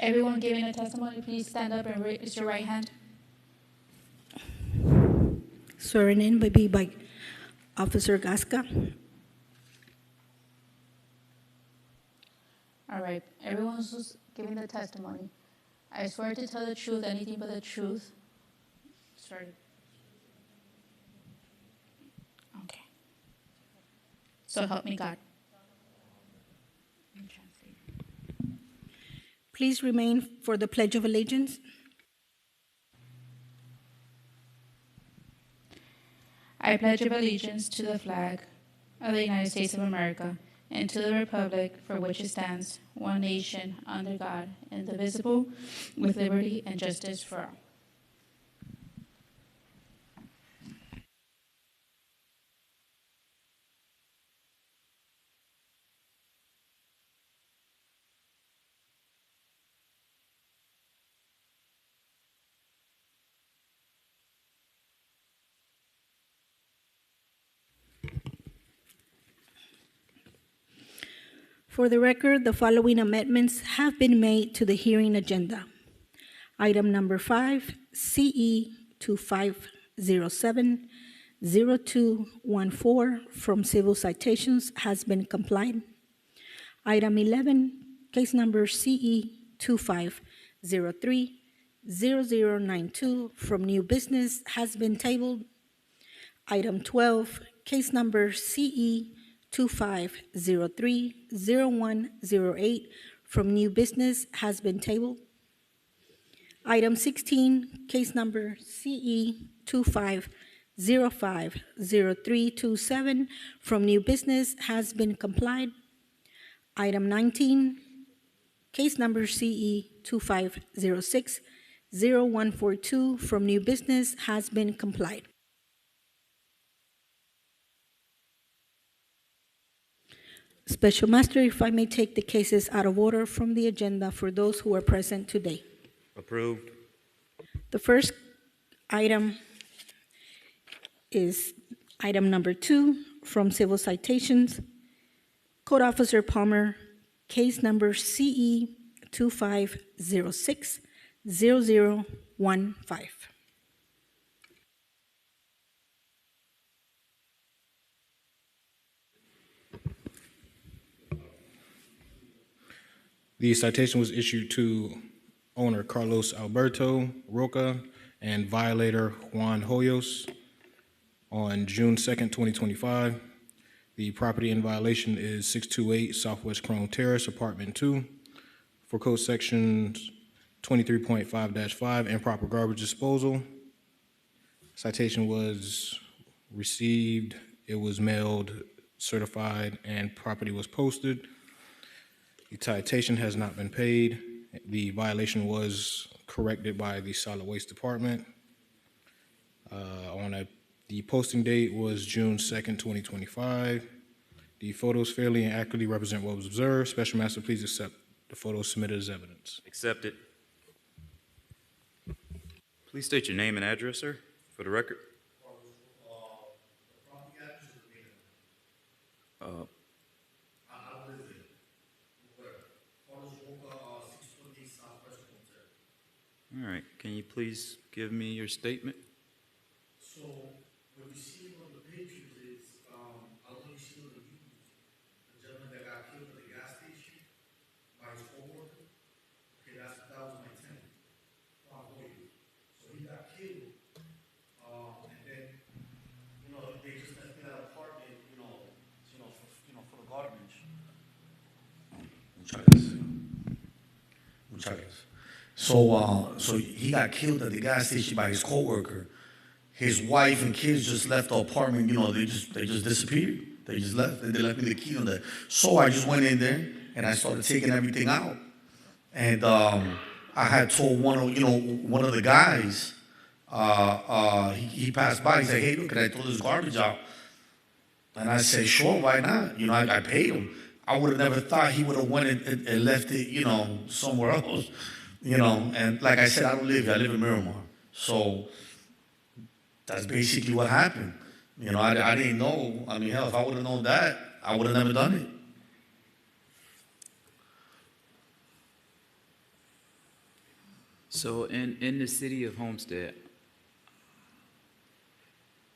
Everyone giving a testimony, please stand up and raise your right hand. Swearing in will be by Officer Gasca. All right, everyone who's giving the testimony, I swear to tell the truth, anything but the truth. Swear. Okay. So help me God. Please remain for the Pledge of Allegiance. I pledge allegiance to the flag of the United States of America and to the republic for which it stands, one nation, under God, indivisible, with liberty and justice for all. For the record, the following amendments have been made to the hearing agenda. Item number 5, CE 2507-0214 from Civil Citations has been complied. Item 11, case number CE 2503-0092 from New Business has been tabled. Item 12, case number CE 2503-0108 from New Business has been tabled. Item 16, case number CE 2505-0327 from New Business has been complied. Item 19, case number CE 2506-0142 from New Business has been complied. Special Master, if I may take the cases out of order from the agenda for those who are present today. Approved. The first item is item number 2 from Civil Citations. Code Officer Palmer, case number CE 2506-0015. The citation was issued to owner Carlos Alberto Roca and violator Juan Hoyos on June 2nd, 2025. The property in violation is 628 Southwest Chrome Terrace, Apartment 2, for Code Sections 23.5-5, improper garbage disposal. Citation was received, it was mailed, certified, and property was posted. The citation has not been paid. The violation was corrected by the Solid Waste Department. The posting date was June 2nd, 2025. The photos fairly and accurately represent what was observed. Special Master, please accept the photos submitted as evidence. Accepted. Please state your name and address, sir, for the record. All right, can you please give me your statement? So what you see on the pictures is, I don't know if you see on the news, the gentleman that got killed at the gas station by his coworker. Okay, that was my tenant, Juan Hoyos. So he got killed, and then, they just left me that apartment, for the garbage. Muchachos. So he got killed at the gas station by his coworker. His wife and kids just left the apartment. They just disappeared. They just left. They left me the key on that. So I just went in there and I started taking everything out. And I had told one of the guys. He passed by. He said, "Hey, look, can I throw this garbage out?" And I said, "Sure, why not?" I paid him. I would have never thought he would have went and left it, somewhere else. And like I said, I don't live here. I live in Miramar. So that's basically what happened. I didn't know. Hell, if I would have known that, I would have never done it. So in the city of Homestead,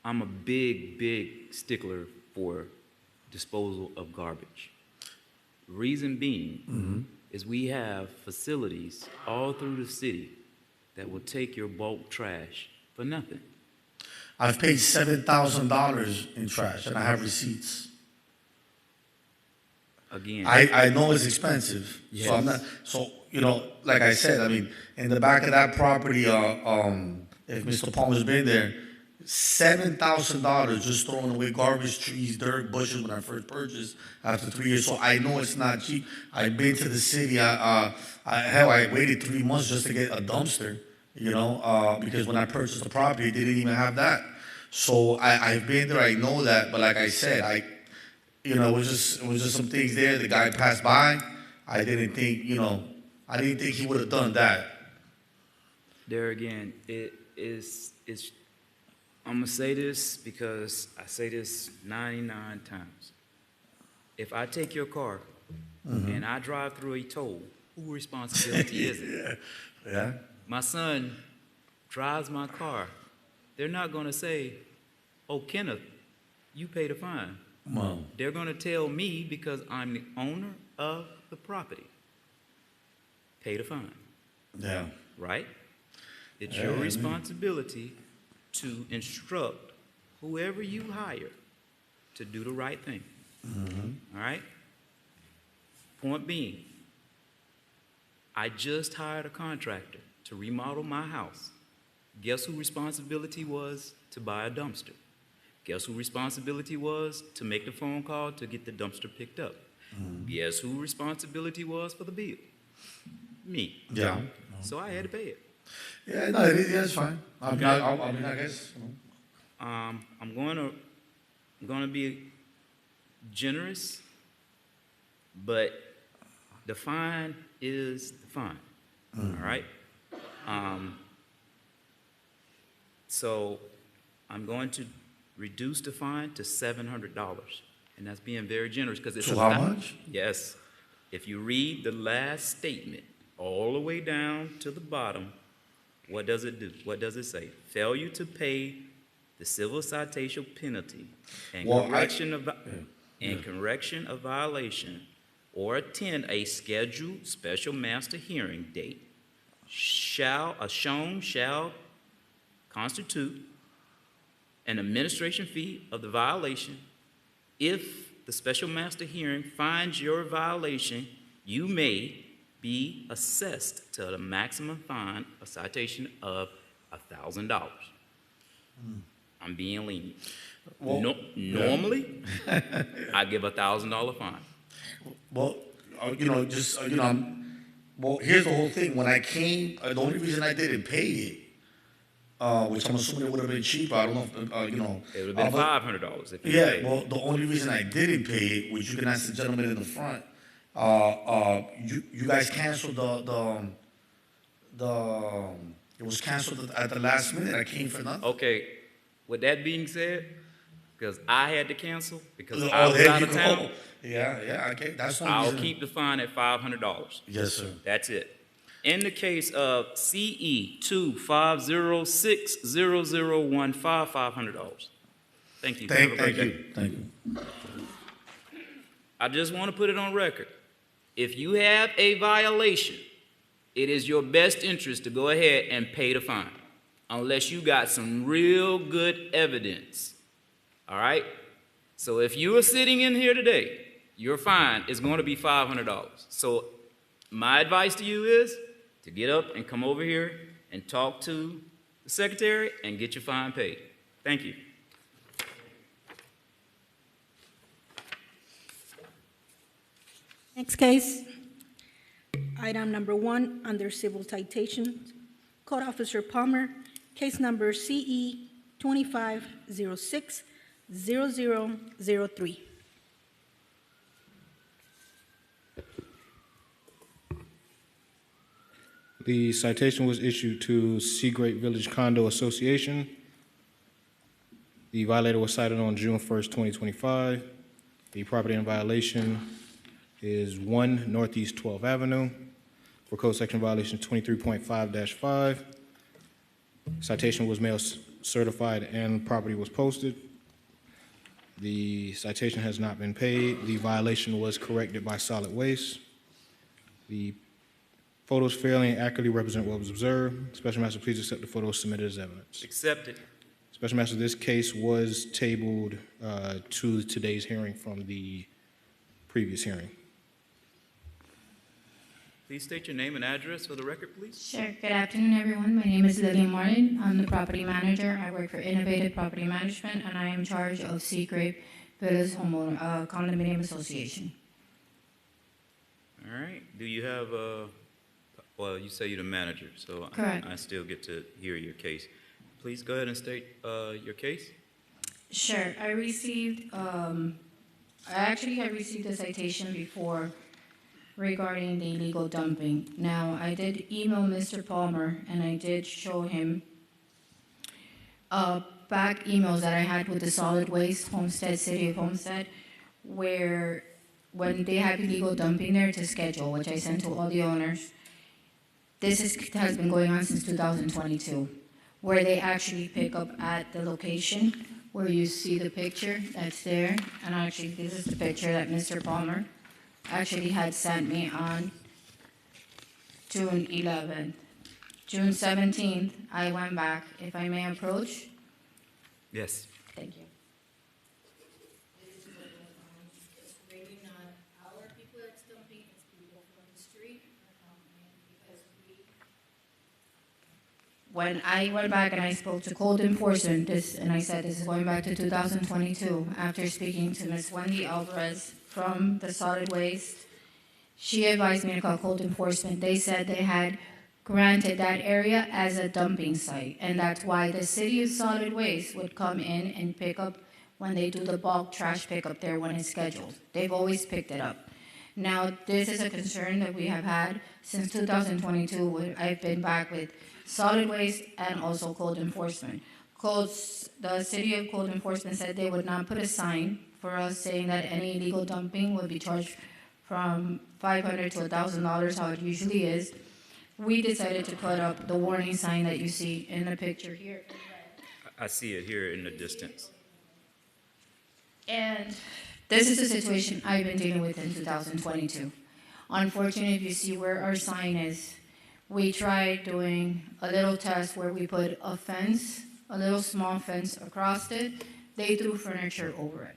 I'm a big stickler for disposal of garbage. Reason being is we have facilities all through the city that will take your bulk trash for nothing. I've paid $7,000 in trash, and I have receipts. Again, I know it's expensive, Yes. so I'm not. So like I said, I mean, in the back of that property, if Mr. Palmer's been there, $7,000 just throwing away garbage, trees, dirt, bushes when I first purchased after 3 years. So I know it's not cheap. I've been to the city. I waited 3 months just to get a dumpster. Because when I purchased the property, they didn't even have that. So I've been there. I know that, but like I said, it was just some things there. The guy passed by. I didn't think he would have done that. there again, it's I'm gonna say this because I say this 99 times. If I take your car and I drive through a toll, whose responsibility is it? Yeah. My son drives my car. They're not gonna say, "Oh, Kenneth, you pay the fine." Wow. They're gonna tell me because I'm the owner of the property. Pay the fine, Yeah. right? It's Yeah, your I mean- responsibility to instruct whoever you hire to do the right thing. All right? Point being, I just hired a contractor to remodel my house. Guess whose responsibility was to buy a dumpster? Guess whose responsibility was to make the phone call to get the dumpster picked up? Guess whose responsibility was for the bill? Me. Yeah. So I had to pay it. Yeah. No, it's fine. I guess. I'm going to be generous, but the fine is the fine. All right. So I'm going to reduce the fine to $700, and that's being very generous because it's So how much? Yes. If you read the last statement all the way down to the bottom, what does it do? What does it say? Failure to pay the civil citation penalty and correction of violation or attend a scheduled special master hearing date shall constitute an administration fee of the violation. If the special master hearing finds your violation, you may be assessed to the maximum fine, a citation of $1,000. I'm being lenient. Well, Normally, I give $1,000 fine. Well, well, here's the whole thing. When I came, the only reason I didn't pay it, which I'm assuming it would have been cheaper. I don't know if, It would have been $500 if you Yeah, paid. well, the only reason I didn't pay it, which you can ask the gentleman in the front, you guys canceled it was canceled at the last minute. I came for nothing. Okay, with that being said, because I had to cancel because Oh, I was there out you of go. town, Yeah, okay. That's the only I'll reason. keep the fine at $500. Yes, sir. That's it. In the case of CE 2506001, $500. Thank you. Have a great Thank day. you. Thank you. I just want to put it on record. If you have a violation, it is your best interest to go ahead and pay the fine, unless you got some real good evidence. All right? So if you are sitting in here today, your fine is going to be $500. So my advice to you is to get up and come over here and talk to the secretary and get your fine paid. Thank you. Next case, item number 1 under civil citations, Code Officer Palmer, case number CE 25060003. The citation was issued to Seagrape Village Condo Association. The violator was cited on June 1st, 2025. The property in violation is 1 Northeast 12th Avenue. for code section violation 23.5-5. Citation was mail certified and property was posted. The citation has not been paid. The violation was corrected by solid waste. The photos fairly and accurately represent what was observed. Special Master, please accept the photos submitted as evidence. Accepted. Special Master, this case was tabled to today's hearing from the previous hearing. Please state your name and address for the record, please. Sure. Good afternoon, everyone. My name is Lillian Martin. I'm the property manager. I work for Innovative Property Management, and I am in charge of Seagrape Villas Homeowner Condominium Association. All right. Do you have well, you say you're the manager, so Correct. I still get to hear your case. Please go ahead and state your case. Sure. I received, I actually had received a citation before regarding the illegal dumping. Now, I did email Mr. Palmer, and I did show him back emails that I had with the solid waste Homestead, City of Homestead, where when they have illegal dumping there to schedule, which I sent to all the owners. Has been going on since 2022, where they actually pick up at the location where you see the picture that's there. And actually, this is the picture that Mr. Palmer actually had sent me on June 11th. June 17th, I went back. If I may approach. Yes. Thank you. This is what it's really not our people that's dumping, it's people from the street are dumping because when I went back and I spoke to code enforcement, and I said this is going back to 2022, after speaking to Ms. Wendy Alvarez from the solid waste, she advised me to call code enforcement. They said they had granted that area as a dumping site, and that's why the city of solid waste would come in and pick up when they do the bulk trash pickup there when it's scheduled. They've always picked it up. Now, this is a concern that we have had since 2022. When I've been back with solid waste and also code enforcement. The city of code enforcement said they would not put a sign for us saying that any illegal dumping would be charged from $500 to $1,000, how it usually is. We decided to put up the warning sign that you see in the picture here. I see it here in the distance. And this is the situation I've been dealing with in 2022. Unfortunately, if you see where our sign is, we tried doing a little test where we put a fence, a little small fence across it. They threw furniture over it.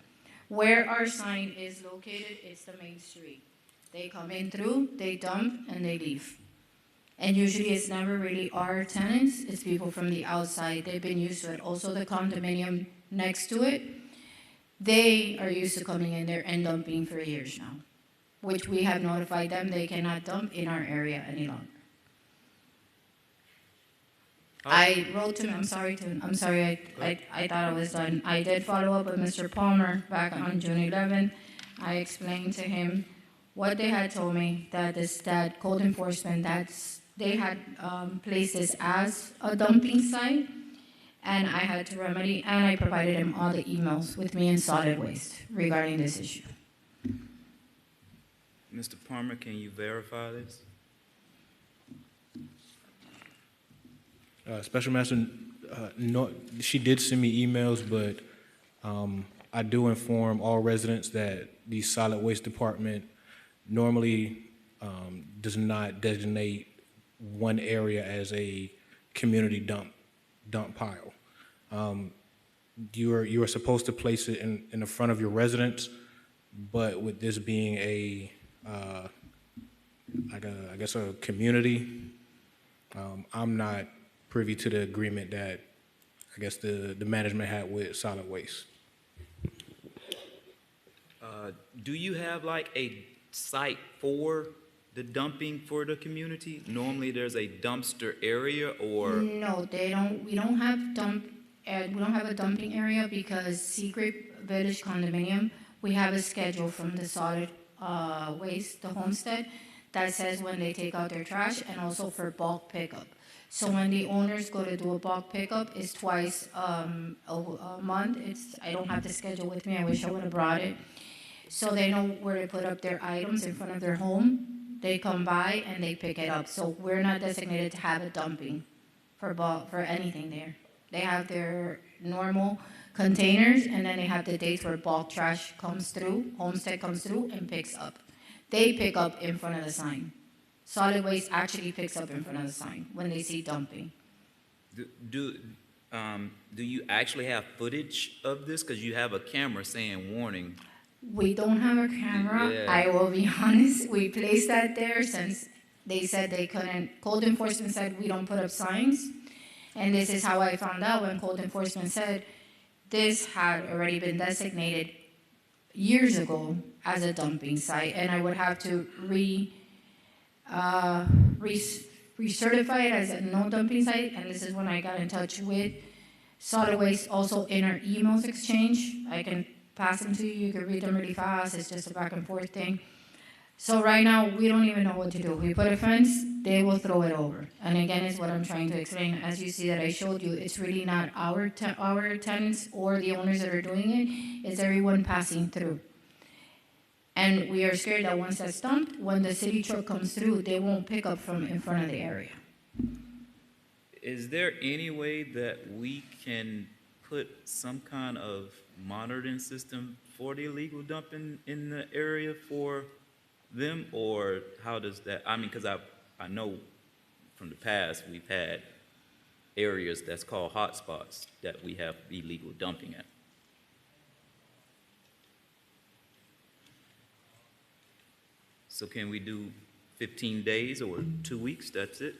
Where our sign is located, it's the main street. They come in through, they dump, and they leave. And usually it's never really our tenants, it's people from the outside. They've been used to it. Also the condominium next to it, they are used to coming in there and dumping for years now, which we have notified them they cannot dump in our area any longer. I wrote to him, I'm sorry, I thought I was done. I did follow up with Mr. Palmer back on June 11th. I explained to him what they had told me, that code enforcement, they had placed this as a dumping site, and I had to remedy, and I provided him all the emails with me in solid waste regarding this issue. Mr. Palmer, can you verify this? Special Master, no, she did send me emails, but I do inform all residents that the solid waste department normally does not designate one area as a community dump pile. You are supposed to place it in the front of your residence, but with this being a I guess a community, I'm not privy to the agreement that I guess the management had with solid waste. Do you have like a site for the dumping for the community? Normally there's a dumpster area or? No, they don't. We don't have a dumping area because Seagrape Village Condominium, we have a schedule from the solid waste, the homestead, that says when they take out their trash and also for bulk pickup. So when the owners go to do a bulk pickup, it's twice a month. I don't have the schedule with me. I wish I would have brought it. So they know where to put up their items in front of their home. they come by and they pick it up. So we're not designated to have a dumping for anything there. They have their normal containers, and then they have the dates where bulk trash comes through, Homestead comes through and picks up. They pick up in front of the sign. Solid waste actually picks up in front of the sign when they see dumping. Do you actually have footage of this? Because you have a camera saying warning. We don't have a camera. Yeah. I will be honest. We placed that there since they said they couldn't. Code enforcement said we don't put up signs. And this is how I found out when code enforcement said this had already been designated years ago as a dumping site, and I would have to recertify it as a no dumping site. And this is when I got in touch with solid waste, also in our emails exchange. I can pass them to you. You can read them really fast. It's just a back and forth thing. So right now, we don't even know what to do. We put a fence, they will throw it over. And again, it's what I'm trying to explain. As you see that I showed you, it's really not our tenants or the owners that are doing it. It's everyone passing through. And we are scared that once that's dumped, when the city truck comes through, they won't pick up from in front of the area. Is there any way that we can put some kind of monitoring system for the illegal dumping in the area for them, or how does that, I mean, because I know from the past we've had areas that's called hotspots that we have illegal dumping at. So can we do 15 days or 2 weeks? That's it?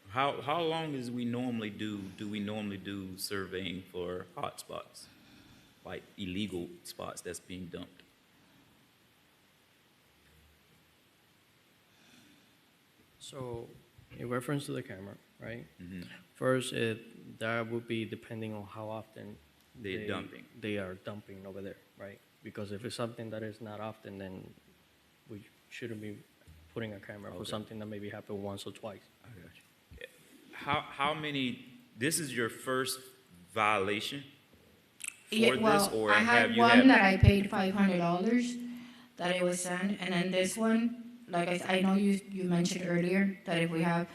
How long do we normally do surveying for hotspots, like illegal spots that's being dumped? So, in reference to the camera, right? First, that would be depending on how often They're dumping. They are dumping over there, right? Because if it's something that is not often, then we shouldn't be putting a camera for something that maybe happened once or twice. I got you. How many? This is your first violation for this, or I have had you one had? that I paid $500 that it was sent, and then this one, like I know you mentioned earlier that if we have,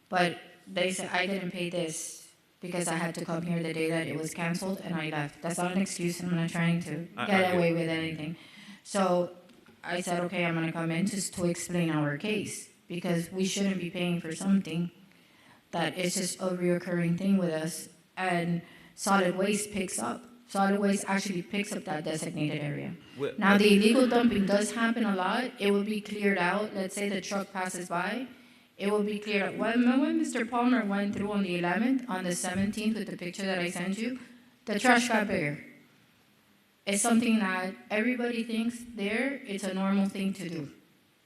but they said I didn't pay this because I had to come here the day that it was canceled and I left. That's not an excuse. I'm not trying to I get get away it. with anything. So I said, okay, I'm gonna come in just to explain our case because we shouldn't be paying for something that is just a reoccurring thing with us. And solid waste picks up. Solid waste actually picks up that designated area. Now, the illegal dumping does happen a lot. It will be cleared out. Let's say the truck passes by. It will be cleared out. When Mr. Palmer went through on the 11th, on the 17th with the picture that I sent you, the trash got bigger. It's something that everybody thinks there, it's a normal thing to do.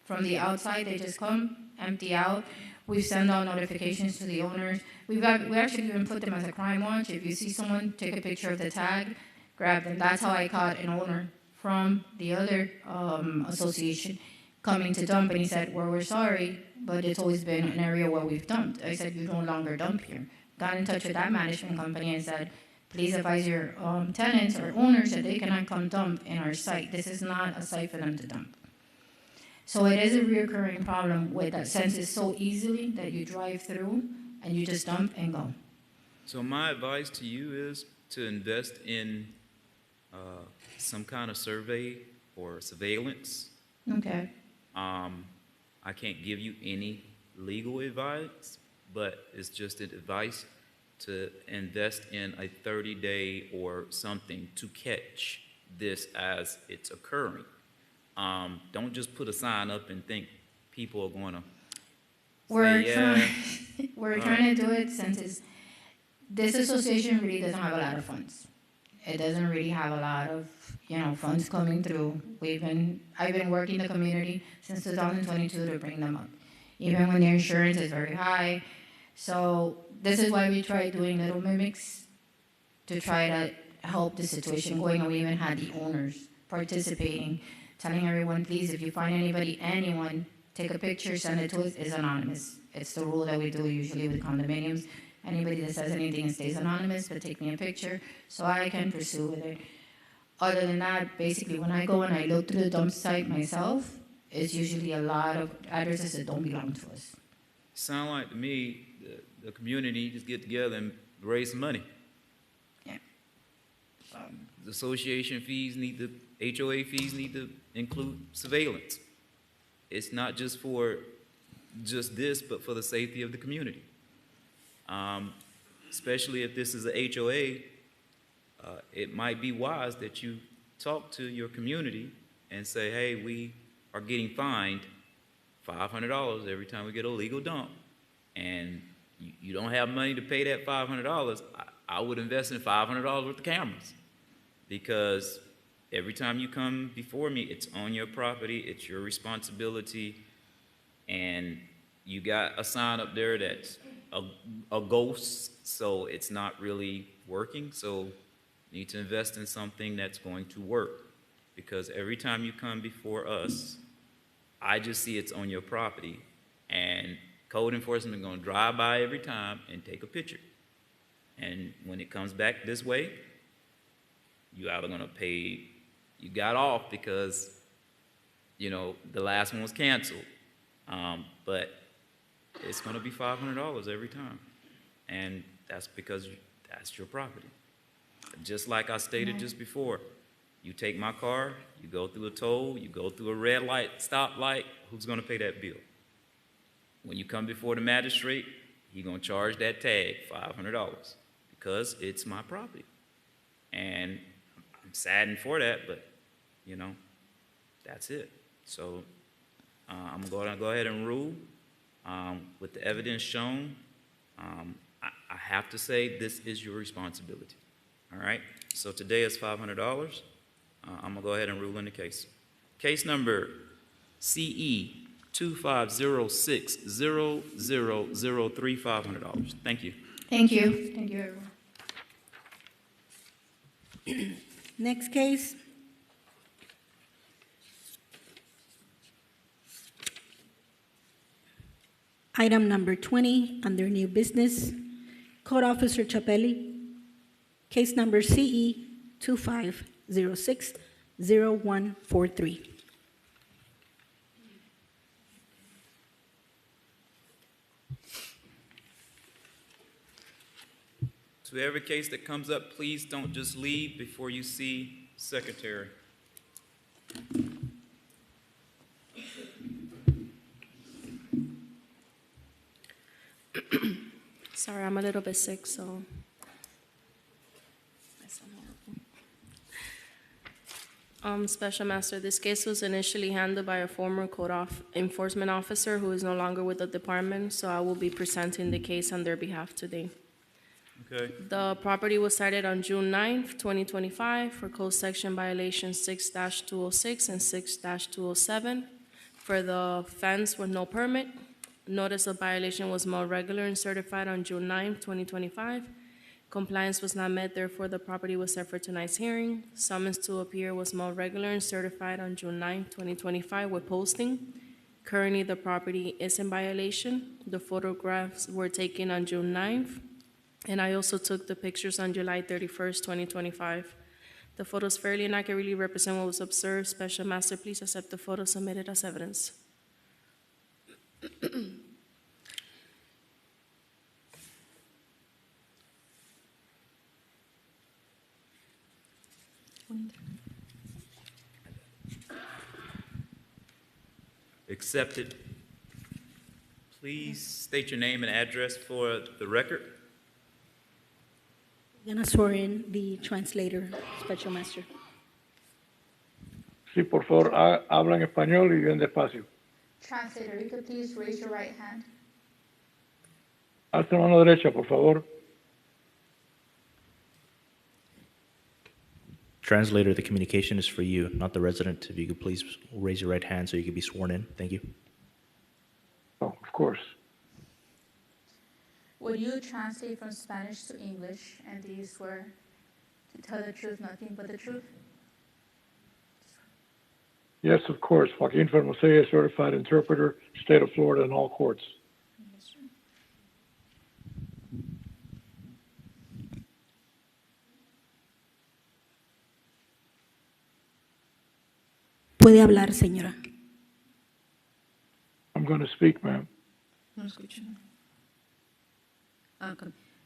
From the outside, they just come, empty out. We send out notifications to the owners. We actually even put them as a crime watch. If you see someone, take a picture of the tag, grab them. That's how I caught an owner from the other association coming to dump, and he said, well, we're sorry, but it's always been an area where we've dumped. I said, you no longer dump here. Got in touch with that management company and said, please advise your tenants or owners that they cannot come dump in our site. This is not a site for them to dump. So it is a reoccurring problem with that senses so easily that you drive through and you just dump and go. So my advice to you is to invest in some kind of survey or surveillance. Okay. I can't give you any legal advice, but it's just advice to invest in a 30-day or something to catch this as it's occurring. Don't just put a sign up and think people are going to We're trying to do it since this association really doesn't have a lot of funds. It doesn't really have a lot of, funds coming through. I've been working the community since 2022 to bring them up, even when their insurance is very high. So this is why we try doing little mimics to try to help the situation going, and we even had the owners participating, telling everyone, please, if you find anyone, take a picture, send it to us. It's anonymous. It's the rule that we do usually with condominiums. Anybody that says anything stays anonymous, but take me a picture so I can pursue with it. Other than that, basically, when I go and I look through the dump site myself, it's usually a lot of addresses that don't belong to us. Sound like to me, the community just get together and raise some money. Yeah. The association fees need to, HOA fees need to include surveillance. It's not just for just this, but for the safety of the community. Especially if this is a HOA, it might be wise that you talk to your community and say, hey, we are getting fined $500 every time we get a legal dump, and you don't have money to pay that $500, I would invest in $500 worth of cameras, because every time you come before me, it's on your property, it's your responsibility, and you got a sign up there that's a ghost, so it's not really working. So you need to invest in something that's going to work, because every time you come before us, I just see it's on your property, and code enforcement is going to drive by every time and take a picture. And when it comes back this way, you either going to pay, you got off because, you know, the last one was canceled. But it's going to be $500 every time. And that's because that's your property. Just like I stated just before, you take my car, you go through a toll, you go through a red light, stoplight, who's going to pay that bill? When you come before the magistrate, he's going to charge that tag $500 because it's my property. And I'm saddened for that, but, you know, that's it. So I'm going to go ahead and rule. With the evidence shown, I have to say this is your responsibility. All right? So today is $500. I'm going to go ahead and rule in the case. Case number CE 25060003, $500. Thank you. Thank you. Thank you, everyone. Next case. Item number 20, under new business, Code Officer Chapelli, case number CE 25060143. To every case that comes up, please don't just leave before you see Secretary. Sorry, I'm a little bit sick, so. Special Master, this case was initially handled by a former enforcement officer who is no longer with the department, so I will be presenting the case on their behalf today. Okay. The property was cited on June 9th, 2025 for code section violation 6-206 and 6-207 for the fence with no permit. Notice of violation was mailed regular and certified on June 9th, 2025. Compliance was not met, therefore the property was set for tonight's hearing. Summons to appear was mailed regular and certified on June 9th, 2025 with posting. Currently, the property is in violation. The photographs were taken on June 9th. And I also took the pictures on July 31st, 2025. The photos fairly and accurately represent what was observed. Special Master, please accept the photos submitted as evidence. Accepted. Please state your name and address for the record. I'm going to swear in the translator, Special Master. Sí, por favor, habla en español y bien despacio. Translator, you could please raise your right hand. Alza la mano derecha, por favor. Translator, the communication is for you, not the resident. If you could please raise your right hand so you can be sworn in. Thank you. Oh, of course. Would you translate from Spanish to English, and do you swear to tell the truth, nothing but the truth? Yes, of course. Joaquin Fermosella, certified interpreter, state of Florida, in all courts. Yes, sir. Puede hablar, señora. going to speak, ma'am. No escucho.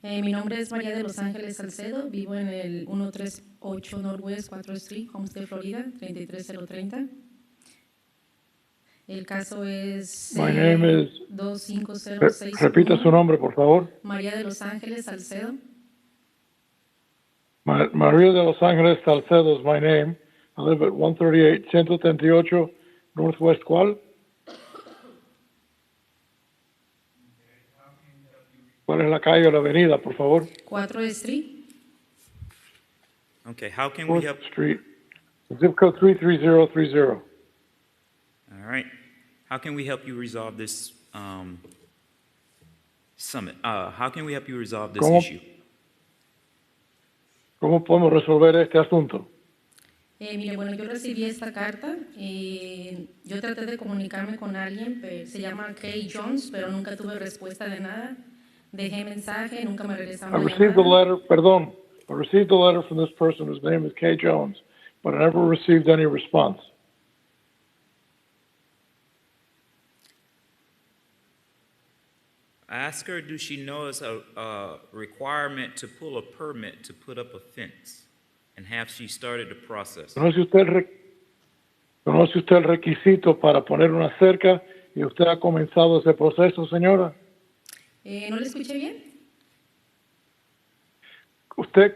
Mi nombre es María de Los Ángeles Salcedo, vivo en el 138 Northwest 4th Street, Homestead, Florida, 33030. El caso es My name is... 25061. Repita su nombre, por favor. María de Los Ángeles Salcedo. María de Los Ángeles Salcedo is my name. I live at 138, 138 Northwest, ¿cuál? ¿Cuál es la calle o la avenida, por favor? 4th Street. Okay, how can we 4th help? Street. Zip code 33030. All right. How can we help you resolve this summit? How can we help you resolve this ¿Cómo? issue? ¿Cómo podemos resolver este asunto? Mire, bueno, yo recibí esta carta. Yo traté de comunicarme con alguien, se llama Kay Jones, pero nunca tuve respuesta de nada. Dejé mensaje, nunca me I regresaron la received the llamada. letter, perdón. I received a letter from this person whose name is Kay Jones, but I never received any response. Ask her, does she know it's a requirement to pull a permit to put up a fence? And have she started the process? ¿Conoce usted el requisito para poner una cerca y usted ha comenzado ese proceso, señora? ¿No le escuché bien? ¿Usted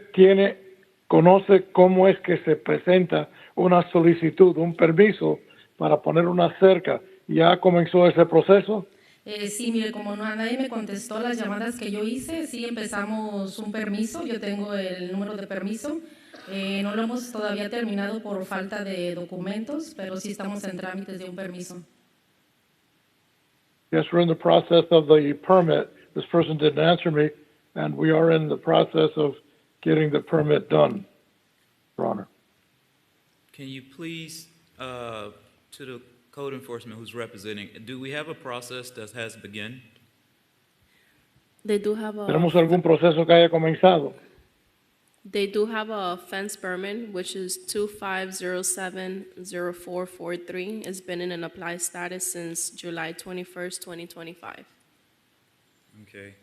conoce cómo es que se presenta una solicitud, un permiso para poner una cerca? ¿Ya comenzó ese proceso? Sí, mire, como nadie me contestó las llamadas que yo hice, sí empezamos un permiso, yo tengo el número de permiso, no lo hemos todavía terminado por falta de documentos, pero sí estamos en trámites de un permiso. Yes, we're in the process of the permit. This person didn't answer me, and we are in the process of getting the permit done, Your Honor. Can you please, to the code enforcement who's representing, do we have a process that has begun? They do have ¿Tenemos algún proceso que haya comenzado? a fence permit, which is 25070443. It's been in an applied status since July 21st, 2025. Okay.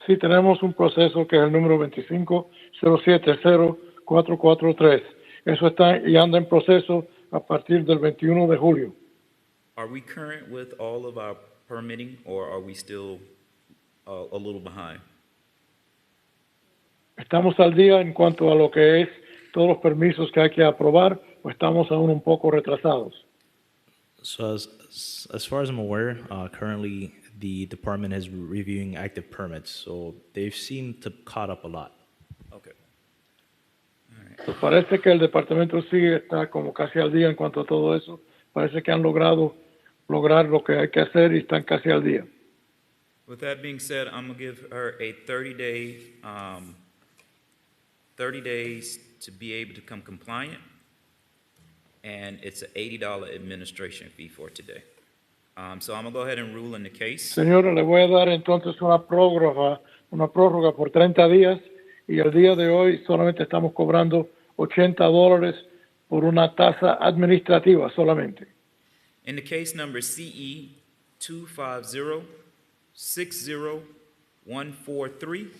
Sí, tenemos un proceso que es el número 25070443. Eso está y anda en proceso a partir del 21 de julio. Are we current with all of our permitting, or are we still a little behind? ¿Estamos al día en cuanto a lo que es todos los permisos que hay que aprobar o estamos aún un poco retrasados? So as far as I'm aware, currently the department is reviewing active permits, so they've seemed to caught up a lot. Okay. Pues parece que el departamento sí está como casi al día en cuanto a todo eso. Parece que han lograr lo que hay que hacer y están casi al día. With that being said, I'm gonna give her a 30 days to be able to become compliant, and it's an $80 administration fee for today. So I'm gonna go ahead and rule in the case. Señora, le voy a dar entonces una prórroga por 30 días y el día de hoy solamente estamos cobrando $80 por una tasa administrativa solamente. In the case number CE 250-60143,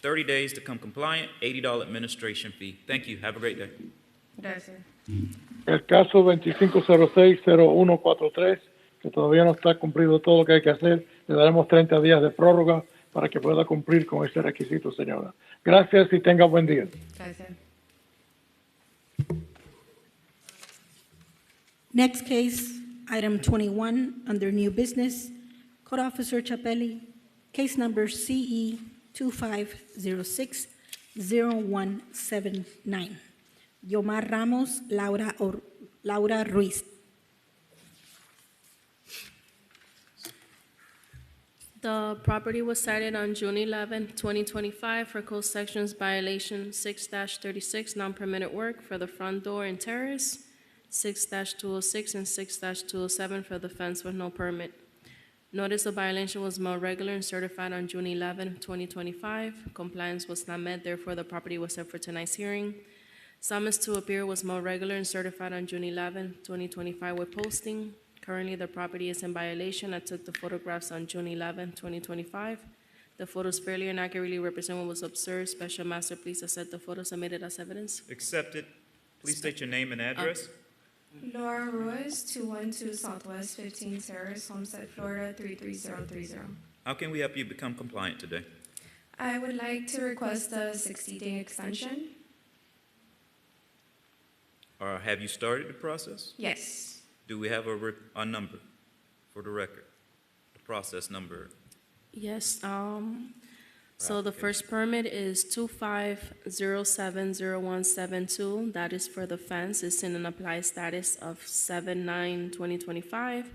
30 days to become compliant, $80 administration fee. Thank you. Have a great day. Gracias. El caso 2506-0143, que todavía no está cumplido todo lo que hay que hacer, le daremos 30 días de prórroga para que pueda cumplir con ese requisito, señora. Gracias y tenga buen día. Gracias. Next case, item 21, under new business, Code Officer Chapelli, case number CE 2506-0179. Yomar Ramos, Laura Ruiz. The property was cited on June 11, 2025 for code sections violation 6-36, non-permitted work for the front door and terrace, 6-206 and 6-207 for the fence with no permit. Notice of violation was mailed regular and certified on June 11, 2025. Compliance was not met, therefore the property was set for tonight's hearing. Summons to appear was mailed regular and certified on June 11, 2025 with posting. Currently, the property is in violation. I took the photographs on June 11, 2025. The photos fairly and accurately represent what was observed. Special Master, please accept the photos submitted as evidence. Accepted. Please state your name and address. Laura Ruiz, 212 Southwest 15 Terrace, Homestead, Florida 33030. How can we help you become compliant today? I would like to request a 60-day extension. Or have you started the process? Yes. Do we have a number for the record? The process number? Yes, so the first permit is 25070172. That is for the fence. It's in an applied status of 7/9/2025.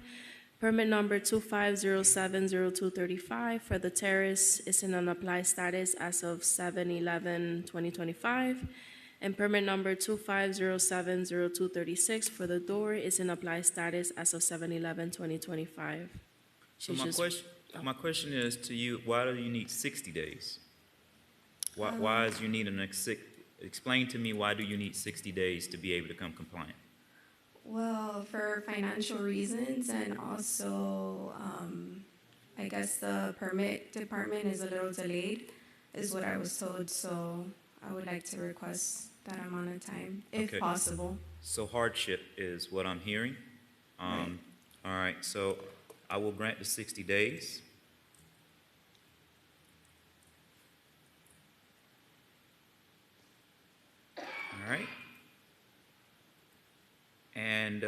Permit number 25070235 for the terrace is in an applied status as of 7/11/2025. And permit number 25070236 for the door is in applied status as of 7/11/2025. So my question is to you, why do you need 60 days? Why is you need explain to me why do you need 60 days to be able to become compliant? Well, for financial reasons, and also, I guess the permit department is a little delayed, is what I was told, so I would like to request that amount of time, if Okay. possible. So hardship is what I'm hearing. Right. All right, so I will grant the 60 days. All right. And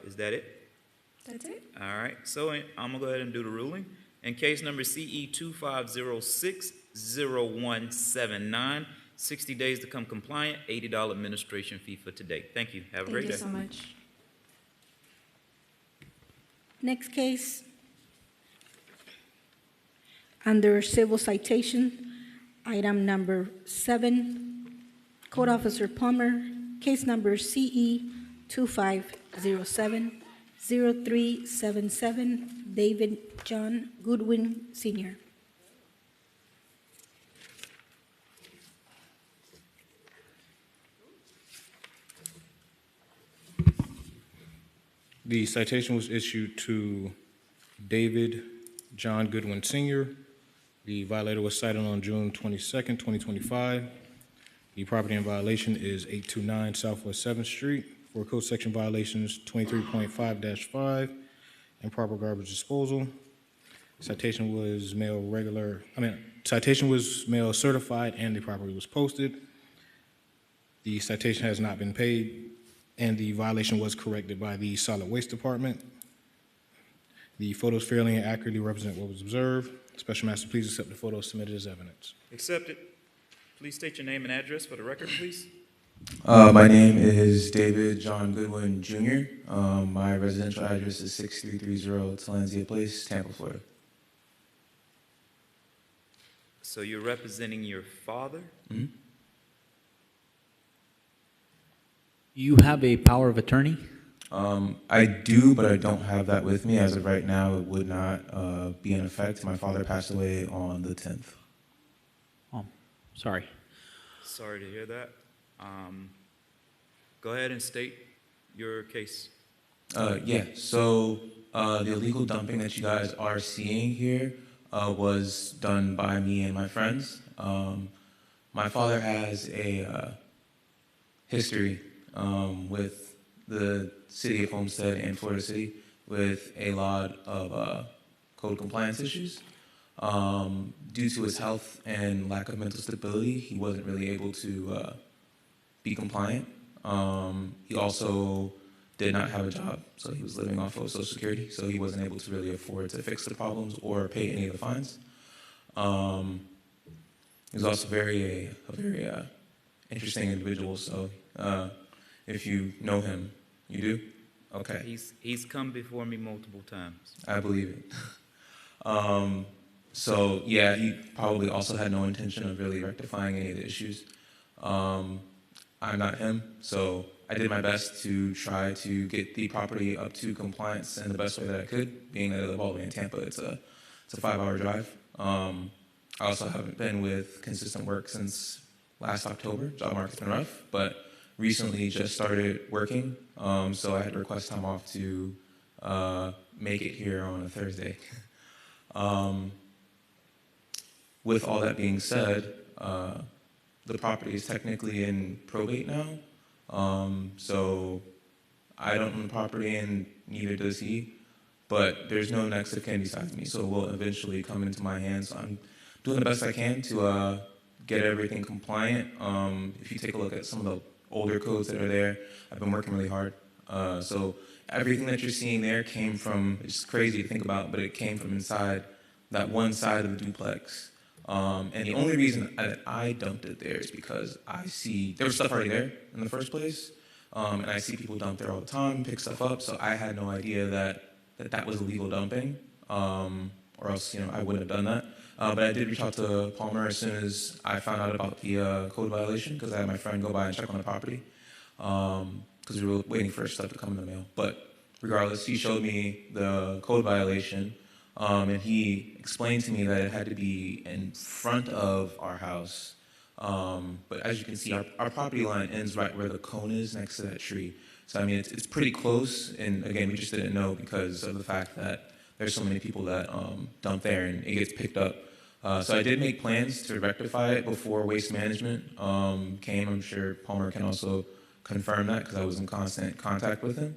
is that it? That's it? All right, so I'm gonna go ahead and do the ruling. In case number CE 25060179, 60 days to come compliant, $80 administration fee for today. Thank you. Have a great day. Thank you so much. Next case, under civil citation, item number 7, Code Officer Palmer, case number CE 25070377, David John Goodwin, Sr. The citation was issued to David John Goodwin Sr. The violator was cited on June 22nd, 2025. The property in violation is 829 Southwest 7th Street for code section violations 23.5-5, improper garbage disposal. Citation was mail certified and the property was posted. The citation has not been paid, and the violation was corrected by the Solid Waste Department. The photos fairly and accurately represent what was observed. Special Master, please accept the photos submitted as evidence. Accepted. Please state your name and address for the record, please. My name is David John Goodwin, Jr. My residential address is 6330 Talanzia Place, Tampa, Florida. So you're representing your father? Mm-hmm. You have a power of attorney? I do, but I don't have that with me. As of right now, it would not be in effect. My father passed away on the 10th. Oh, sorry. Sorry to hear that. Go ahead and state your case. Yeah, so the illegal dumping that you guys are seeing here was done by me and my friends. My father has a history with the city of Homestead and Florida City with a lot of code compliance issues. Due to his health and lack of mental stability, he wasn't really able to be compliant. He also did not have a job, so he was living off of Social Security, so he wasn't able to really afford to fix the problems or pay any of the fines. He was also a very interesting individual, so if you know him, you do? Okay. He's come before me multiple times. I believe it. So yeah, he probably also had no intention of really rectifying any of the issues. I'm not him, so I did my best to try to get the property up to compliance in the best way that I could, being that I live all the way in Tampa. It's a 5-hour drive. I also haven't been with consistent work since last October. Job market's been rough, but recently just started working, so I had to request time off to make it here on a Thursday. With all that being said, the property is technically in probate now. So I don't own the property and neither does he, but there's no next of kin besides me. So it will eventually come into my hands. I'm doing the best I can to get everything compliant. If you take a look at some of the older codes that are there, I've been working really hard. So everything that you're seeing there came from, it's crazy to think about, but it came from inside that one side of the duplex. And the only reason that I dumped it there is because I see, there was stuff already there in the first place. And I see people dump there all the time, pick stuff up. So I had no idea that was illegal dumping, or else, I wouldn't have done that. But I did reach out to Palmer as soon as I found out about the code violation, because I had my friend go by and check on the property, because we were waiting for stuff to come in the mail. But regardless, he showed me the code violation, and he explained to me that it had to be in front of our house. But as you can see, our property line ends right where the cone is next to that tree. So, I mean, it's pretty close, and again, we just didn't know because of the fact that there's so many people that dump there and it gets picked up. So I did make plans to rectify it before Waste Management came. I'm sure Palmer can also confirm that because I was in constant contact with him.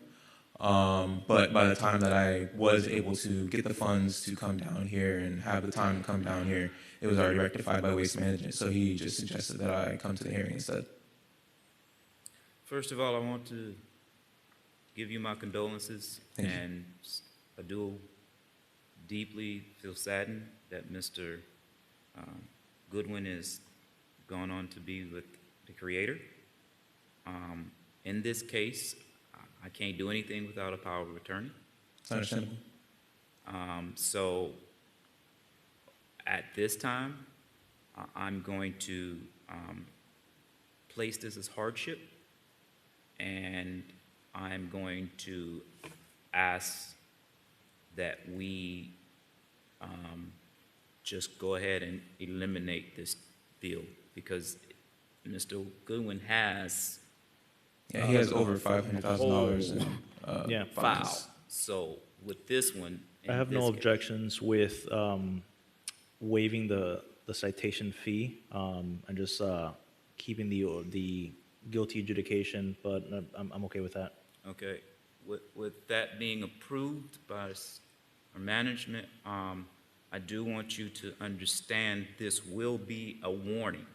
But by the time that I was able to get the funds to come down here and have the time to come down here, it was already rectified by Waste Management. So he just suggested that I come to the hearing instead. First of all, I want to give you my condolences, and I do deeply feel saddened that Mr. Goodwin is gone on to be with the Creator. In this case, I can't do anything without a power of attorney. It's understandable. So at this time, I'm going to place this as hardship, and I'm going to ask that we just go ahead and eliminate this bill, because Mr. Goodwin has he has over $500,000 in file. fines. So with this one, I have no objections with waiving the citation fee and just keeping the guilty adjudication, but I'm okay with that. Okay. With that being approved by our management, I do want you to understand this will be a warning.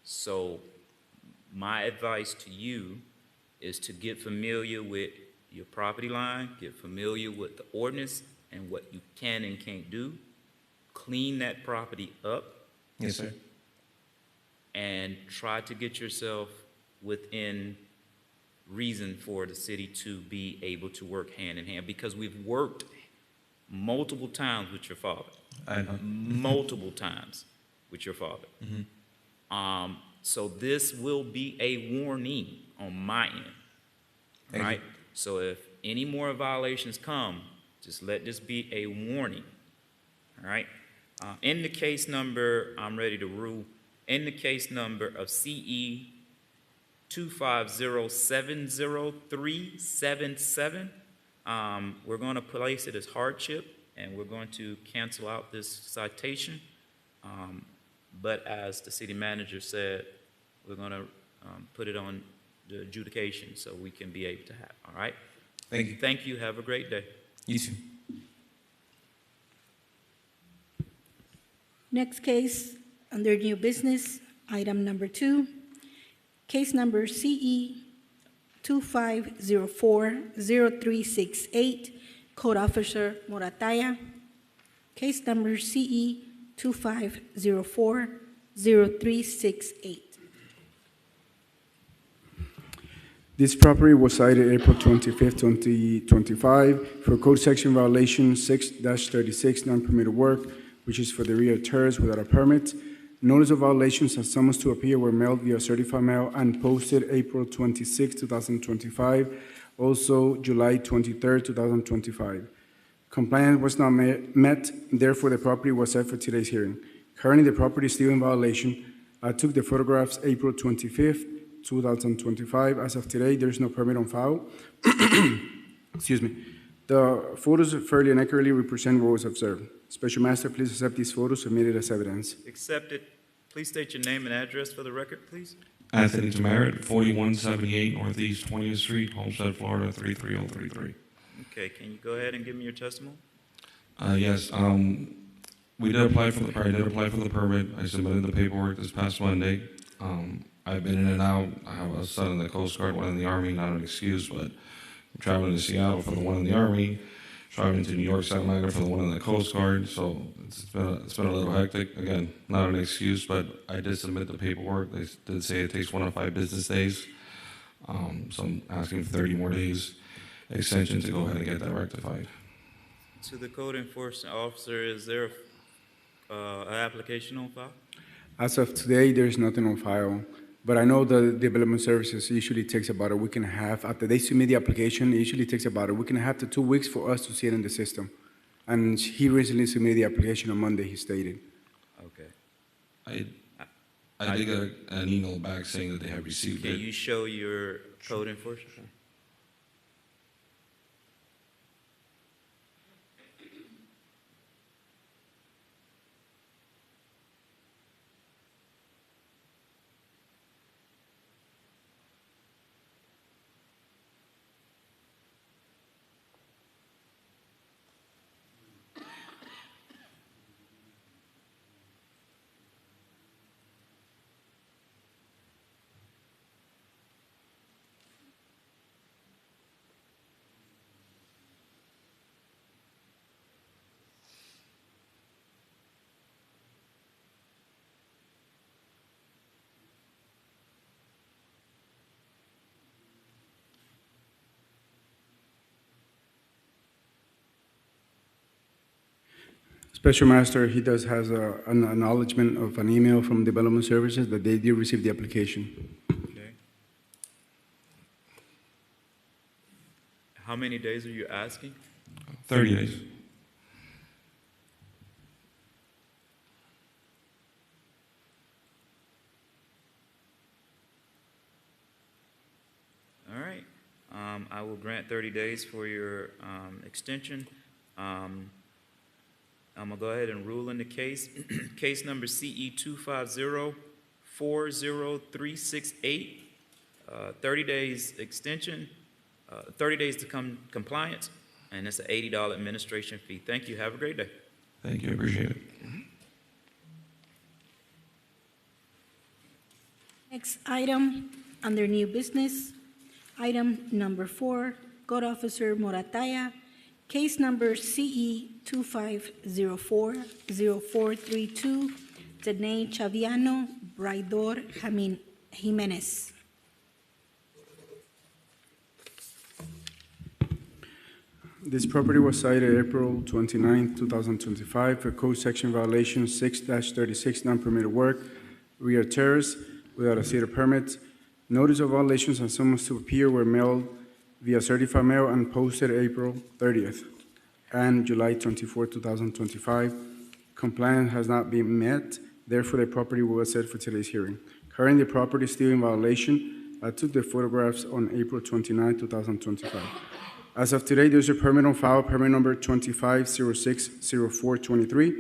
So my advice to you is to get familiar with your property line, get familiar with the ordinance and what you can and can't do. Clean that property up. Yes, sir. And try to get yourself within reason for the city to be able to work hand in hand, because we've worked multiple times with your father. I know. Multiple times with your father. Mm-hmm. So this will be a warning on my end. Thank right? you. So if any more violations come, just let this be a warning. All right? In the case number, I'm ready to rule. In the case number of CE 250703777, we're going to place it as hardship, and we're going to cancel out this citation. But as the city manager said, we're going to put it on the adjudication so we can be able to have. All right? Thank you. Thank you. Have a great day. You too. Next case, under new business, item number 2, case number CE 25040368, Code Officer Morataya. Case number CE 25040368. This property was cited April 25th, 2025 for code section violation 6-36, non-permitted work, which is for the rear terrace without a permit. Notice of violations and summons to appear were mailed via certified mail and posted April 26, 2025, also July 23, 2025. Compliance was not met, therefore the property was set for today's hearing. Currently, the property is still in violation. I took the photographs April 25th, 2025. As of today, there is no permit on file. Excuse me. The photos fairly and accurately represent what was observed. Special Master, please accept these photos submitted as evidence. Accepted. Please state your name and address for the record, please. Anthony Tamarit, 4178 Northeast 20th Street, Homestead, Florida, 33033. Okay, can you go ahead and give me your testimony? Yes, I did apply for the permit. I submitted the paperwork this past Monday. I've been in and out. I have a son in the Coast Guard, one in the Army, not an excuse, but I'm traveling to Seattle for the one in the Army, traveling to New York, Santa Monica for the one in the Coast Guard, so it's been a little hectic. Again, not an excuse, but I did submit the paperwork. They did say it takes 1 to 5 business days, so I'm asking for 30 more days extension to go ahead and get that rectified. To the code enforcement officer, is there an application on file? As of today, there's nothing on file, but I know the development services usually takes about a week and a half. After they submit the application, it usually takes about a week and a half to 2 weeks for us to see it in the system. And he recently submitted the application on Monday, he stated. Okay. I did get an email back saying that they have received Can it. you show your code enforcement? Special Master, he does has an acknowledgement of an email from Development Services that they did receive the application. Okay. How many days are you asking? 30 days. All right. I will grant 30 days for your extension. I'm gonna go ahead and rule in the case. Case number CE 250-40368. 30 days extension, 30 days to come compliance, and it's an $80 administration fee. Thank you. Have a great day. Thank you, I appreciate it. Next item, under new business, item number 4, Code Officer Morataya, case number CE 25040432, Danae Chaviano, Braidor Jimenez. This property was cited April 29, 2025 for code section violation 6-36 non-permitted work, rear terrace without a city permit. Notice of violations and summons to appear were mailed via certified mail and posted April 30th and July 24, 2025. Compliance has not been met, therefore the property will be set for today's hearing. Currently, the property is still in violation. I took the photographs on April 29, 2025. As of today, there's a permit on file, permit number 25060423.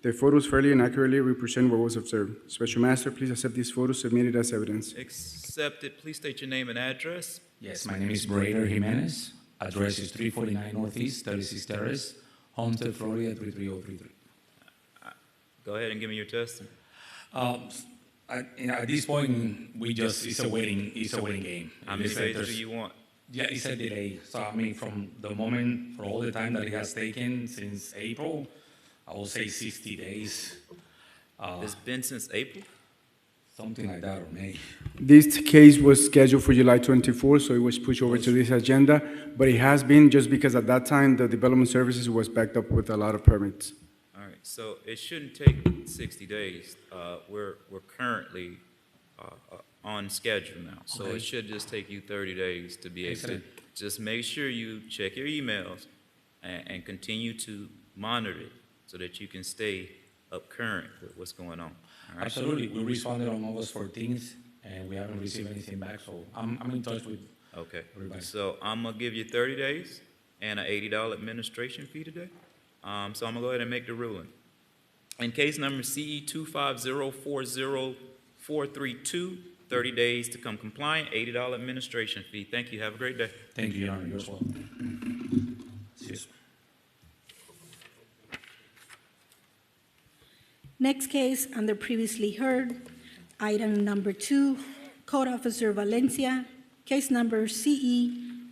The photos fairly and accurately represent what was observed. Special Master, please accept these photos submitted as evidence. Accepted. Please state your name and address. Yes, my name is Braidor Jimenez. Address is 349 Northeast, 36 Terrace, Homestead, Florida, 33033. Go ahead and give me your testimony. At this point, it's a waiting game. How many days do you want? Yeah, it's a delay. So I mean, from the moment, for all the time that it has taken since April, I will say 60 days. It's been since April? Something like that, or May. This case was scheduled for July 24, so it was pushed over to this agenda, but it has been just because at that time, the Development Services was backed up with a lot of permits. All right, so it shouldn't take 60 days. We're currently on schedule now, so Okay. it should just take you 30 days to be able to. Just make sure you check your emails and continue to monitor it so that you can stay up current with what's going on. All right? Absolutely. We responded on August 14th, and we haven't received anything back, so I'm in touch with Okay, everybody. so I'm gonna give you 30 days. and an $80 administration fee today. So I'm gonna go ahead and make the ruling. In case number CE 25040-432, 30 days to come compliant, $80 administration fee. Thank you. Have a great day. Thank you, Your Honor. You as well. Yes. Next case, under previously heard, item number 2, Code Officer Valencia, case number CE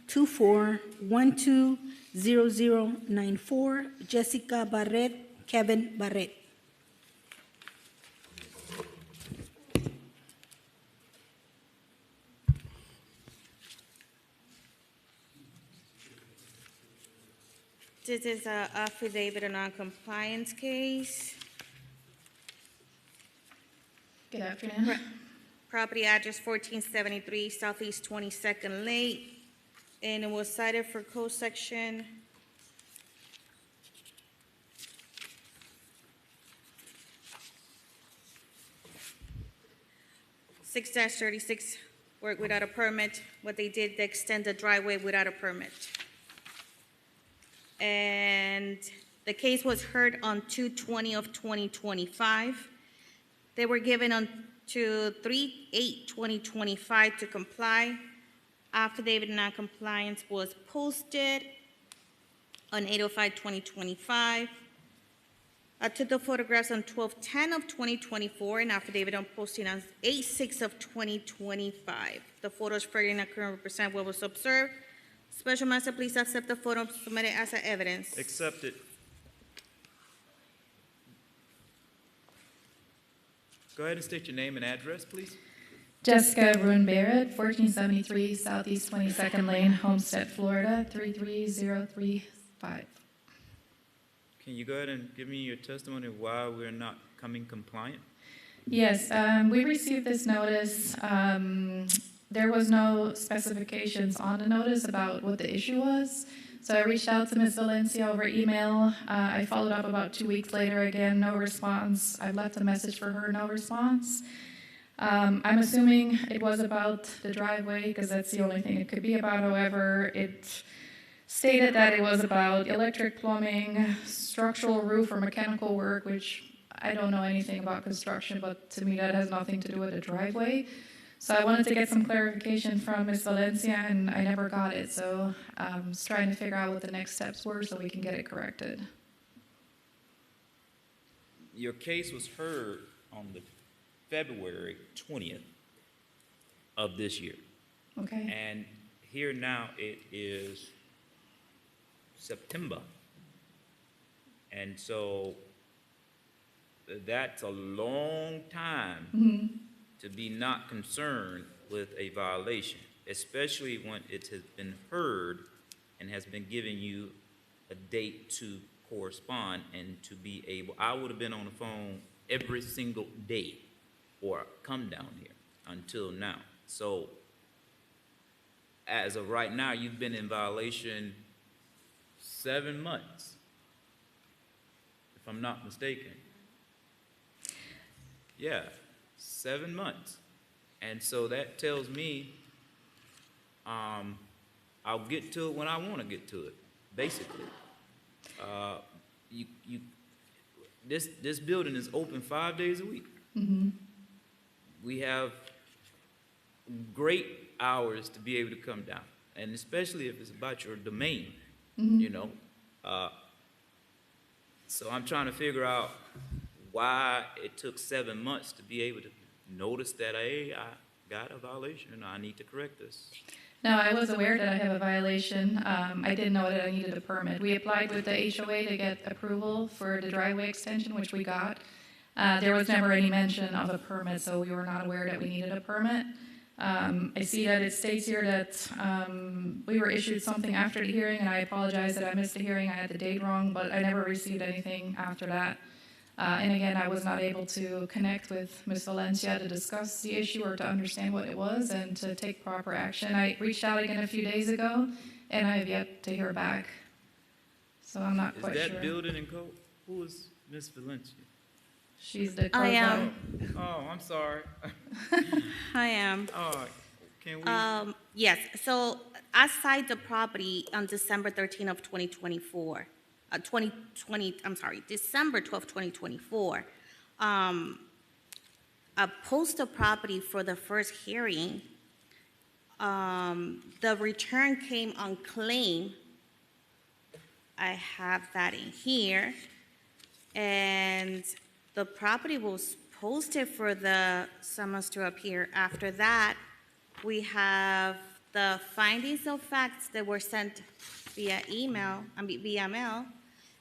24120094, Jessica Barrett, Kevin Barrett. This is a affidavit of non-compliance case. Good afternoon. Property address 1473 Southeast 22nd Lane, and it was cited for code section 6-36, work without a permit. What they did, they extend the driveway without a permit. And the case was heard on 2/20 of 2025. They were given on to 3/8/2025 to comply. Affidavit of non-compliance was posted on 8/05/2025. I took the photographs on 12/10 of 2024, and affidavit on posting on 8/6 of 2025. The photos further inaccurate represent what was observed. Special Master, please accept the photo submitted as an evidence. Accepted. Go ahead and state your name and address, please. Jessica Rune Barrett, 1473 Southeast 22nd Lane, Homestead, Florida, 33035. Can you go ahead and give me your testimony of why we're not coming compliant? Yes, we received this notice. There was no specifications on the notice about what the issue was. So I reached out to Ms. Valencia over email. I followed up about 2 weeks later, again, no response. I left a message for her, no response. I'm assuming it was about the driveway because that's the only thing it could be about. However, it stated that it was about electric, plumbing, structural, roof, or mechanical work, which I don't know anything about construction, but to me that has nothing to do with the driveway. So I wanted to get some clarification from Ms. Valencia, and I never got it. So I'm just trying to figure out what the next steps were so we can get it corrected. Your case was heard on the February 20th of this year. Okay. And here now it is September. And so that's a long time to be not concerned with a violation, especially when it has been heard and has been giving you a date to correspond and to be able. I would have been on the phone every single day or come down here until now. So as of right now, you've been in violation 7 months, if I'm not mistaken. Yeah, 7 months. And so that tells me I'll get to it when I want to get to it, basically. This building is open 5 days a week. We have great hours to be able to come down, and especially if it's about your domain, you know. So I'm trying to figure out why it took 7 months to be able to notice that, hey, I got a violation, I need to correct this. No, I was aware that I have a violation. I didn't know that I needed a permit. We applied with the HOA to get approval for the driveway extension, which we got. There was never any mention of a permit, so we were not aware that we needed a permit. I see that it states here that we were issued something after the hearing, and I apologize that I missed the hearing. I had the date wrong, but I never received anything after that. And again, I was not able to connect with Ms. Valencia to discuss the issue or to understand what it was and to take proper action. I reached out again a few days ago, and I have yet to hear back. So I'm not quite sure. Is that building in code? Who is Ms. Valencia? She's the I am. Oh, I'm sorry. I am. Oh, can we? Yes, so outside the property on December 13 of 2024, December 12, 2024, post the property for the first hearing. The return came unclaimed. I have that in here. And the property was posted for the summons to appear. After that, we have the findings of facts that were sent via via mail.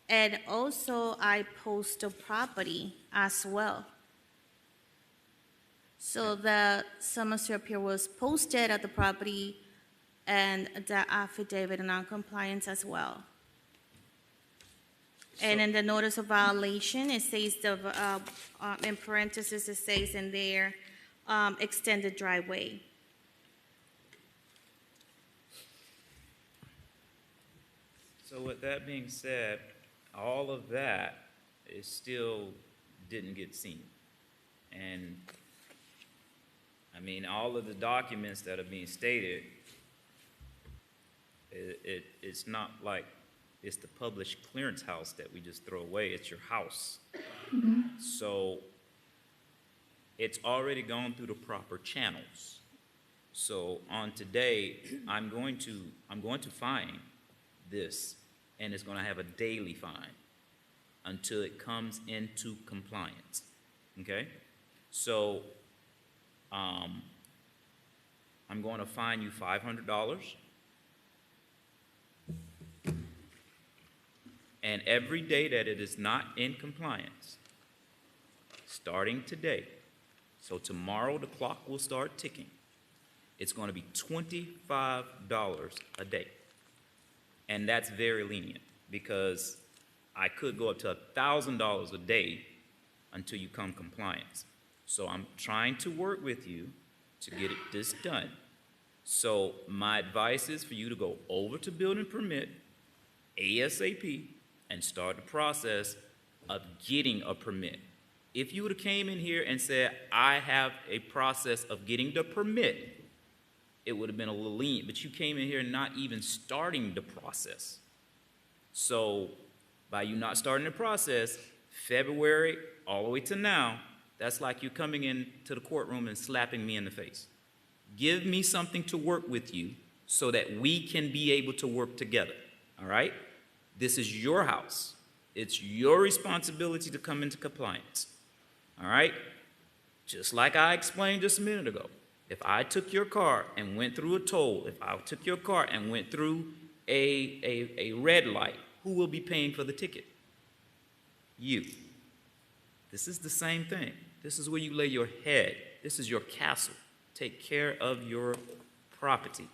And also I post the property as well. So the summons to appear was posted at the property and the affidavit of non-compliance as well. And in the notice of violation, it says, in parentheses, it says in there, extended driveway. So with that being said, all of that is still didn't get seen. And I mean, all of the documents that are being stated, it's not like it's the published clearance house that we just throw away. It's your house. So it's already gone through the proper channels. So on today, I'm going to fine this, and it's going to have a daily fine until it comes into compliance. Okay? So I'm going to fine you $500. And every day that it is not in compliance, starting today, so tomorrow the clock will start ticking, it's going to be $25 a day. And that's very lenient because I could go up to $1,000 a day until you come compliance. So I'm trying to work with you to get this done. So my advice is for you to go over to building permit ASAP and start the process of getting a permit. If you would have came in here and said, I have a process of getting the permit, it would have been a little lenient, but you came in here not even starting the process. So by you not starting the process, February all the way to now, that's like you coming into the courtroom and slapping me in the face. Give me something to work with you so that we can be able to work together, all right? This is your house. It's your responsibility to come into compliance, all right? Just like I explained just a minute ago. If I took your car and went through a toll, if I took your car and went through a red light, who will be paying for the ticket? You. This is the same thing. This is where you lay your head. This is your castle. Take care of your property,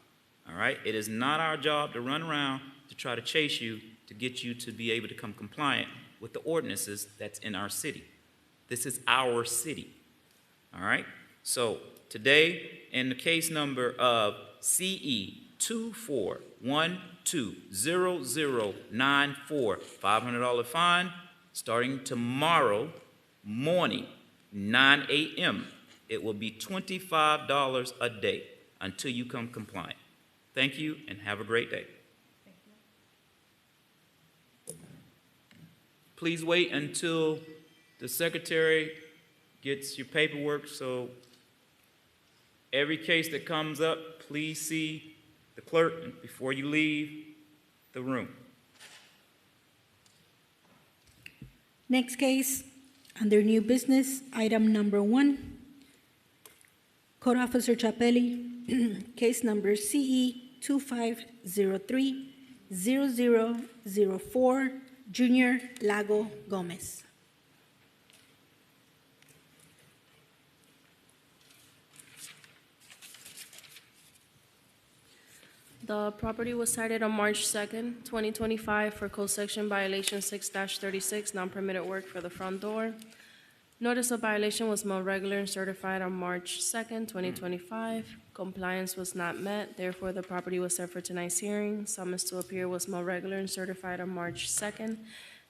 all right? It is not our job to run around to try to chase you to get you to be able to come compliant with the ordinances that's in our city. This is our city, all right? So today, in the case number of CE 24120094, $500 fine, starting tomorrow morning, 9 a.m., it will be $25 a day until you come compliant. Thank you and have a great day. Please wait until the secretary gets your paperwork, so every case that comes up, please see the clerk before you leave the room. Next case, under new business, item number 1, Code Officer Chapelli, case number CE 2503-0004, Junior Lago Gomez. The property was cited on March 2nd, 2025 for code section violation 6-36, non-permitted work for the front door. Notice of violation was mailed regular and certified on March 2nd, 2025. Compliance was not met, therefore the property was set for tonight's hearing. Summons to appear was mailed regular and certified on March 2nd,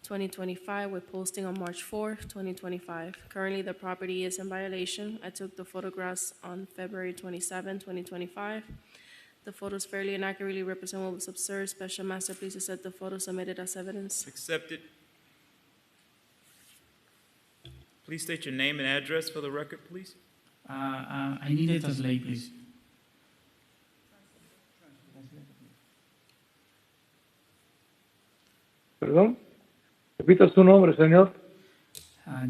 2025, with posting on March 4th, 2025. Currently, the property is in violation. I took the photographs on February 27, 2025. The photos fairly and accurately represent what was observed. Special Master, please accept the photos submitted as evidence. Accepted. Please state your name and address for the record, please. I need a translate, please. Perdón. Repita su nombre, señor.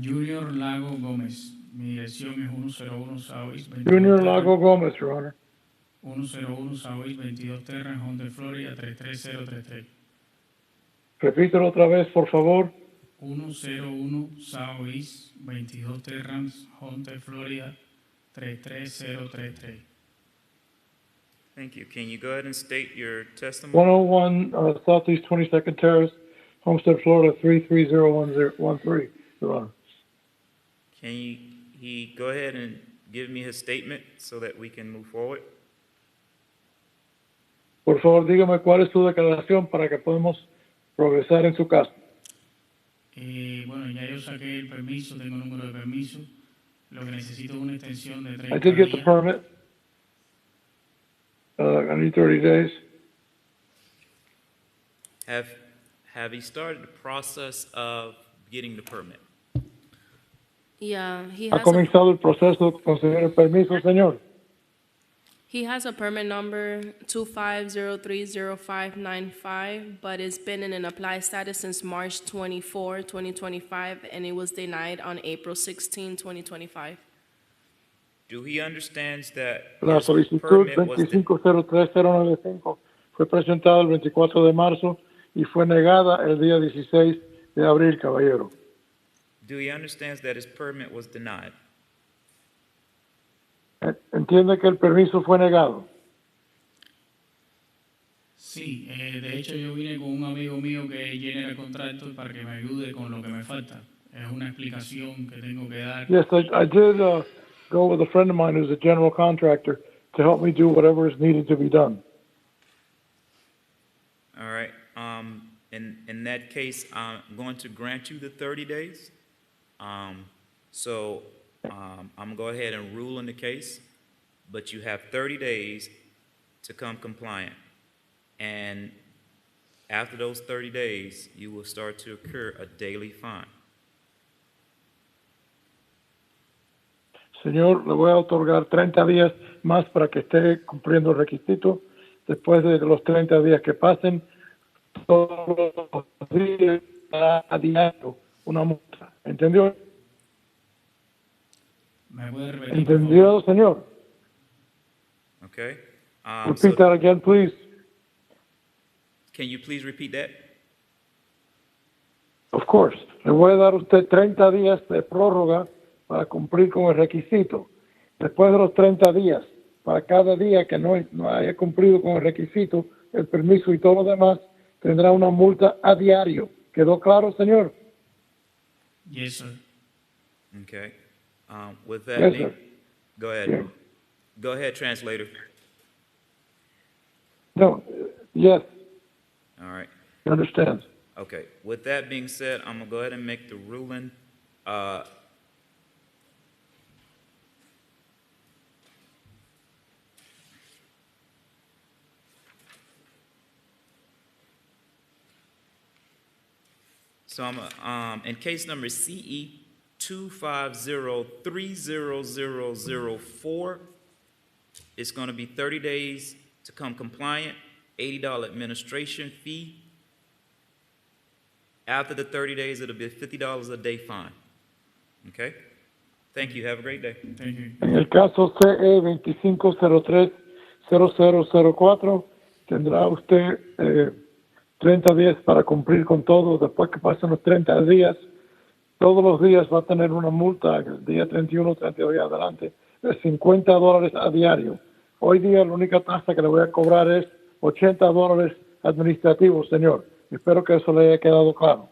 Junior Lago Gómez. Mi dirección es 101 Southeast 22 Junior Lago Gómez, Your Honor. 101 Southeast 22 Terran, Honda, Florida 33033. Repítelo otra vez, por favor. 101 Southeast 22 Terrans, Honda, Florida 33033. Thank you. Can you go ahead and state your testimony? 101 Southeast 22nd Terrace, Homestead, Florida 33013, Your Honor. Can he go ahead and give me his statement so that we can move forward? Por favor, dígame cuál es su declaración para que podamos progresar en su caso. Bueno, ya yo saqué el permiso, tengo el número de permiso. Lo que necesito es una extensión de 30 I did get the días. permit. I need 30 days. Have he started the process of getting the permit? Yeah, he ¿Ha has, comenzado el proceso de conseguir el permiso, señor? he has a permit number 25030595, but it's been in an applied status since March 24, 2025, and it was denied on April 16, 2025. Do he understands that La his solicitud permit was 2503095 fue presentada el 24 de marzo y fue negada el día 16 de abril, caballero. Do he understands that his permit was denied? ¿Entiende que el permiso fue negado? Sí, de hecho yo vine con un amigo mío que llene el contrato para que me ayude con lo que me falta. Es una explicación que tengo que dar. Yes, I did go with a friend of mine who's a general contractor to help me do whatever is needed to be done. All right. In that case, I'm going to grant you the 30 days. I'm going to go ahead and rule in the case, but you have 30 days to come compliant. And after those 30 days, you will start to incur a daily fine. Señor, le voy a otorgar 30 días más para que esté cumpliendo el requisito. Después de los 30 días que pasen, todos los días a diario una multa. ¿Entendió? ¿Me puede repetir? ¿Entendido, señor? Okay? Repeat that again, please. Can you please repeat that? Of course. Le voy a dar a usted 30 días de prórroga para cumplir con el requisito. Después de los 30 días, para cada día que no haya cumplido con el requisito, el permiso y todo lo demás, tendrá una multa a diario. ¿Quedó claro, señor? Yes, sir. Okay. With that Yes, being, sir. go ahead. Yeah. Go ahead, translator. No, yes, All right. I understand. Okay. With that being said, I'm gonna go ahead and make the ruling. So I'm in case number CE 250300004. It's going to be 30 days to come compliant, $80 administration fee. After the 30 days, it'll be a $50 a day fine. Okay? Thank you. Have a great day. Thank you. En el caso CE 25030004, tendrá usted 30 días para cumplir con todo. Después que pasen los 30 días, todos los días va a tener una multa, el día 31, 32 días adelante, de $50 a diario. Hoy día la única tasa que le voy a cobrar es $80 administrativos, señor. Espero que eso le haya quedado claro.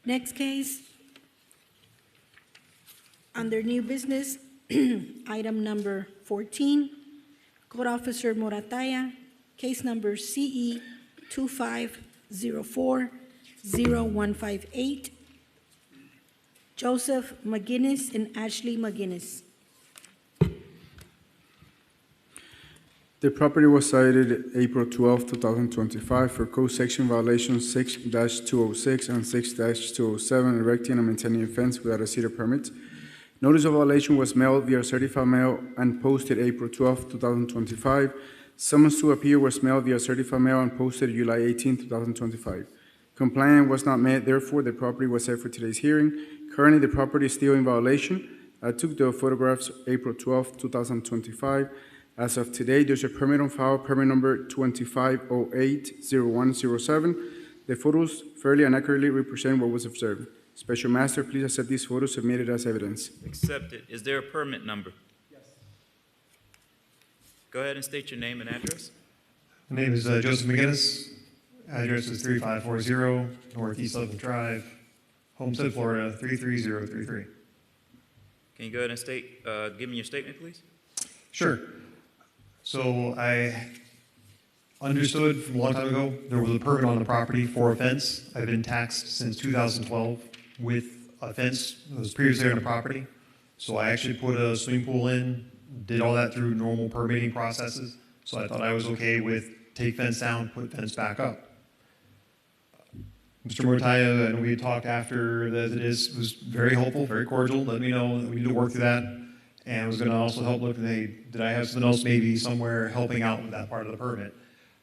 Next case, under new business, item number 14, Code Officer Morataya, case number CE 25040158, Joseph McGinnis and Ashley McGinnis. The property was cited April 12, 2025 for code section violation 6-206 and 6-207, erecting and maintaining a fence without a cedar permit. Notice of violation was mailed via certified mail and posted April 12, 2025. Summons to appear was mailed via certified mail and posted July 18, 2025. Compliance was not met, therefore the property was set for today's hearing. Currently, the property is still in violation. I took the photographs April 12, 2025. As of today, there's a permit on file, permit number 25080107. The photos fairly and accurately represent what was observed. Special Master, please accept these photos submitted as evidence. Accepted. Is there a permit number? Yes. Go ahead and state your name and address. My name is Joseph McGinnis. Address is 3540 Northeast 11th Drive, Homestead, Florida 33033. Can you go ahead and give me your statement, please? Sure. So I understood from a long time ago there was a permit on the property for a fence. I've been taxed since 2012 with a fence that was previously on the property. So I actually put a swimming pool in, did all that through normal permitting processes. So I thought I was okay with take fence down, put fence back up. Mr. Mortaya, and we talked after that was very helpful, very cordial, let me know that we need to work through that, and was going to also help look at, hey, did I have something else maybe somewhere helping out with that part of the permit?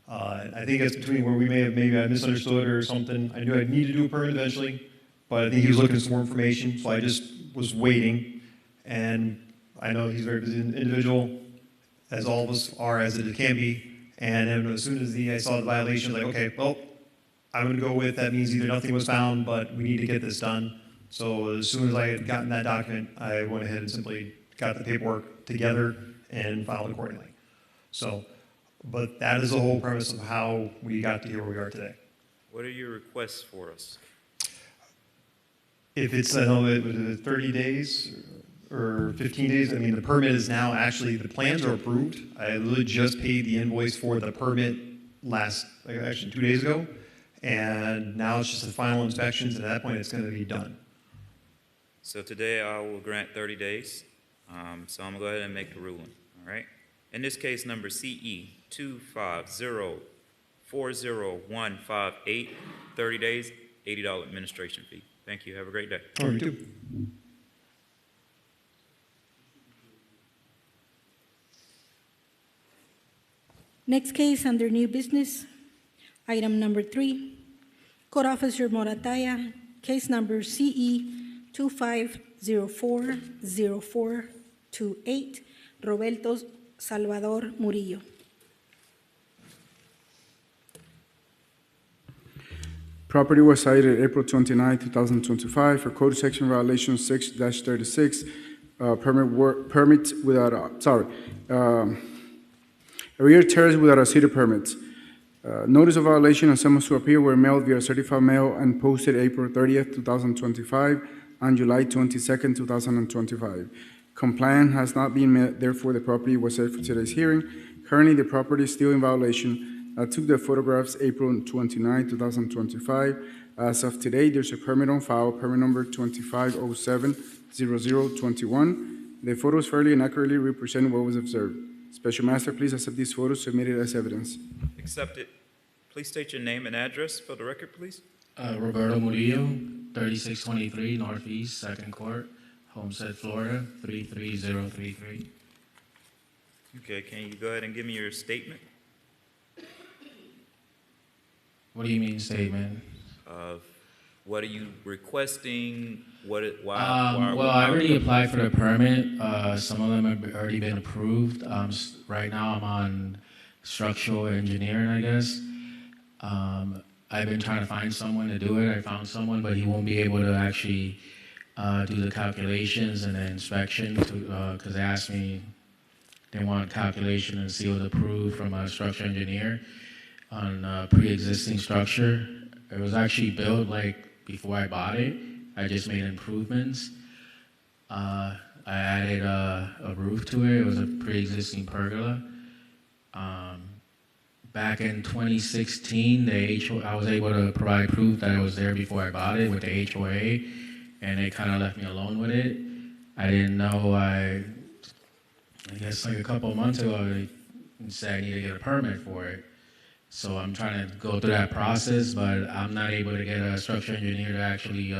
I think it's between where we may have maybe I misunderstood or something. I knew I'd need to do a permit eventually, but I think he was looking for some more information, so I just was waiting, and I know he's a very busy individual, as all of us are, as it can be, and then as soon as I saw the violation, I was like, okay, well, I'm going to go with that means either nothing was found, but we need to get this done. So as soon as I had gotten that document, I went ahead and simply got the paperwork together and filed accordingly. So, but that is the whole premise of how we got to here where we are today. What are your requests for us? If it's, I know it was 30 days or 15 days, I mean, the permit is now actually, the plans are approved. I literally just paid the invoice for the permit actually 2 days ago. And now it's just the final inspections, and at that point, it's going to be done. So today I will grant 30 days. So I'm going to go ahead and make the ruling, all right? In this case, number CE 250400158, 30 days, $80 administration fee. Thank you. Have a great day. Oh, you too. Next case under new business, item number 3, Code Officer Morataya, case number CE 25040428, Roberto Salvador Murillo. Property was cited April 29, 2025 for code section violation 6-36, permit without, rear terrace without a cedar permit. Notice of violation and summons to appear were mailed via certified mail and posted April 30th, 2025 and July 22nd, 2025. Compliance has not been met, therefore the property was set for today's hearing. Currently, the property is still in violation. I took the photographs April 29, 2025. As of today, there's a permit on file, permit number 25070021. The photos fairly and accurately represent what was observed. Special Master, please accept these photos submitted as evidence. Accepted. Please state your name and address for the record, please. Roberto Murillo, 3623 Northeast 2nd Court, Homestead, Florida 33033. Okay, can you go ahead and give me your statement? What do you mean statement? What are you requesting? Why? Well, I already applied for the permit. Some of them have already been approved. Right now, I'm on structural engineering, I guess. I've been trying to find someone to do it. I found someone, but he won't be able to actually do the calculations and the inspection because they asked me, they want calculation and sealed approved from a structural engineer on a pre-existing structure. It was actually built like before I bought it. I just made improvements. I added a roof to it. It was a pre-existing pergola. back in 2016, I was able to provide proof that it was there before I bought it with the HOA, and they kind of left me alone with it. I didn't know. I guess like a couple of months ago, they said I need to get a permit for it. So I'm trying to go through that process, but I'm not able to get a structural engineer to actually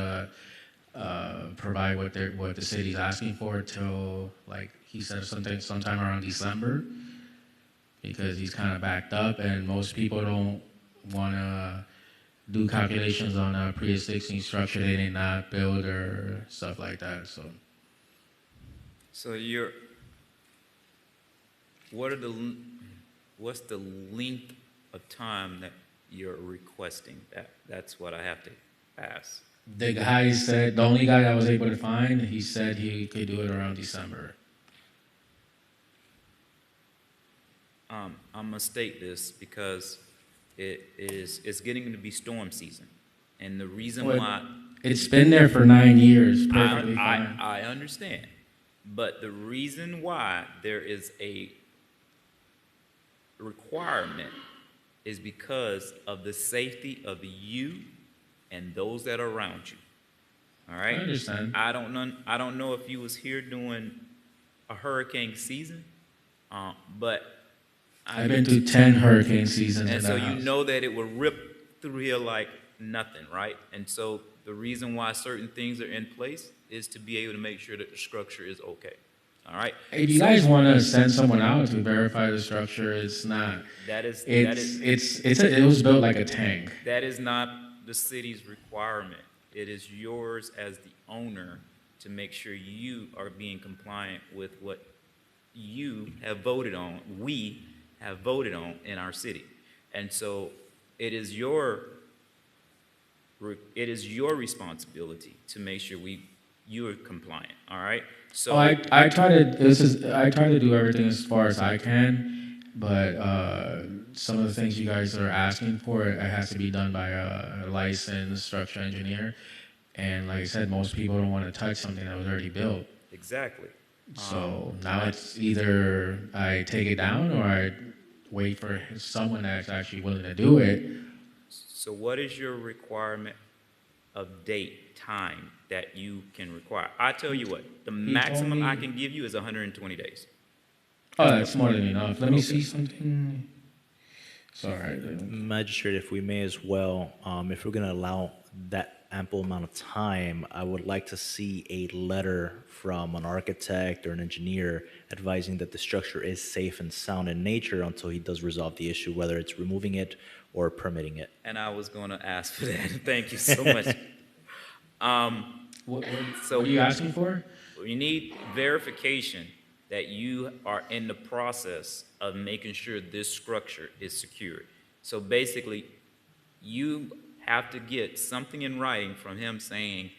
provide what the city's asking for till, like he said, sometime around December, because he's kind of backed up, and most people don't want to do calculations on a pre-existing structure they did not build or stuff like that. So what's the length of time that you're requesting? That's what I have to ask. The guy said, the only guy I was able to find, he said he could do it around December. I'm gonna state this because it's getting to be storm season, and the reason why it's been there for 9 years, perfectly fine. I understand, but the reason why there is a requirement is because of the safety of you and those that are around you. All right. I understand. I don't know if you was here during a hurricane season, but I've been through 10 hurricane seasons, and in so the you house. know that it would rip through here like nothing, right? And so the reason why certain things are in place is to be able to make sure that the structure is okay. All right. If you guys want to send someone out to verify the structure, it's not. It was built like a tank. That is not the city's requirement. It is yours as the owner to make sure you are being compliant with what you have voted on. We have voted on in our city, and so it is your responsibility to make sure you are compliant. All right. So I try to do everything as far as I can, but some of the things you guys are asking for, it has to be done by a licensed structural engineer, and like I said, most people don't want to touch something that was already built. Exactly. So now it's either I take it down or I wait for someone that's actually willing to do it. So what is your requirement of date, time that you can require? I tell you what, the maximum I can give you is 120 days. Oh, that's more than enough. Let me see something. Sorry. Magistrate, if we may as well, if we're going to allow that ample amount of time, I would like to see a letter from an architect or an engineer advising that the structure is safe and sound in nature until he does resolve the issue, whether it's removing it or permitting it. And I was going to ask for that. Thank you so much. What are you asking for? You need verification that you are in the process of making sure this structure is secured. So basically, you have to get something in writing from him saying,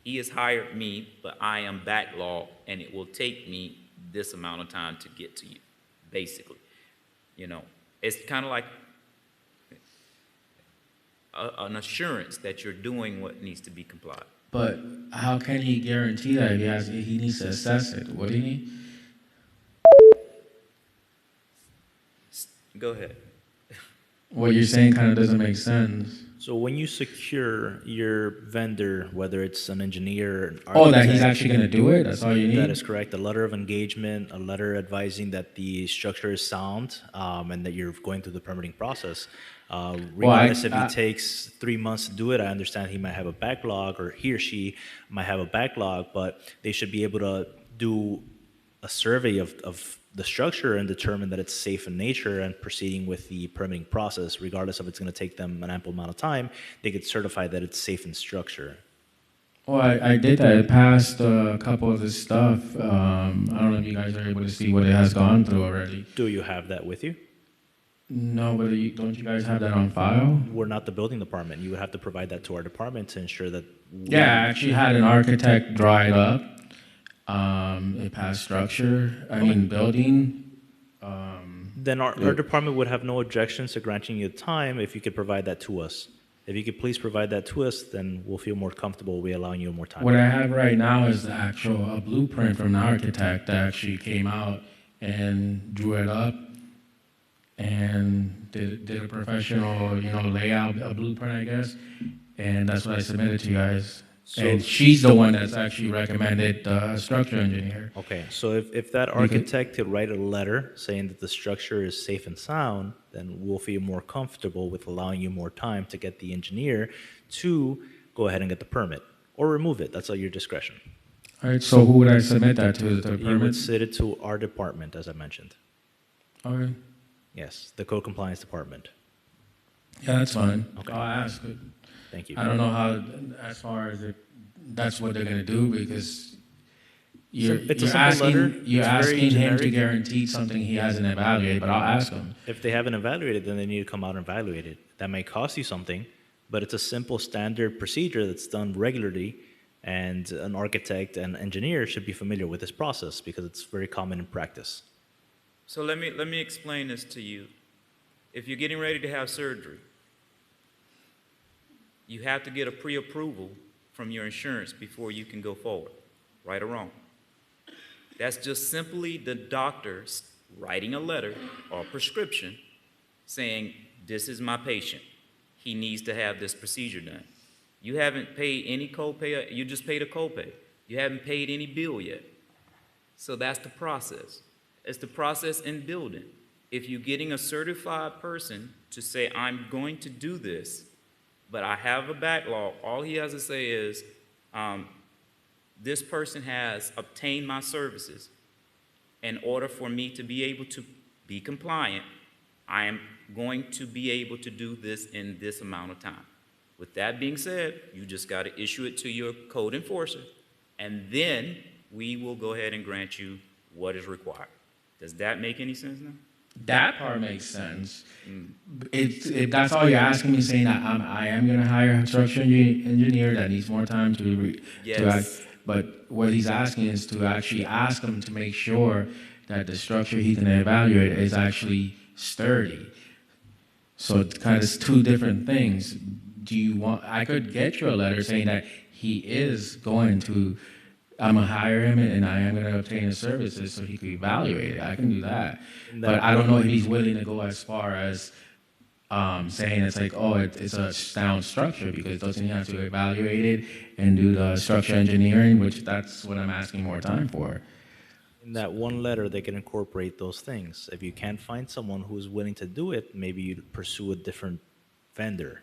he has hired me, but I am backlogged, and it will take me this amount of time to get to you, basically. You know, it's kind of like an assurance that you're doing what needs to be complied. But how can he guarantee that he needs to assess it? What do you need? Go ahead. What you're saying kind of doesn't make sense. So when you secure your vendor, whether it's an engineer, an architect, that he's actually going to do it? That's all you need? That is correct. A letter of engagement, a letter advising that the structure is sound, and that you're going through the permitting process. Regardless if he takes 3 months to do it, I understand he might have a backlog, or he or she might have a backlog, but they should be able to do a survey of the structure and determine that it's safe in nature and proceeding with the permitting process. Regardless if it's going to take them an ample amount of time, they could certify that it's safe in structure. Well, I did that. It passed a couple of the stuff. I don't know if you guys are able to see what it has gone through already. Do you have that with you? No, but don't you guys have that on file? We're not the building department. You would have to provide that to our department to ensure that... Yeah, I actually had an architect draw it up. It passed structure, building. Then our department would have no objections to granting you time if you could provide that to us. If you could please provide that to us, then we'll feel more comfortable with allowing you more time. What I have right now is a blueprint from the architect that actually came out and drew it up. and did a professional, layout, a blueprint, I guess, and that's what I submitted to you guys. And she's the one that's actually recommended the structural engineer. Okay, so if that architect could write a letter saying that the structure is safe and sound, then we'll feel more comfortable with allowing you more time to get the engineer to go ahead and get the permit, or remove it. That's at your discretion. All right, so who would I submit that to? The You would permit? send it to our department, as I mentioned. Okay. Yes, the code compliance department. Yeah, that's fine. Okay. I'll ask. Thank you. I don't know how, as far as that's what they're going to do, because you're asking him to guarantee something he hasn't evaluated, but I'll ask him. If they haven't evaluated, then they need to come out and evaluate it. That may cost you something, but it's a simple standard procedure that's done regularly, and an architect and engineer should be familiar with this process because it's very common in practice. So let me explain this to you. If you're getting ready to have surgery, you have to get a pre-approval from your insurance before you can go forward, right or wrong. That's just simply the doctor writing a letter or prescription saying, this is my patient. He needs to have this procedure done. You haven't paid any copay, you just paid a copay. You haven't paid any bill yet. So that's the process. It's the process in building. If you're getting a certified person to say, I'm going to do this, but I have a backlog, all he has to say is, this person has obtained my services. In order for me to be able to be compliant, I am going to be able to do this in this amount of time. With that being said, you just got to issue it to your code enforcer, and then we will go ahead and grant you what is required. Does that make any sense now? That part makes sense. If that's all you're asking me, saying that I am going to hire a structural engineer that needs more time to Yes. but what he's asking is to actually ask him to make sure that the structure he's going to evaluate is actually sturdy. So it's kind of two different things. Do you want? I could get you a letter saying that he is going to. I'm gonna hire him and I am gonna obtain his services so he could evaluate it. I can do that, but I don't know if he's willing to go as far as saying it's like, oh, it's a sound structure, because doesn't he have to evaluate it and do the structural engineering, which that's what I'm asking more time for. In that one letter, they can incorporate those things. If you can't find someone who's willing to do it, maybe you'd pursue a different vendor.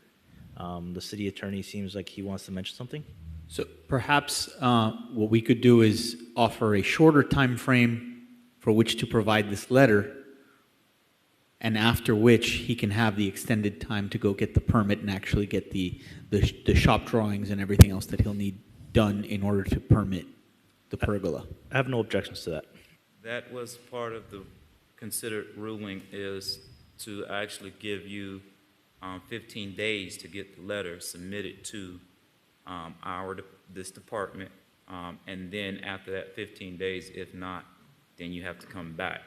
The city attorney seems like he wants to mention something. So perhaps what we could do is offer a shorter time frame for which to provide this letter, and after which he can have the extended time to go get the permit and actually get the shop drawings and everything else that he'll need done in order to permit the pergola. I have no objections to that. That was part of the considered ruling, is to actually give you 15 days to get the letter submitted to this department, and then after that 15 days, if not, then you have to come back.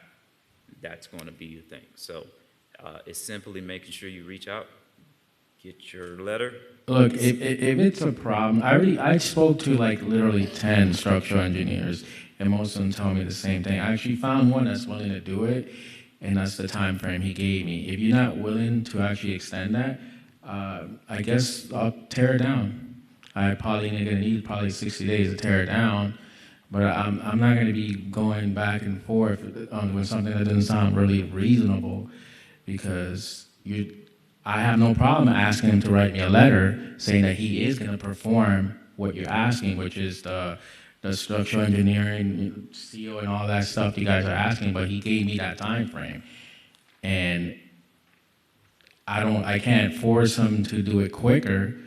That's going to be your thing. So it's simply making sure you reach out, get your letter. Look, if it's a problem, I spoke to like literally 10 structural engineers, and most of them tell me the same thing. I actually found one that's willing to do it, and that's the time frame he gave me. If you're not willing to actually extend that, I guess I'll tear it down. I probably going to need 60 days to tear it down, but I'm not going to be going back and forth with something that doesn't sound really reasonable, because I have no problem asking him to write me a letter saying that he is going to perform what you're asking, which is the structural engineering, steel, and all that stuff you guys are asking, but he gave me that time frame, and I can't force him to do it quicker.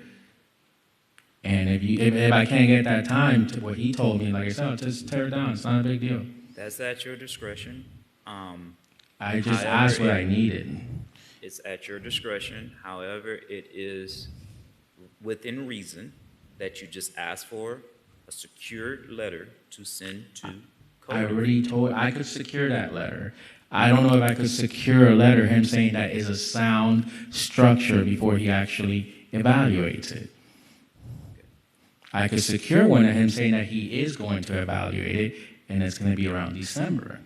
And if I can't get that time to what he told me, like I said, just tear it down. It's not a big deal. That's at your discretion. I just asked what I needed. It's at your discretion. However, it is within reason that you just ask for a secured letter to send to code. I already told I could secure that letter. I don't know if I could secure a letter, him saying that is a sound structure, before he actually evaluates it. I could secure one of him saying that he is going to evaluate it, and it's going to be around December.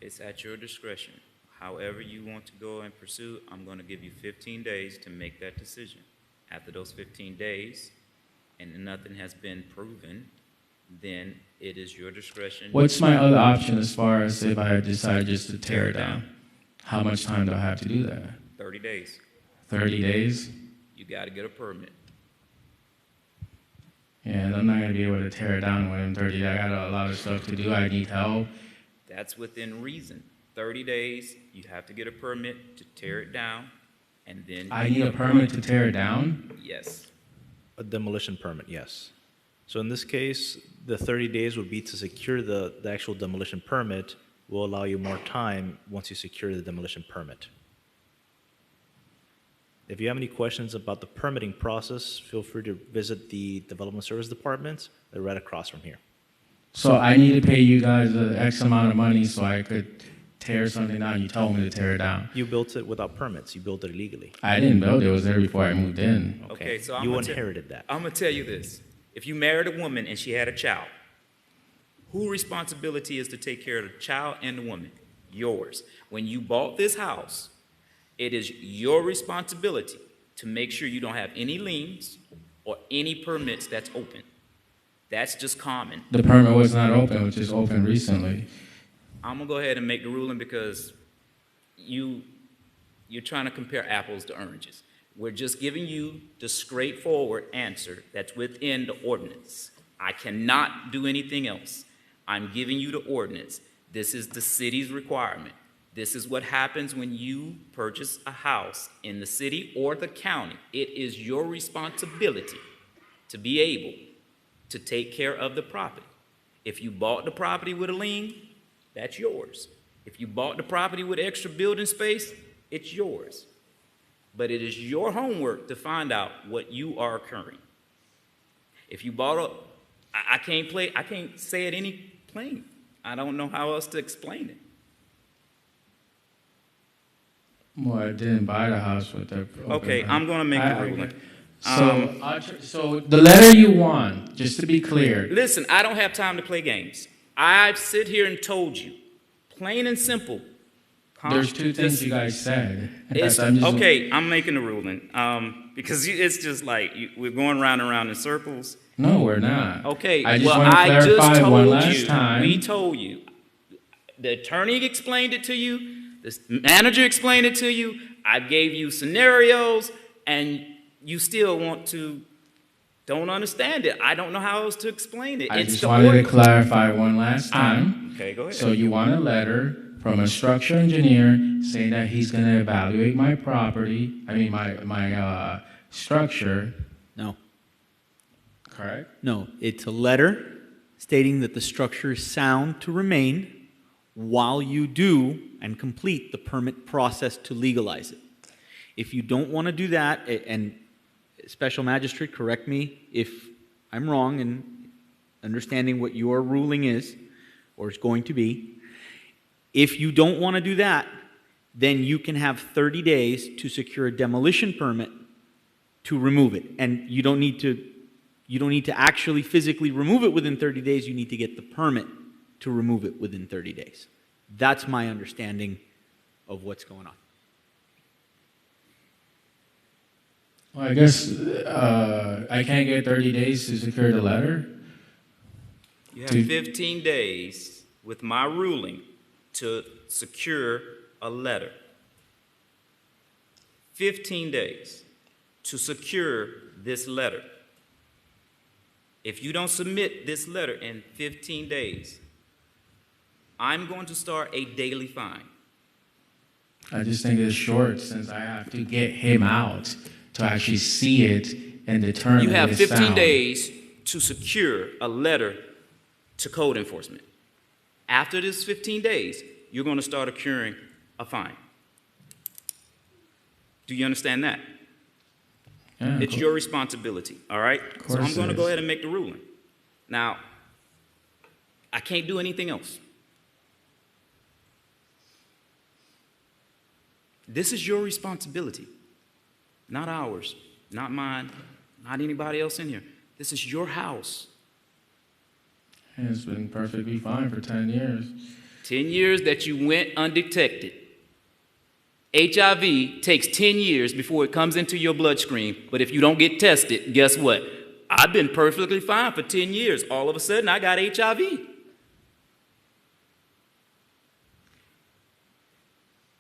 It's at your discretion. however you want to go and pursue, I'm going to give you 15 days to make that decision. After those 15 days, and nothing has been proven, then it is your discretion. What's my other option as far as if I decide just to tear it down? How much time do I have to do that? 30 days. 30 days? You got to get a permit. Yeah, I'm not going to be able to tear it down within 30 days. I got a lot of stuff to do. I need help. That's within reason. 30 days, you have to get a permit to tear it down, and then... I need a permit to tear it down? Yes. A demolition permit, yes. So in this case, the 30 days would be to secure the actual demolition permit. Will allow you more time once you secure the demolition permit. If you have any questions about the permitting process, feel free to visit the Development Service Department. They're right across from here. So I need to pay you guys the X amount of money so I could tear something down. You told me to tear it down. You built it without permits. You built it illegally. I didn't build it. It was there before I moved in. Okay, so you inherited that. I'm going to tell you this. If you married a woman and she had a child, whose responsibility is to take care of the child and the woman? Yours. When you bought this house, it is your responsibility to make sure you don't have any liens or any permits that's open. That's just common. The permit was not open, which is open recently. I'm going to go ahead and make the ruling because you're trying to compare apples to oranges. We're just giving you the straightforward answer that's within the ordinance. I cannot do anything else. I'm giving you the ordinance. This is the city's requirement. This is what happens when you purchase a house in the city or the county. It is your responsibility to be able to take care of the property. If you bought the property with a lien, that's yours. If you bought the property with extra building space, it's yours. But it is your homework to find out what you are incurring. If you bought I can't say it any plain. I don't know how else to explain it. Well, I didn't buy the house with the... Okay, I'm going to make the ruling. So the letter you want, just to be clear... Listen, I don't have time to play games. I've sit here and told you, plain and simple. There's two things you guys said. Okay, I'm making the ruling because it's just like we're going round and round in circles. No, we're not. Okay, I just told you. We told you. The attorney explained it to you. The manager explained it to you. I gave you scenarios, and you still don't understand it. I don't know how else to explain it. I just wanted to clarify one last time. Okay, go ahead. So you want a letter from a structural engineer saying that he's going to evaluate my property, my structure. No. Correct? No, it's a letter stating that the structure is sound to remain while you do and complete the permit process to legalize it. If you don't want to do that, and Special Magistrate, correct me if I'm wrong in understanding what your ruling is or is going to be. If you don't want to do that, then you can have 30 days to secure a demolition permit to remove it. And you don't need to actually physically remove it within 30 days. You need to get the permit to remove it within 30 days. That's my understanding of what's going on. Well, I guess I can't get 30 days to secure the letter. You have 15 days with my ruling to secure a letter. 15 days to secure this letter. If you don't submit this letter in 15 days, I'm going to start a daily fine. I just think it's short since I have to get him out to actually see it and determine You have it's 15 sound. days to secure a letter to code enforcement. After this 15 days, you're going to start accruing a fine. Do you understand that? Yeah, it's your responsibility, all right? So I'm going to go ahead and make the ruling. Now, I can't do anything else. This is your responsibility, not ours, not mine, not anybody else in here. This is your house. It's been perfectly fine for 10 years. 10 years that you went undetected. HIV takes 10 years before it comes into your bloodstream, but if you don't get tested, guess what? I've been perfectly fine for 10 years. All of a sudden, I got HIV.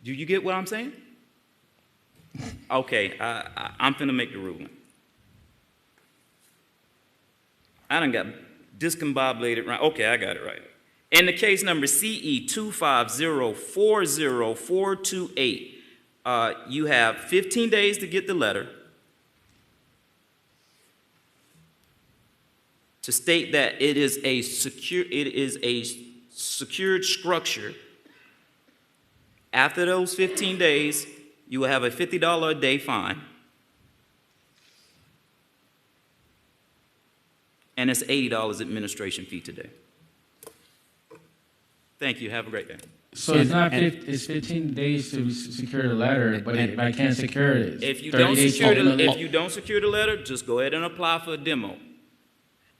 Do you get what I'm saying? Okay, I'm finna make the ruling. I done got discombobulated right. Okay, I got it right. In the case number CE 250404428, you have 15 days to get the letter to state that it is a secured structure. After those 15 days, you will have a $50 a day fine. And it's $80 administration fee today. Thank you. Have a great day. So it's not, it's 15 days to secure the letter, but if I can't secure it, If you 30 don't days. secure the letter, just go ahead and apply for a demo.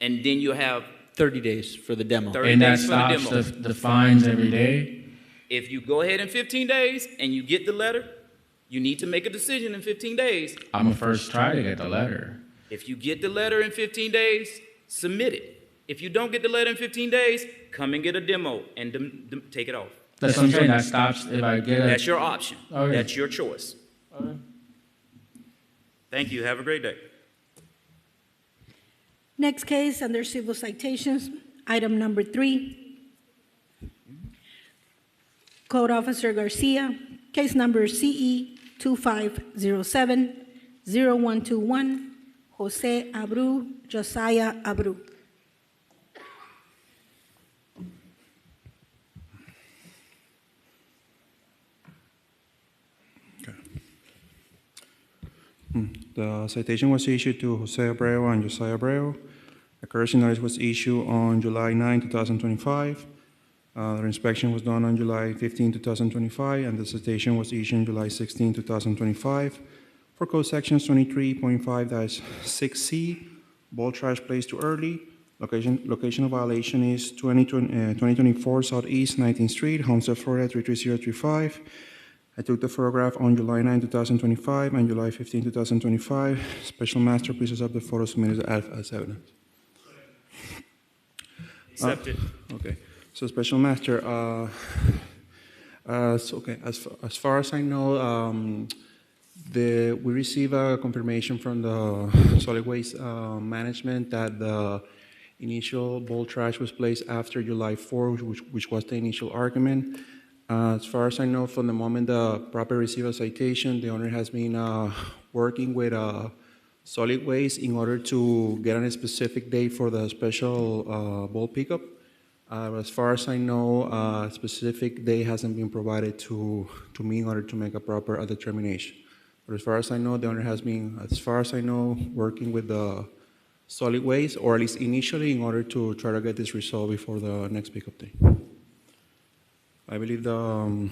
And then you'll have 30 days for the demo. 30 And that days for the stops demo. the fines every day? If you go ahead in 15 days and you get the letter, you need to make a decision in 15 days. I'm gonna first try to get the letter. If you get the letter in 15 days, submit it. If you don't get the letter in 15 days, come and get a demo and take it off. That's what I'm saying, that stops if I get a. That's your option. Okay. That's your choice. Okay. Thank you. Have a great day. Next case under civil citations, item number 3. Code Officer Garcia, case number CE 2507-0121, Jose Abreu, Josiah Abreu. The citation was issued to Jose Abreu and Josiah Abreu. The courtesy notice was issued on July 9, 2025. Their inspection was done on July 15, 2025, and the citation was issued on July 16, 2025 for code sections 23.5-6C, ball trash placed too early. Location of violation is 2024 Southeast 19th Street, Homestead, Florida 33035. I took the photograph on July 9, 2025 and July 15, 2025. Special master, please accept the photo submitted as evidence. Accepted. Okay. So special master, as far as I know, we received a confirmation from the solid waste management that the initial ball trash was placed after July 4, which was the initial argument. As far as I know, from the moment the property received a citation, the owner has been working with solid waste in order to get on a specific date for the special ball pickup. As far as I know, a specific day hasn't been provided to me in order to make a proper determination. But as far as I know, the owner has been, as far as I know, working with the solid waste, or at least initially, in order to try to get this resolved before the next pickup day. I believe the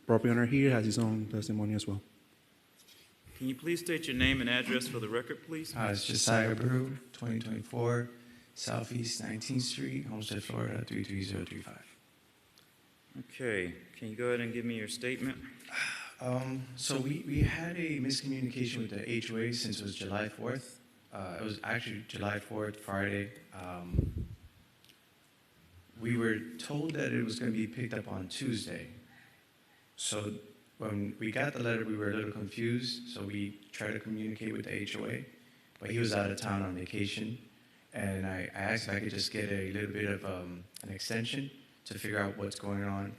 property owner here has his own testimony as well. Can you please state your name and address for the record, please? It's Josiah Brew, 2024, Southeast 19th Street, Homestead, Florida, 33035. Okay, can you go ahead and give me your statement? So we had a miscommunication with the HOA since it was July 4th. It was actually July 4th, Friday. We were told that it was going to be picked up on Tuesday. So when we got the letter, we were a little confused. So we tried to communicate with the HOA, but he was out of town on vacation. And I asked if I could just get a little bit of an extension to figure out what's going on.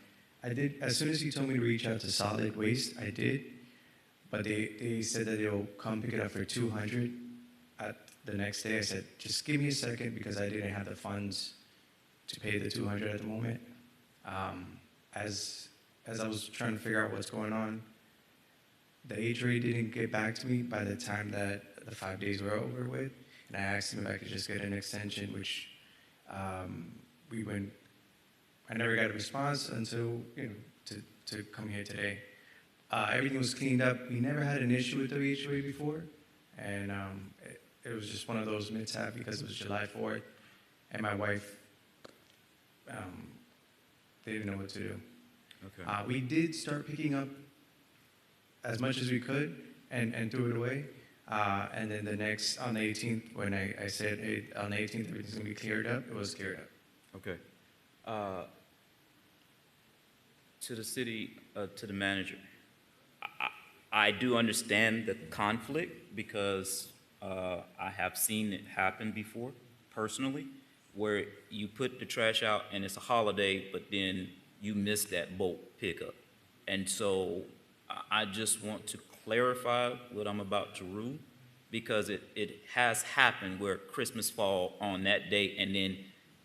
I did. As soon as he told me to reach out to solid waste, I did. But they said that they'll come pick it up for $200 at the next day. I said, just give me a second, because I didn't have the funds to pay the $200 at the moment. As I was trying to figure out what's going on, the HOA didn't get back to me by the time that the 5 days were over with. And I asked him if I could just get an extension, which I never got a response until, to come here today. Everything was cleaned up. We never had an issue with the HOA before. And it was just one of those mishap because it was July 4th. And my wife, they didn't know what to do. Okay. We did start picking up as much as we could and threw it away. And then on the 18th, when I said, hey, on the 18th, everything's gonna be cleared up, it was cleared up. Okay. To the city, to the manager, I do understand the conflict because I have seen it happen before, personally, where you put the trash out and it's a holiday, but then you miss that bulk pickup. And so I just want to clarify what I'm about to rule, because it has happened where Christmas fall on that day and then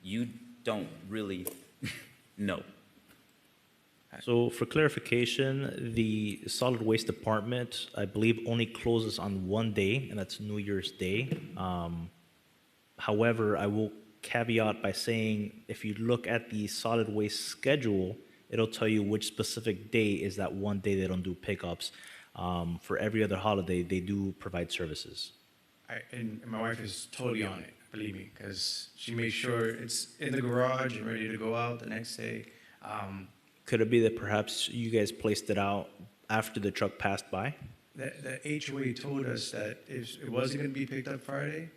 you don't really know. So for clarification, the solid waste department, I believe, only closes on one day, and that's New Year's Day. However, I will caveat by saying if you look at the solid waste schedule, it'll tell you which specific day is that one day they don't do pickups. For every other holiday, they do provide services. And my wife is totally on it, believe me, because she makes sure it's in the garage and ready to go out the next day. Could it be that perhaps you guys placed it out after the truck passed by? The HOA told us that it wasn't going to be picked up Friday,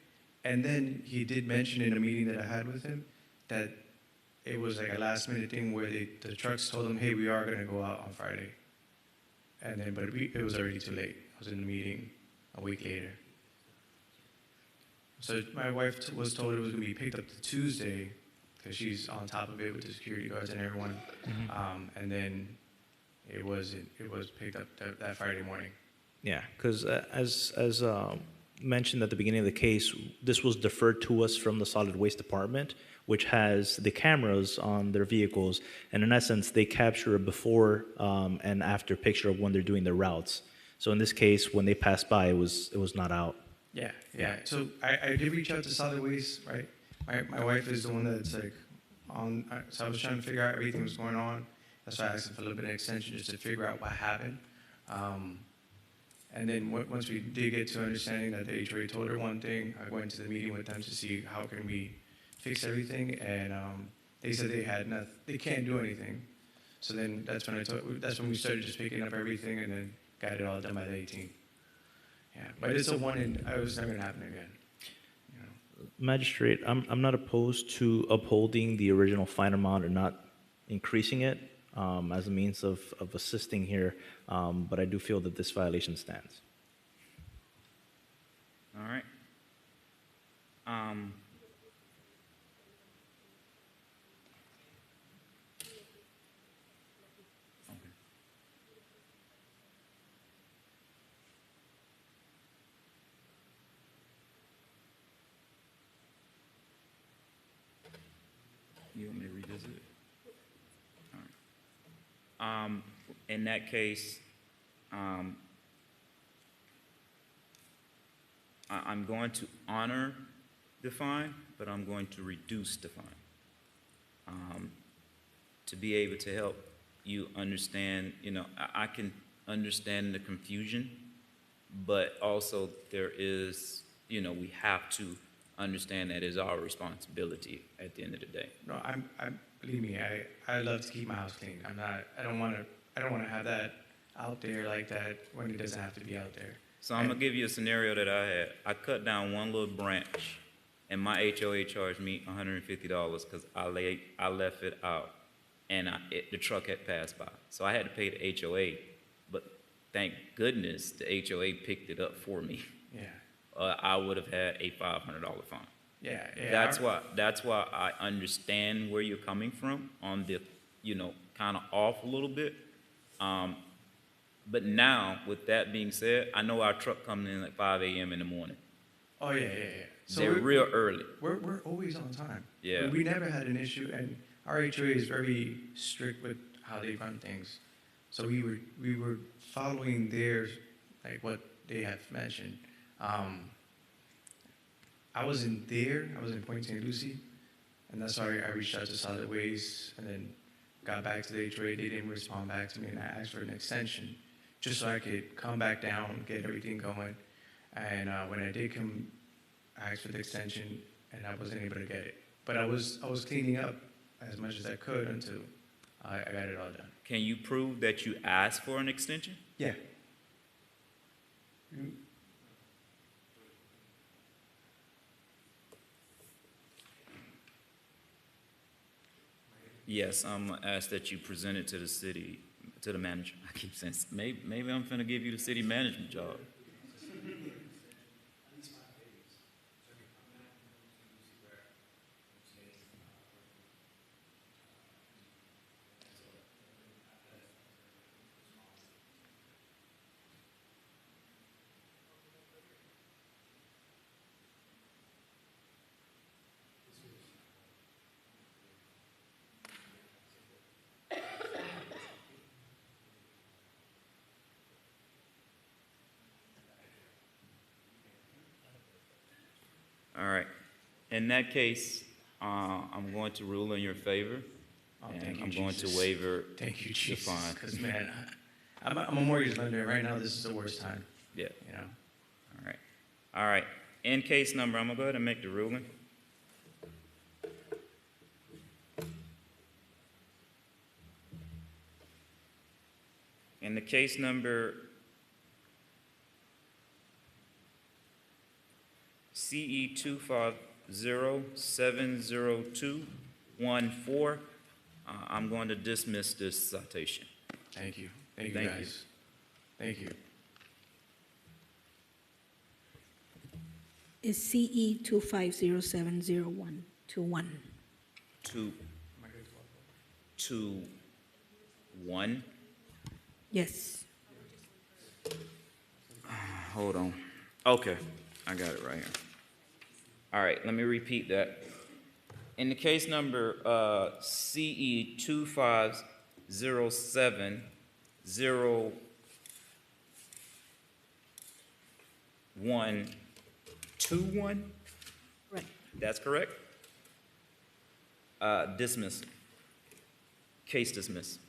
and then he did mention in a meeting that I had with him that it was like a last-minute thing where the trucks told him, hey, we are going to go out on Friday. And then, but it was already too late. I was in the meeting a week later. So my wife was told it was going to be picked up the Tuesday, because she's on top of it with the security guards and everyone. And then it was picked up that Friday morning. Yeah, because as mentioned at the beginning of the case, this was deferred to us from the solid waste department, which has the cameras on their vehicles, and in essence, they capture a before and after picture of when they're doing their routes. So in this case, when they passed by, it was not out. Yeah. So I did reach out to solid waste, right? My wife is the one that's like on, so I was trying to figure out everything was going on. That's why I asked for a little bit of extension just to figure out what happened. And then once we did get to understanding that the HOA told her one thing, I went to the meeting with them to see how can we fix everything, and they said they can't do anything. So then that's when we started just picking up everything and then got it all done by the 18th. Yeah, but it's a one and it was never gonna happen again. Magistrate, I'm not opposed to upholding the original fine amount and not increasing it as a means of assisting here, but I do feel that this violation stands. All right. You want me to revisit it? All right. In that case, I'm going to honor the fine, but I'm going to reduce the fine to be able to help you understand. I can understand the confusion, but also there is, we have to understand that it's our responsibility at the end of the day. No, believe me, I love to keep my house clean. I don't want to have that out there like that when it doesn't have to be out there. So I'm gonna give you a scenario that I had. I cut down one little branch, and my HOA charged me $150 because I left it out, and the truck had passed by. So I had to pay the HOA, but thank goodness the HOA picked it up for me. Yeah. I would have had a $500 fine. Yeah. That's why I understand where you're coming from on the, kind of off a little bit. But now, with that being said, I know our truck coming in at 5 a.m. in the morning. Oh, yeah. So they're real early. We're always on time. Yeah. We never had an issue, and our HOA is very strict with how they run things. So we were following like what they have mentioned. I wasn't there. I was in Point St. Lucie, and that's why I reached out to Solid Waste and then got back to the HOA. They didn't respond back to me, and I asked for an extension just so I could come back down, get everything going. And when I did come, I asked for the extension, and I wasn't able to get it. But I was cleaning up as much as I could until I got it all done. Can you prove that you asked for an extension? Yeah. Yes, I'm gonna ask that you present it to the city, to the manager. I keep saying, maybe I'm finna give you the city management job. All right. In that case, I'm going to rule in your favor. And Thank you, I'm going Jesus. to waiver Thank you, the Jesus. fine. Because, man, I'm a mortgage lender. Right now, this is the worst time. Yeah. You know? All right. All right. In case number, I'm going to go ahead and make the ruling. In the case number CE 250-70214, I'm going to dismiss this citation. Thank you. Thank you, guys. Thank you. Is CE 2507021. 2-1. Yes. Hold on. Okay, I got it right here. All right, let me repeat that. In the case number CE 2507121, Right. that's correct? Dismiss. Case dismissed.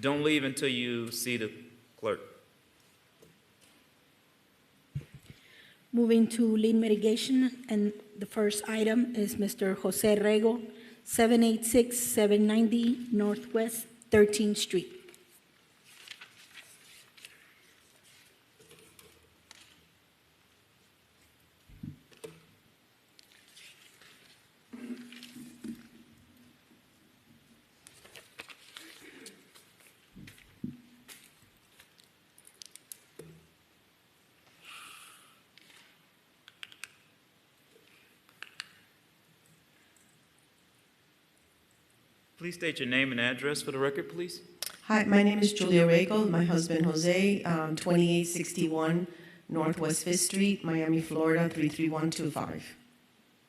Don't leave until you see the clerk. Moving to lien mitigation, and the first item is Mr. Jose Rego, 786-790 Northwest 13th Street. Please state your name and address for the record, please. Hi, my name is Julia Regal. My husband Jose, 2861 Northwest 5th Street, Miami, Florida, 33125.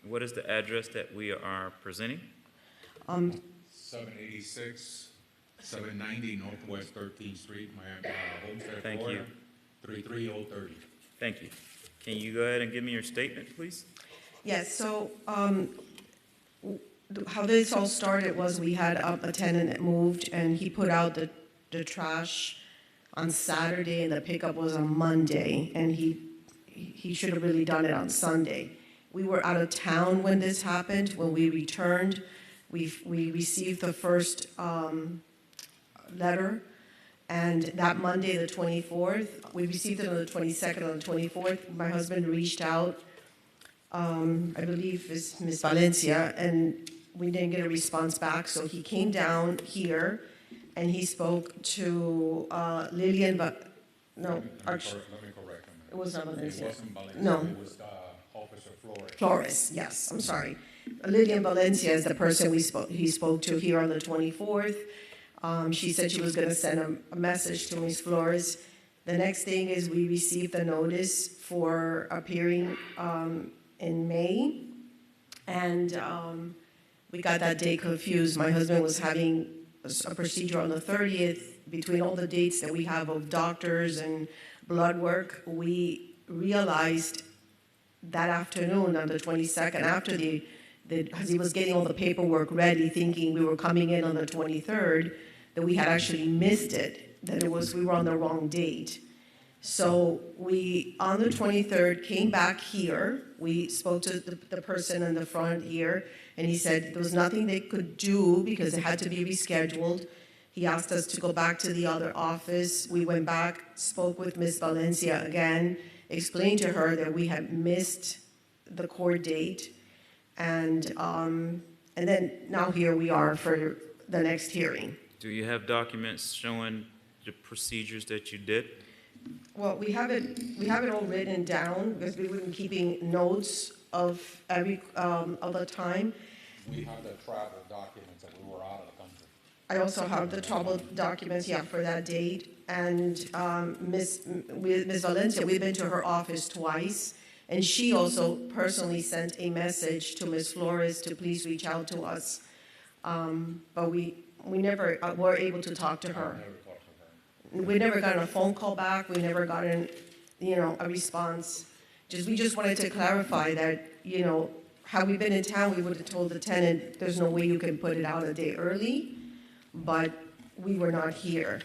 What is the address that we are presenting? 786, 790 Northwest 13th Street, Miami, Homestead, Thank Florida, you. 33030. Thank you. Can you go ahead and give me your statement, please? Yes, so how this all started was we had a tenant that moved and he put out the trash on Saturday and the pickup was on Monday, and he should have really done it on Sunday. We were out of town when this happened. When we returned, we received the first letter, and that Monday, the 24th, we received it on the 22nd. On the 24th, my husband reached out, I believe it's Ms. Valencia, and we didn't get a response back, so he came down here and he spoke to Lillian, but no, Let me correct him. it was not Valencia. It wasn't Valencia. No. It was Officer Flores. Flores, yes, I'm sorry. Lillian Valencia is the person he spoke to here on the 24th. She said she was going to send a message to Ms. Flores. The next thing is we received a notice for appearing in May, and we got that date confused. My husband was having a procedure on the 30th. Between all the dates that we have of doctors and blood work, we realized that afternoon on the 22nd, after as he was getting all the paperwork ready, thinking we were coming in on the 23rd, that we had actually missed it, that we were on the wrong date. So we, on the 23rd, came back here. We spoke to the person in the front here, and he said there was nothing they could do because it had to be rescheduled. He asked us to go back to the other office. We went back, spoke with Ms. Valencia again, explained to her that we had missed the court date, and then now here we are for the next hearing. Do you have documents showing the procedures that you did? Well, we have it all written down because we've been keeping notes of every of the time. We have the travel documents that we were out of the country. I also have the travel documents, yeah, for that date. And Ms. Valencia, we've been to her office twice, and she also personally sent a message to Ms. Flores to please reach out to us. But we never were able to talk to her. We never got a phone call back. We never got a response. We just wanted to clarify that, had we been in town, we would have told the tenant, there's no way you can put it out a day early, but we were not here.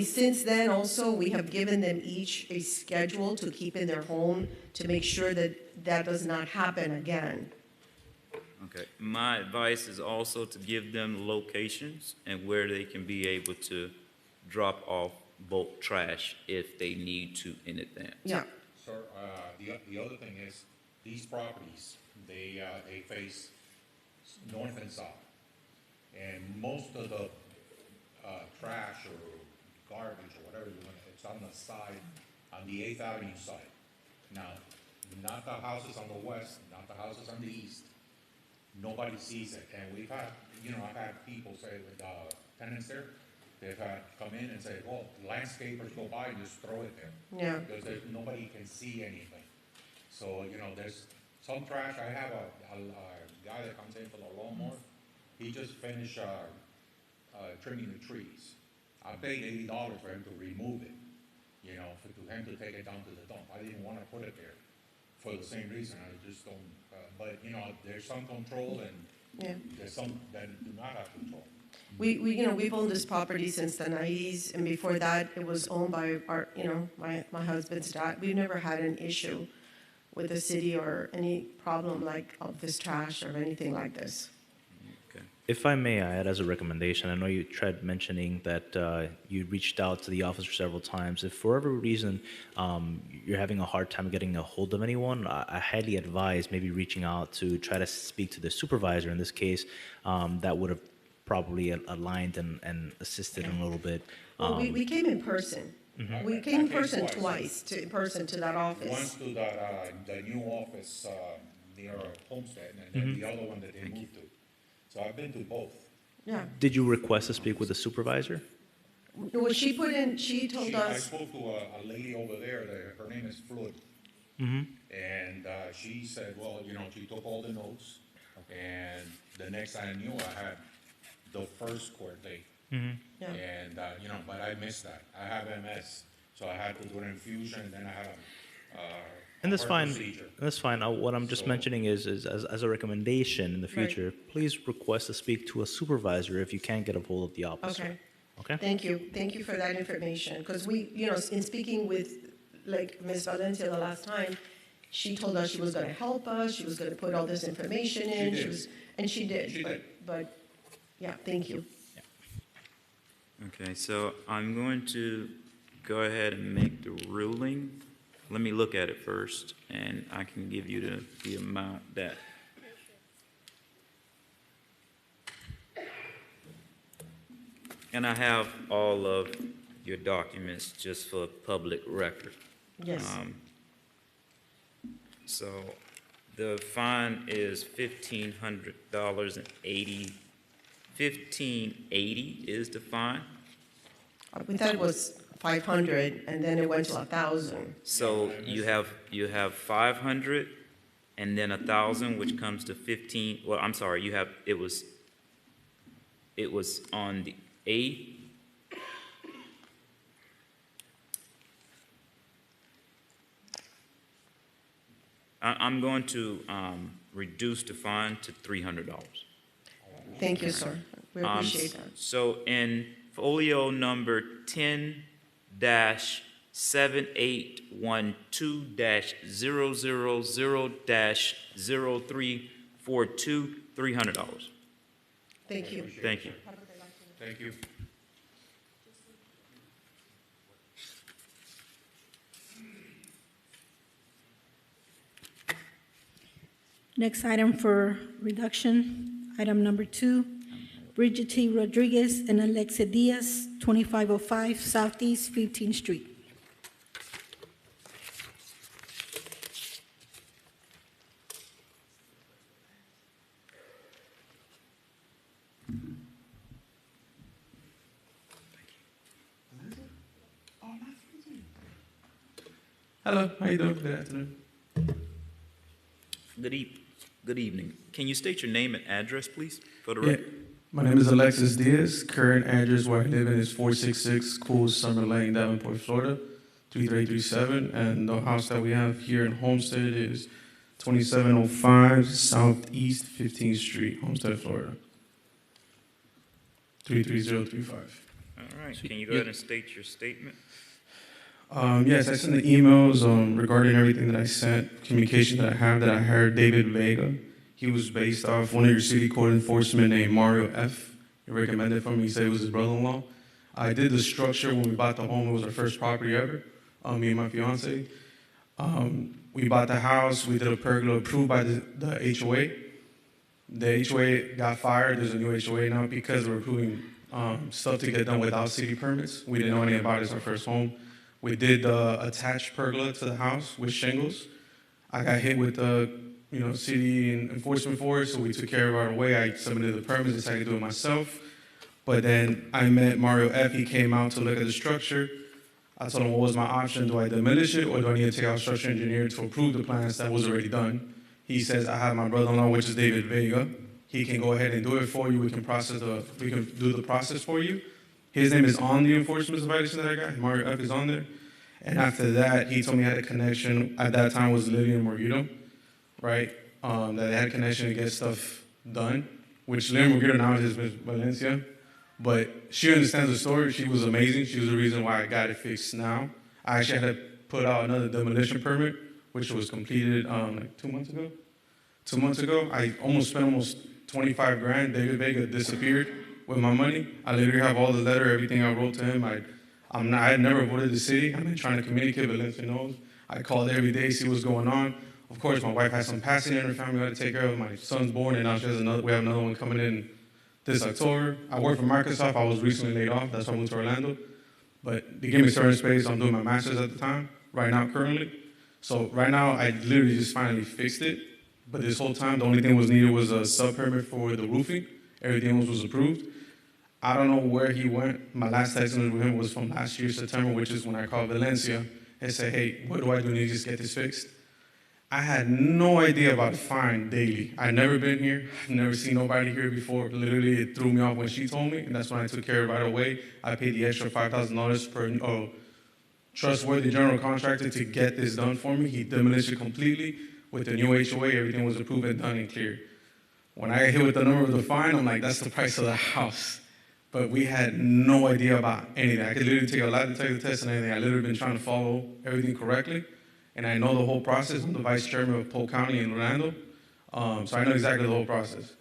Since then also, we have given them each a schedule to keep in their home to make sure that that does not happen again. Okay. My advice is also to give them locations and where they can be able to drop off bulk trash if they need to in advance. Yeah. Sir, the other thing is, these properties, they face north and south. And most of the trash or garbage or whatever you want, it's on the side, on the 8th Avenue side. Now, not the houses on the west, not the houses on the east. Nobody sees it. And we've had, I've had people say with tenants there, they've had come in and say, well, landscapers go by and just throw it there. Yeah. Because nobody can see anything. So, there's some trash. I have a guy that comes in for the lawnmower. He just finished trimming the trees. I paid $80 for him to remove it, for him to take it down to the dump. I didn't want to put it there for the same reason. I just don't, but there's some control and there's some that do not have control. We've owned this property since the 90s, and before that, it was owned by my husband's dad. We've never had an issue with the city or any problem like of this trash or anything like this. If I may, I add as a recommendation, I know you tried mentioning that you reached out to the officer several times. If for whatever reason you're having a hard time getting a hold of anyone, I highly advise maybe reaching out to try to speak to the supervisor in this case. That would have probably aligned and assisted a little bit. Well, we came in person. Mhm. We came in person twice, to that office. Once to the new office near Homestead, and then the other one that they moved to. So I've been to both. Yeah. Did you request to speak with the supervisor? Well, she told us. I spoke to a lady over there, her name is Floyd. Mm-hmm. And she said, well, she took all the notes, and the next I knew, I had the first court date. Mm-hmm. Yeah. And, but I missed that. I have MS, so I had to do an infusion, and then I had And that's heart fine. procedure. That's fine. What I'm just mentioning is as a recommendation in the future, please request to speak to a supervisor if you can't get a hold of the officer. Okay. Okay. Thank you for that information. Because we, in speaking with Ms. Valencia the last time, she told us she was going to help us. She was going to put all this information in. She did. But yeah, thank you. Okay, so I'm going to go ahead and make the ruling. Let me look at it first, and I can give you the amount that. And I have all of your documents just for public record. Yes. So the fine is $1,500.80. $1,580 is the fine. We thought it was 500, and then it went to 1,000. So you have 500, and then 1,000, which comes to 15. Well, I'm sorry. It was on the 8th. I'm going to reduce the fine to $300. Thank you, sir. We appreciate that. So in folio number 10-7812-000-0342, $300. Thank you. Thank you. Thank you. Next item for reduction, item number 2, Bridget T. Rodriguez and Alexa Diaz, 2505 Southeast 15th Street. Hello, how you doing? Good afternoon. Good evening. Can you state your name and address, please, for the Yeah, record? my name is Alexis Diaz. Current address where I live in is 466 Cool Summer Lane, Davenport, Florida, 3337. And the house that we have here in Homestead is 2705 Southeast 15th Street, Homestead, Florida, 33035. All right. Can you go ahead and state your statement? Yes, I sent the emails regarding everything that I sent, communication that I have, that I hired David Vega. He was based off one of your city code enforcement named Mario F. He recommended for me. He said it was his brother-in-law. I did the structure when we bought the home. It was our first property ever, me and my fiance. We bought the house. We did a pergola approved by the HOA. The HOA got fired. There's a new HOA now because we're approving stuff to get done without city permits. We didn't know anything about it. It's our first home. We did the attached pergola to the house with shingles. I got hit with the city enforcement for it, so we took care of it right away. I submitted the permits, decided to do it myself. But then I met Mario F. He came out to look at the structure. I told him what was my option. Do I demolish it, or do I need to take out structural engineer to approve the plans that was already done? He says, I have my brother-in-law, which is David Vega. He can go ahead and do it for you. We can do the process for you. His name is on the enforcement violation that I got. Mario F. is on there. And after that, he told me I had a connection. At that time, was Lillian Morguito, right? That they had a connection to get stuff done, which Lillian Morguito now is Ms. Valencia. But she understands the story. She was amazing. She was the reason why I got it fixed now. I actually had to put out another demolition permit, which was completed like 2 months ago. 2 months ago, I spent 25 grand. David Vega disappeared with my money. I literally have all the letter, everything I wrote to him. I had never voted the city. I've been trying to communicate, but Valencia knows. I called every day, see what's going on. Of course, my wife has some passing in her family I had to take care of. My son's born, and now we have another one coming in this October. I work for Microsoft. I was recently laid off. That's why I moved to Orlando. But they gave me certain space. I'm doing my master's at the time, right now, currently. So right now, I literally just finally fixed it. But this whole time, the only thing was needed was a sub-permit for the roofing. Everything else was approved. I don't know where he went. My last text with him was from last year, September, which is when I called Valencia and said, hey, what do I do? Need to just get this fixed. I had no idea about fine daily. I'd never been here. I've never seen nobody here before. Literally, it threw me off when she told me, and that's when I took care of it right away. I paid the extra $5,000 per trustworthy general contractor to get this done for me. He demolished it completely. With the new HOA, everything was approved and done and clear. When I got hit with the number of the fine, I'm like, that's the price of the house. But we had no idea about anything. I could literally take a lie detector test and anything. I literally been trying to follow everything correctly. And I know the whole process. I'm the vice chairman of Polk County in Orlando. So I know exactly the whole process.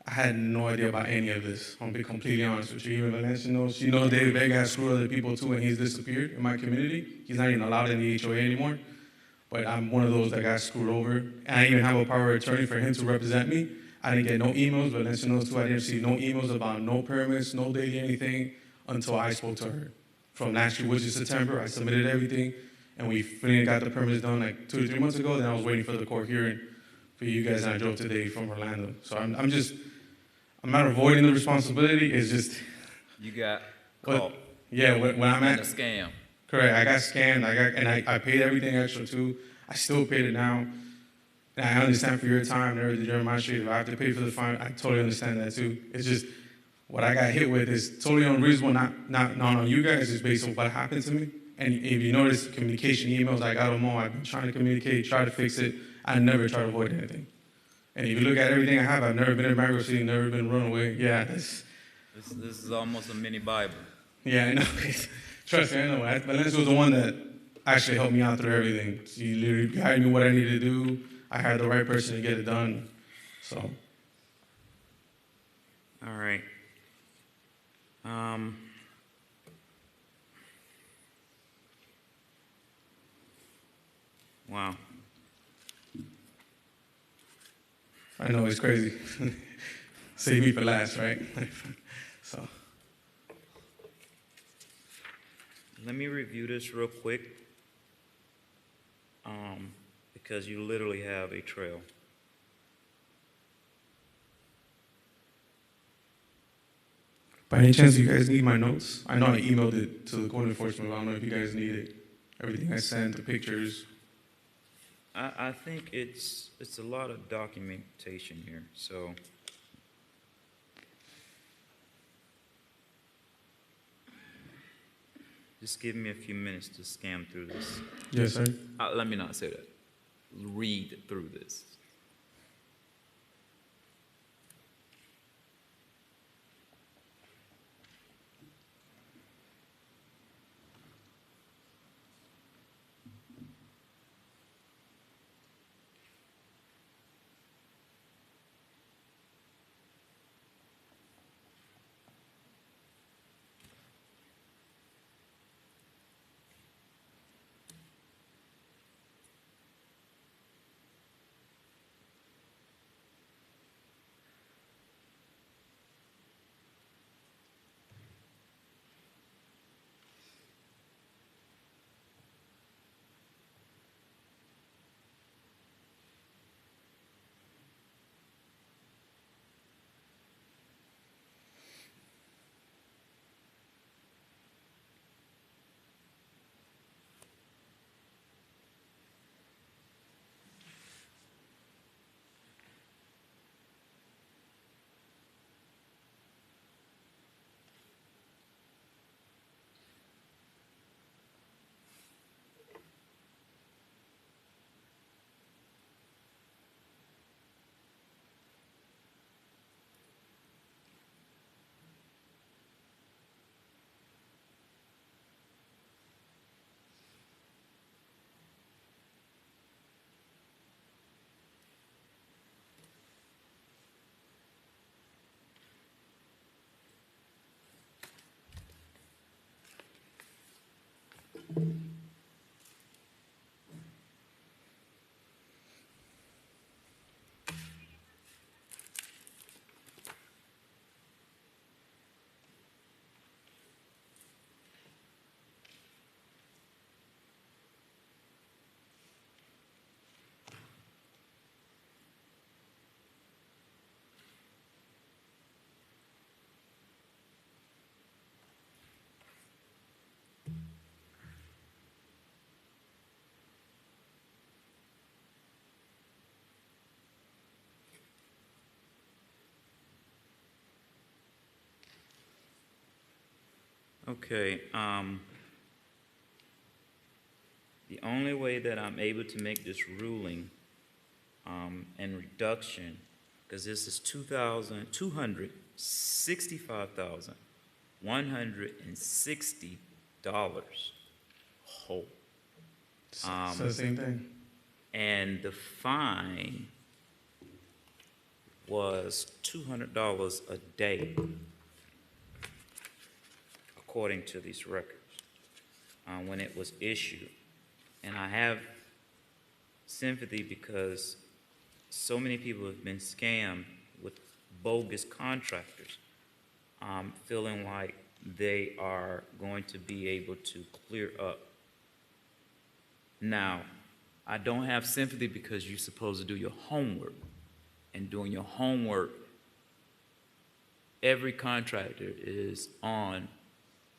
I had no idea about any of this. I'm going to be completely honest with you. Even Valencia knows. She knows David Vega has screwed other people too, and he's disappeared in my community. He's not even allowed in the HOA anymore. But I'm one of those that got screwed over. And I didn't even have a power of attorney for him to represent me. I didn't get no emails. Valencia knows too. I didn't receive no emails about no permits, no daily anything until I spoke to her. From last year, which is September, I submitted everything. And we finally got the permits done like 2 to 3 months ago. Then I was waiting for the court hearing for you guys, and I drove today from Orlando. So I'm not avoiding the responsibility. It's just you got caught. Yeah, when I'm at a scam. Correct. I got scammed. I paid everything extra too. I still paid it now. And I understand for your time and everything, your Magistrate, if I have to pay for the fine, I totally understand that too. It's just what I got hit with is totally unreasonable. Not on you guys. It's based on what happened to me. And if you notice communication emails, I got them all. I've been trying to communicate, try to fix it. I never try to avoid anything. And if you look at everything I have, I've never been in bankruptcy, never been run away. Yeah, this is almost a mini Bible. Yeah, I know. Trust me, I know. Valencia was the one that actually helped me out through everything. She literally guided me what I needed to do. I had the right person to get it done. So. All right. Um, wow. I know it's crazy. Save me for last, right? So. Let me review this real quick, because you literally have a trail. By any chance, do you guys need my notes? I know I emailed it to the code enforcement, but I don't know if you guys need it. Everything I sent, the pictures. I think it's a lot of documentation here, so. Just give me a few minutes to scan through this. Yes, sir. Let me not say that. Read through this. Okay, the only way that I'm able to make this ruling, and reduction, because this is $265,160 whole. It's the same thing. And the fine was $200 a day, according to these records, when it was issued. And I have sympathy because so many people have been scammed with bogus contractors, feeling like they are going to be able to clear up. Now, I don't have sympathy because you're supposed to do your homework. And doing your homework, every contractor is on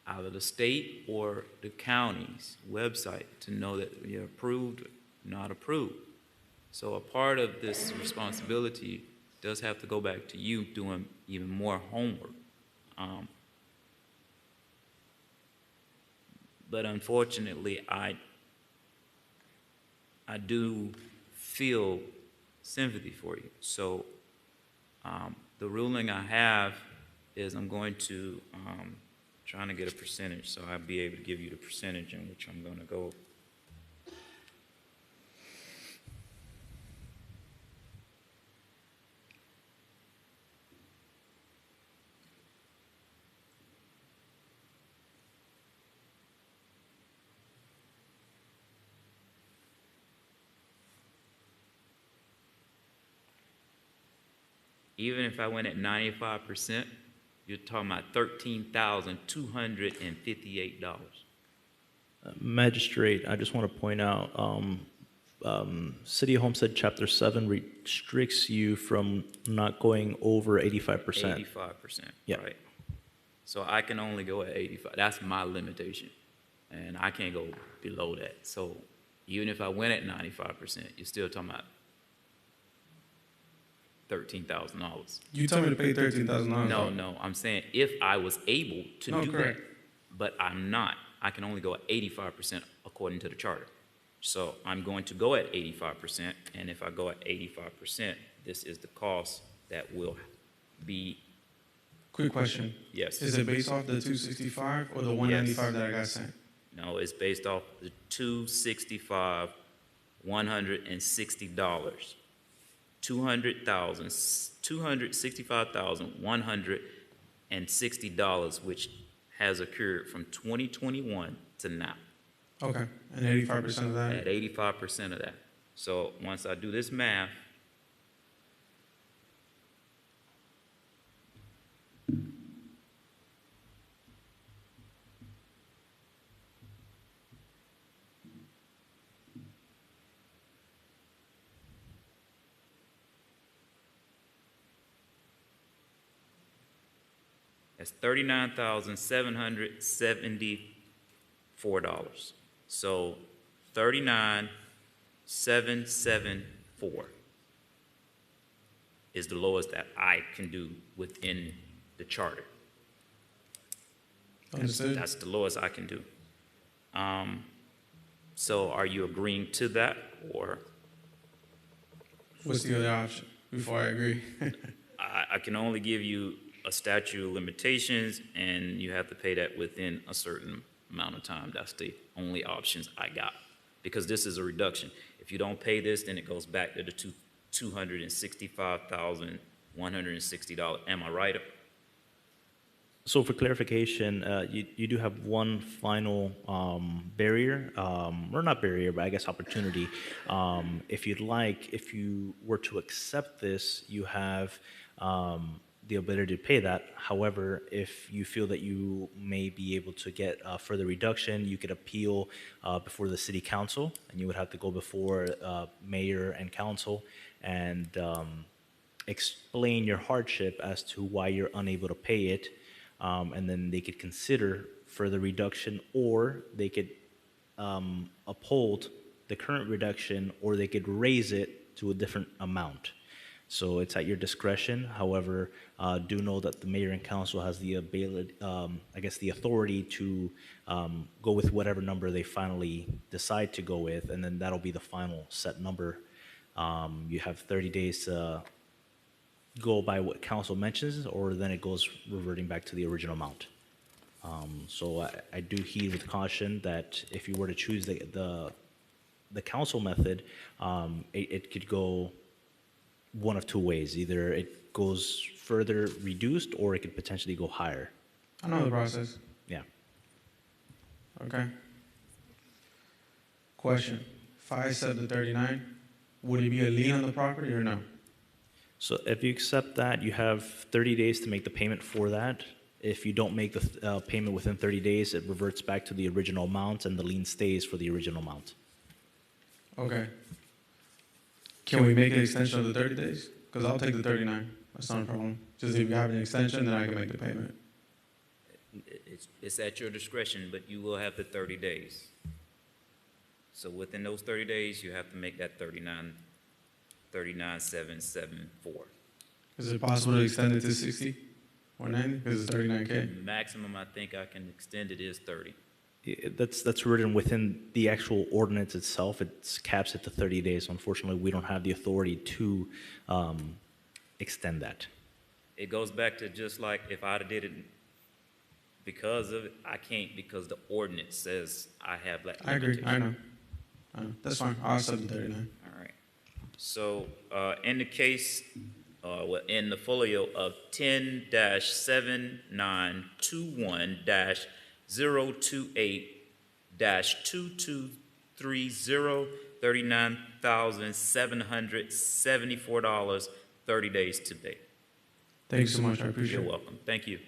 either the state or the county's website to know that you're approved or not approved. So a part of this responsibility does have to go back to you doing even more homework. But unfortunately, I do feel sympathy for you. So the ruling I have is I'm going to trying to get a percentage, so I'll be able to give you the percentage in which I'm going to go. Even if I went at 95%, you're talking about $13,258. Magistrate, I just want to point out, City of Homestead Chapter 7 restricts you from not going over 85%. 85%, Yeah. right? So I can only go at 85. That's my limitation. And I can't go below that. So even if I went at 95%, you're still talking about $13,000. You told me to pay $13,000. No, I'm saying if I was able to do correct. that, but I'm not. I can only go at 85% according to the charter. So I'm going to go at 85%, and if I go at 85%, this is the cost that will be. Quick question. Yes. Is it based off the 265 or the 195 that I got sent? No, it's based off the 265, $160. $265,160, which has occurred from 2021 to now. Okay, and 85% of that? At 85% of that. So once I do this math, that's $39,774. So $39,774 is the lowest that I can do within the charter. Understood. That's the lowest I can do. So are you agreeing to that, or? What's the other option before I agree? I can only give you a statute of limitations, and you have to pay that within a certain amount of time. That's the only options I got, because this is a reduction. If you don't pay this, then it goes back to the $265,160. Am I right? So for clarification, you do have one final barrier, or not barrier, but I guess opportunity. If you'd like, if you were to accept this, you have the ability to pay that. However, if you feel that you may be able to get further reduction, you could appeal before the city council, and you would have to go before mayor and council and explain your hardship as to why you're unable to pay it. And then they could consider further reduction, or they could uphold the current reduction, or they could raise it to a different amount. So it's at your discretion. However, do know that the mayor and council has the ability, the authority to go with whatever number they finally decide to go with, and then that'll be the final set number. You have 30 days to go by what council mentions, or then it goes reverting back to the original amount. So I do heed with caution that if you were to choose the council method, it could go one of two ways. Either it goes further reduced, or it could potentially go higher. I know the process. Yeah. Okay. Question. If I accept the 39, would it be a lien on the property or no? So if you accept that, you have 30 days to make the payment for that. If you don't make the payment within 30 days, it reverts back to the original amount, and the lien stays for the original amount. Okay. Can we make an extension of the 30 days? Because I'll take the 39. That's not a problem. Just if you have an extension, then I can make the payment. It's at your discretion, but you will have the 30 days. So within those 30 days, you have to make that 39,774. Is it possible to extend it to 60 or 90? Because it's 39K. Maximum I think I can extend it is 30. That's written within the actual ordinance itself. It caps it to 30 days. Unfortunately, we don't have the authority to extend that. It goes back to just like if I did it because of it, I can't, because the ordinance says I have that. I agree. I know. That's fine. I'll accept the 39. All right. So in the case, in the folio of 10-7921-028-2230, $39,774, 30 days to pay. Thank you so much. I appreciate it. You're welcome. Thank you.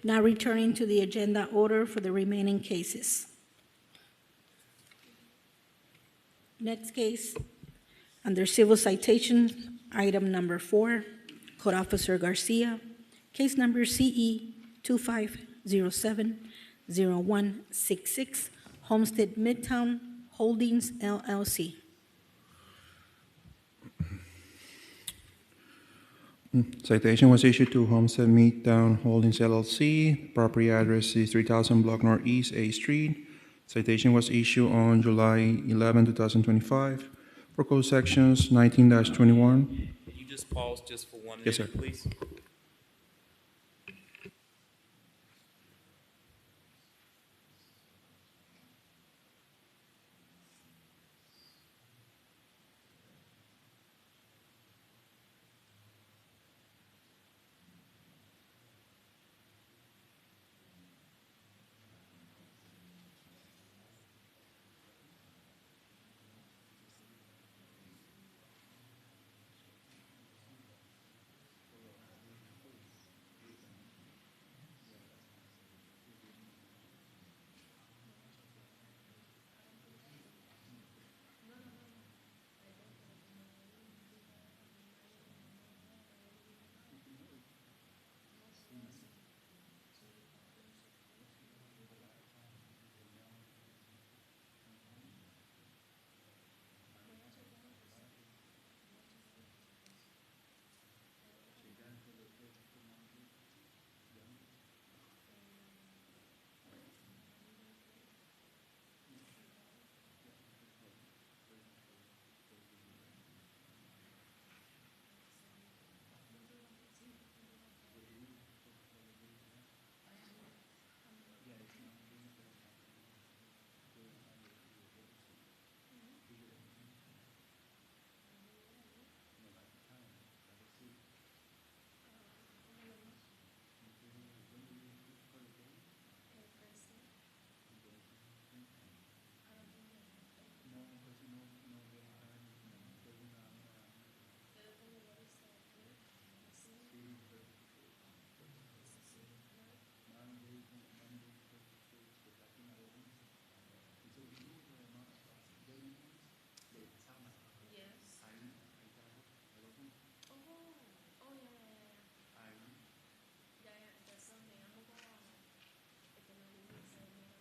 Now returning to the agenda order for the remaining cases. Next case, under civil citation, item number 4, Code Officer Garcia, case number CE 25070166, Homestead Midtown Holdings LLC. Citation was issued to Homestead Midtown Holdings LLC. Property address is 3000 Block Northeast A Street. Citation was issued on July 11, 2025 for code sections 19-21. Can you just pause just for 1 minute, Yes, sir. please?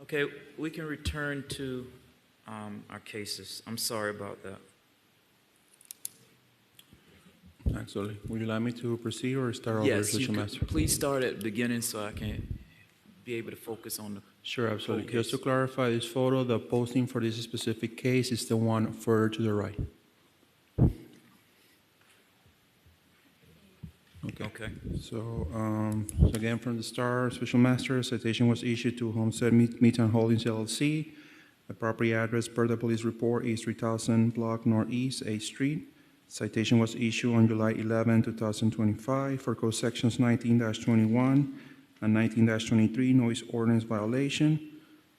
Okay, we can return to our cases. I'm sorry about that. Absolutely. Would you like me to proceed or start over, Yes, you Special could, Master? please start at the beginning so I can be able to focus on the. Sure, absolutely. whole Just to case. clarify this photo, the posting for this specific case is the one further to the right. Okay. So again, from the start, Special Master, citation was issued to Homestead Midtown Holdings LLC. The property address per the police report is 3000 Block Northeast 8th Street. Citation was issued on July 11, 2025 for code sections 19-21 and 19-23 noise ordinance violation.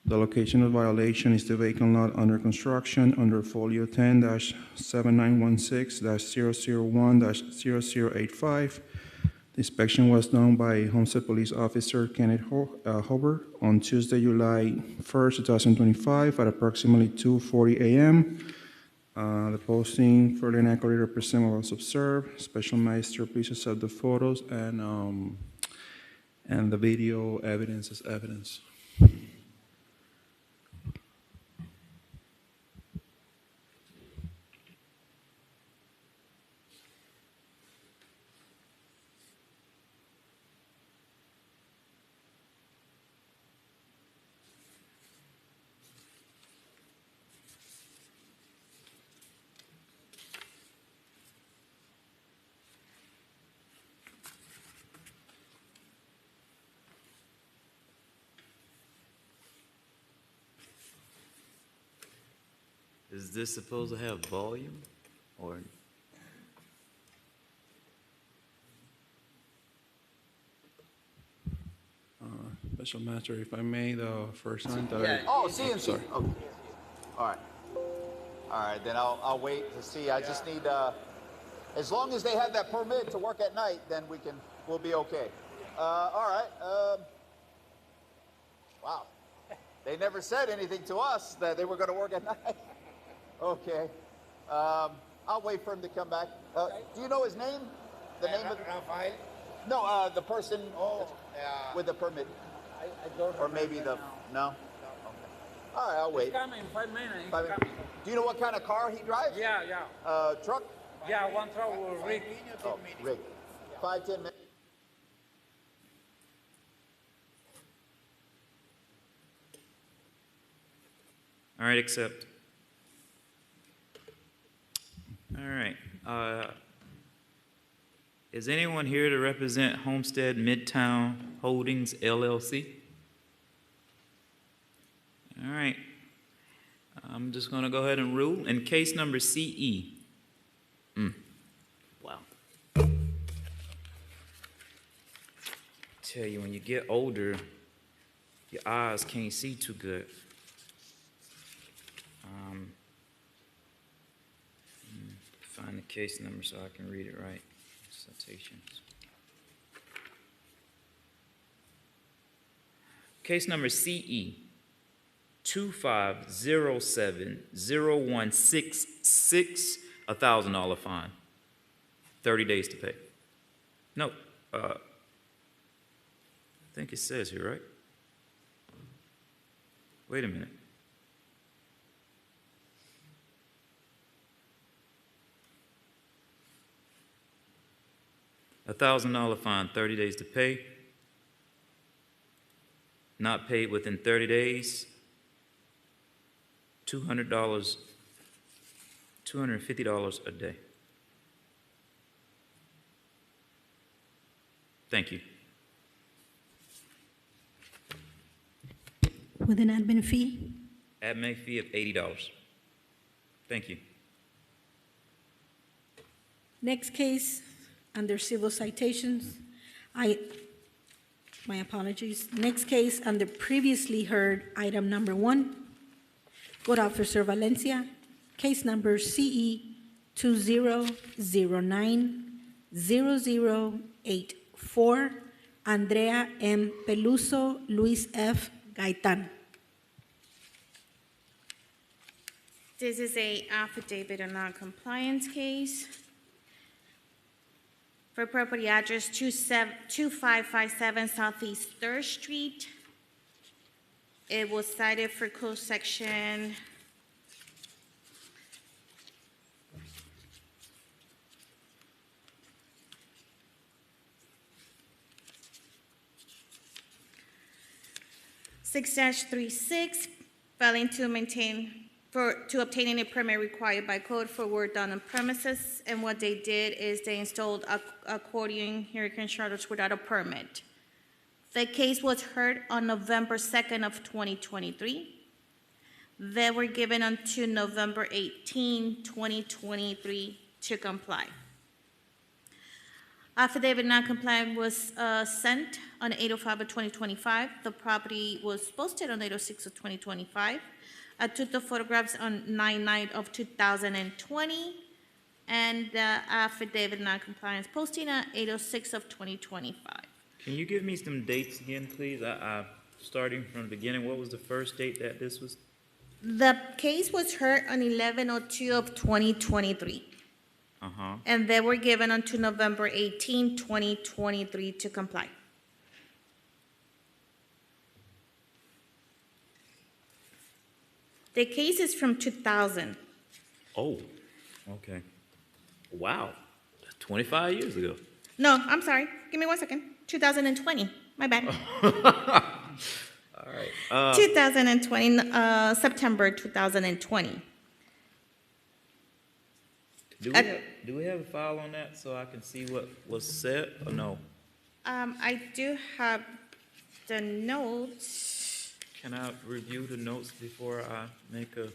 The location of violation is the vacant lot under construction under folio 10-7916-001-0085. The inspection was done by Homestead Police Officer Kenneth Hober on Tuesday, July 1st, 2025 at approximately 2:40 a.m. The posting further and accurately represent what was observed. Special Master, please accept the photos and the video evidence as evidence. Is this supposed to have volume or? Special Master, if I may, the first time that Yeah. Oh, CNC. Sorry. Okay. All right. All right, then I'll wait to see. I just need, as long as they have that permit to work at night, then we'll be okay. All right. Wow. They never said anything to us that they were going to work at night. Okay. I'll wait for him to come back. Do you know his name? The name of Rafael? No, the person with the permit. I don't Or maybe the, no? Okay. All right, I'll wait. He's coming in 5 minutes. He's 5 minutes. coming. Do you know what kind of car he drives? Yeah. Truck? Yeah, one truck with Rick. Oh, Rick. 5, 10 minutes. All right, accept. All right. Is anyone here to represent Homestead Midtown Holdings LLC? All right. I'm just going to go ahead and rule. In case number CE. Wow. Tell you, when you get older, your eyes can't see too good. Find the case number so I can read it right. Citations. Case number CE 25070166, $1,000 fine, 30 days to pay. No, I think it says here, right? Wait a minute. $1,000 fine, 30 days to pay. Not paid within 30 days, $250 a day. Thank you. With an admin fee? Admin fee of $80. Thank you. Next case, under civil citations, my apologies. Next case, under previously heard, item number 1, Code Officer Valencia, case number CE 20090084, Andrea M. Peluso, Luis F. Gaitan. This is a affidavit of non-compliance case for property address 2557 Southeast 3rd Street. It was cited for code section (6-36), failing to obtain any permit required by code for work done on premises. And what they did is they installed accordion hurricane shutters without a permit. The case was heard on November 2nd of 2023. They were given until November 18, 2023 to comply. Affidavit non-compliant was sent on 8/05 of 2025. The property was posted on 8/06 of 2025. I took the photographs on 9/9 of 2020, and the affidavit non-compliance posting on 8/06 of 2025. Can you give me some dates again, please? Starting from the beginning, what was the first date that this was? The case was heard on 11/02 of 2023. And they were given until November 18, 2023 to comply. The case is from 2000. Oh, okay. Wow, 25 years ago. No, I'm sorry. Give me 1 second. 2020. My bad. All right. 2020, September 2020. Do we have a file on that so I can see what was said or no? I do have the notes. Can I review the notes before I make a?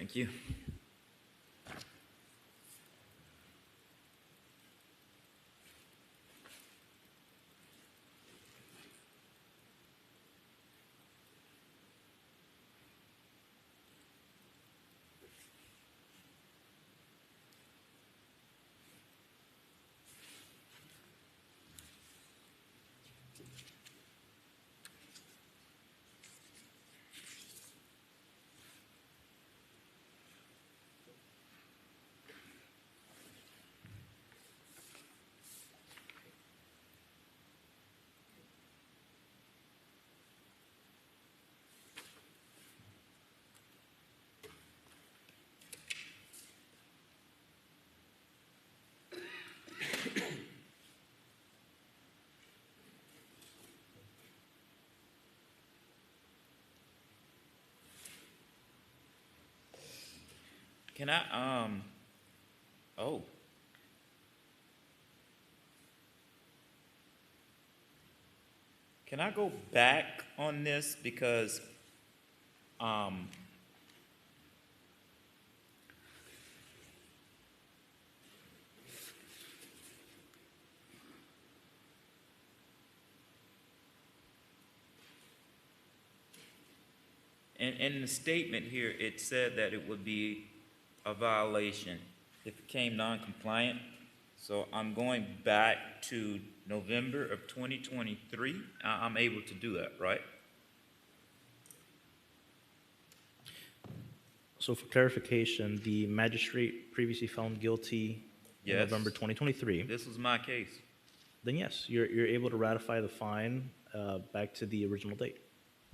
Thank you. Can I, oh. Can I go back on this because, in the statement here, it said that it would be a violation if it became non-compliant. So I'm going back to November of 2023. I'm able to do that, right? So for clarification, the magistrate previously found guilty in Yes. November 2023. This was my case. Then yes, you're able to ratify the fine back to the original date.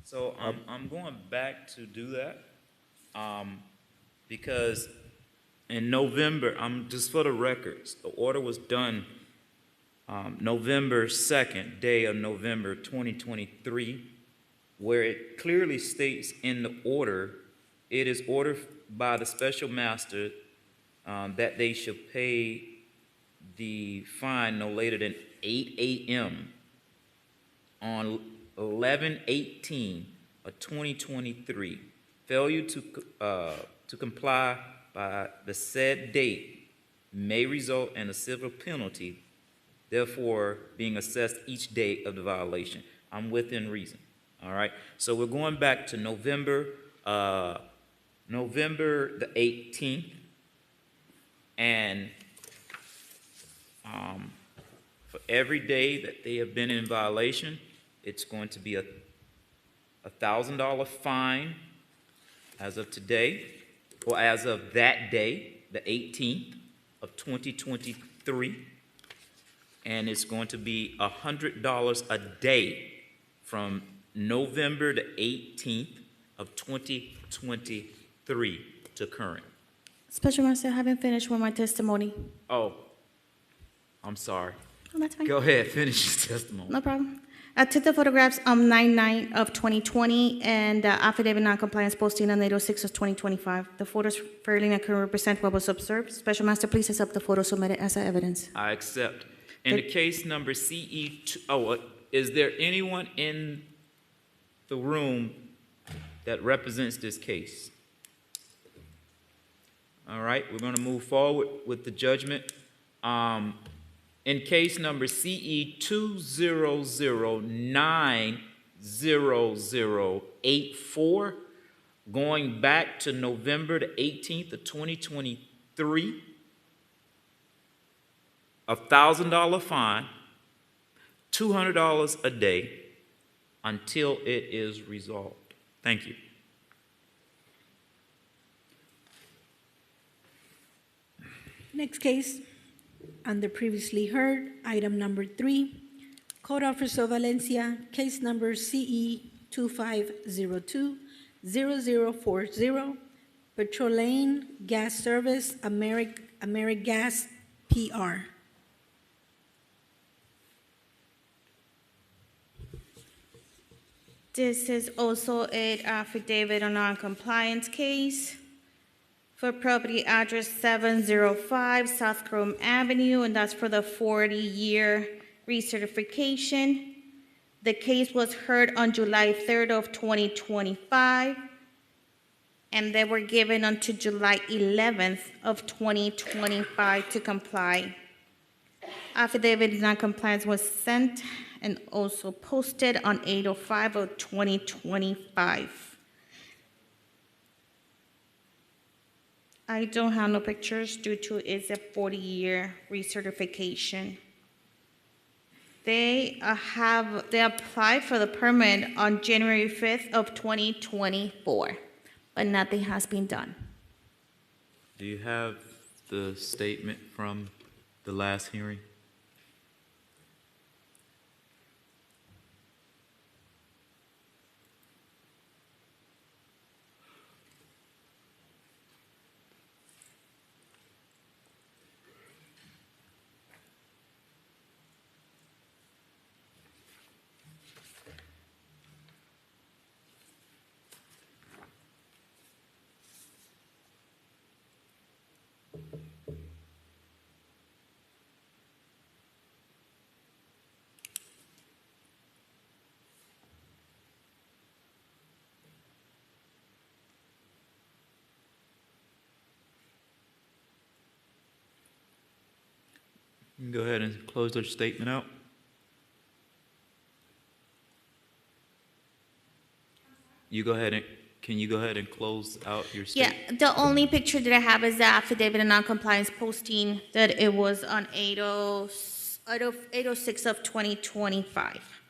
So I'm going back to do that because in November, just for the records, the order was done November 2nd, day of November 2023, where it clearly states in the order, it is ordered by the special master that they should pay the fine no later than 8 a.m. on 11/18 of 2023. Failure to comply by the said date may result in a civil penalty, therefore being assessed each day of the violation. I'm within reason. All right. So we're going back to November the 18th, and for every day that they have been in violation, it's going to be a $1,000 fine as of today, or as of that day, the 18th of 2023, and it's going to be $100 a day from November the 18th of 2023 to current. Special Master, I haven't finished with my testimony. Oh, I'm sorry. Oh, that's fine. Go ahead, finish your testimony. No problem. I took the photographs on 9/9 of 2020 and affidavit non-compliance posting on 8/06 of 2025. The photos fairly and can represent what was observed. Special Master, please accept the photo submitted as evidence. I accept. In the case number CE2, is there anyone in the room that represents this case? All right, we're going to move forward with the judgment. In case number CE200900084, going back to November the 18th of 2023, $1,000 fine, $200 a day until it is resolved. Thank you. Next case, under previously heard, item number 3, Code Officer Valencia, case number CE 2502-0040, Petrol Lane Gas Service, AmeriGas PR. This is also an affidavit on non-compliance case for property address 705 South Chrome Avenue, and that's for the 40-year recertification. The case was heard on July 3rd of 2025. and they were given until July 11th of 2025 to comply. Affidavit of non-compliance was sent and also posted on 8/05 of 2025. I don't have no pictures due to it's a 40-year recertification. They applied for the permit on January 5th of 2024, but nothing has been done. Do you have the statement from the last hearing? You can go ahead and close their statement out. Can you go ahead and close out your statement? Yeah, the only picture that I have is the affidavit of non-compliance posting that it was on 8/06 of 2025.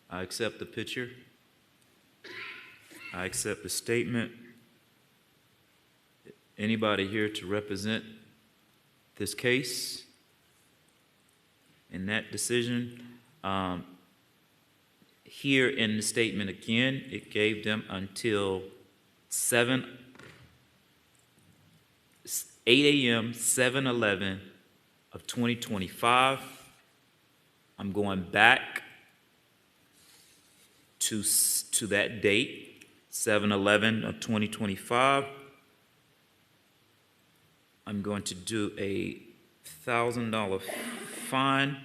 I accept the picture. I accept the statement. Anybody here to represent this case in that decision? Here in the statement again, it gave them until 8 a.m., 7/11 of 2025. I'm going back to that date, 7/11 of 2025. I'm going to do a $1,000 fine.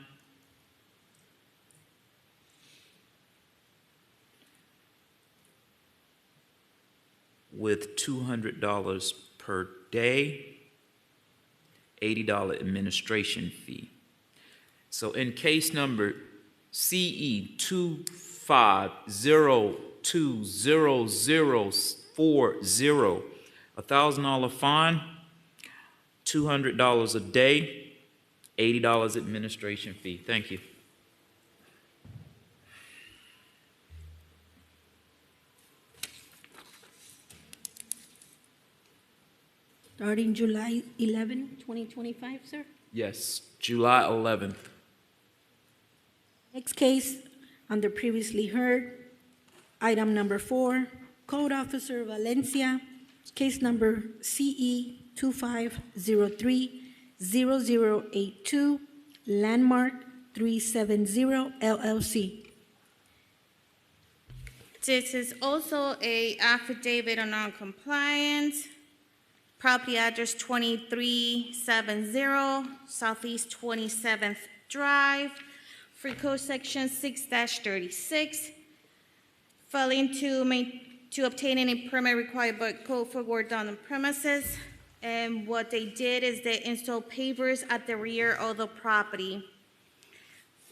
With $200 per day, $80 administration fee. So in case number CE 2502040, $1,000 fine, $200 a day, $80 administration fee. Thank you. Starting July 11, 2025, sir. Yes, July 11th. Next case, under previously heard, item number 4, Code Officer Valencia, case number CE 25030082, Landmark 370 LLC. This is also a affidavit of non-compliance. Property address 2370 Southeast 27th Drive, Free Code Section 6-36. Failing to obtain any permit required by code for work done on premises. And what they did is they installed pavers at the rear of the property.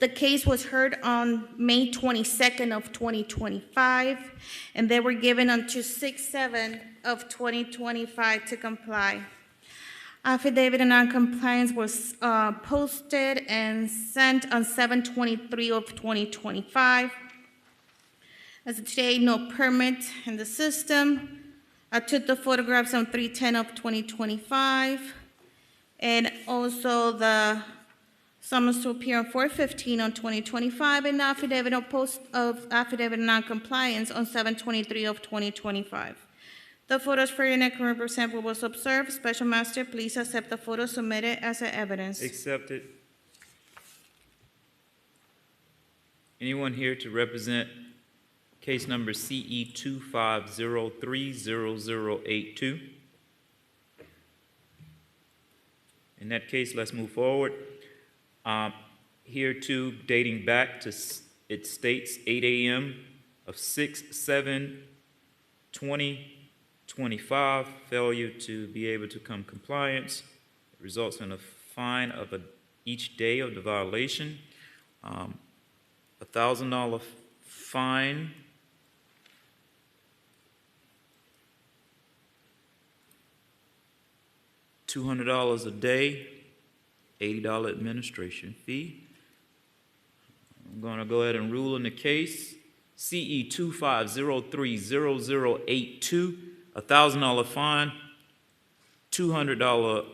The case was heard on May 22nd of 2025, and they were given until 6/7 of 2025 to comply. Affidavit of non-compliance was posted and sent on 7/23 of 2025. As of today, no permit in the system. I took the photographs on 3/10 of 2025, and also the summons to appear on 4/15 on 2025, and affidavit of affidavit of non-compliance on 7/23 of 2025. The photos for your neck represent what was observed. Special Master, please accept the photos submitted as evidence. Accepted. Anyone here to represent case number CE 250300082? In that case, let's move forward. Here too, dating back to, it states 8 a.m. of 6/7/2025. 25, failure to be able to come compliance results in a fine of each day of the violation. $1,000 fine. $200 a day, $80 administration fee. I'm going to go ahead and rule in the case. CE 25030082, $1,000 fine, $200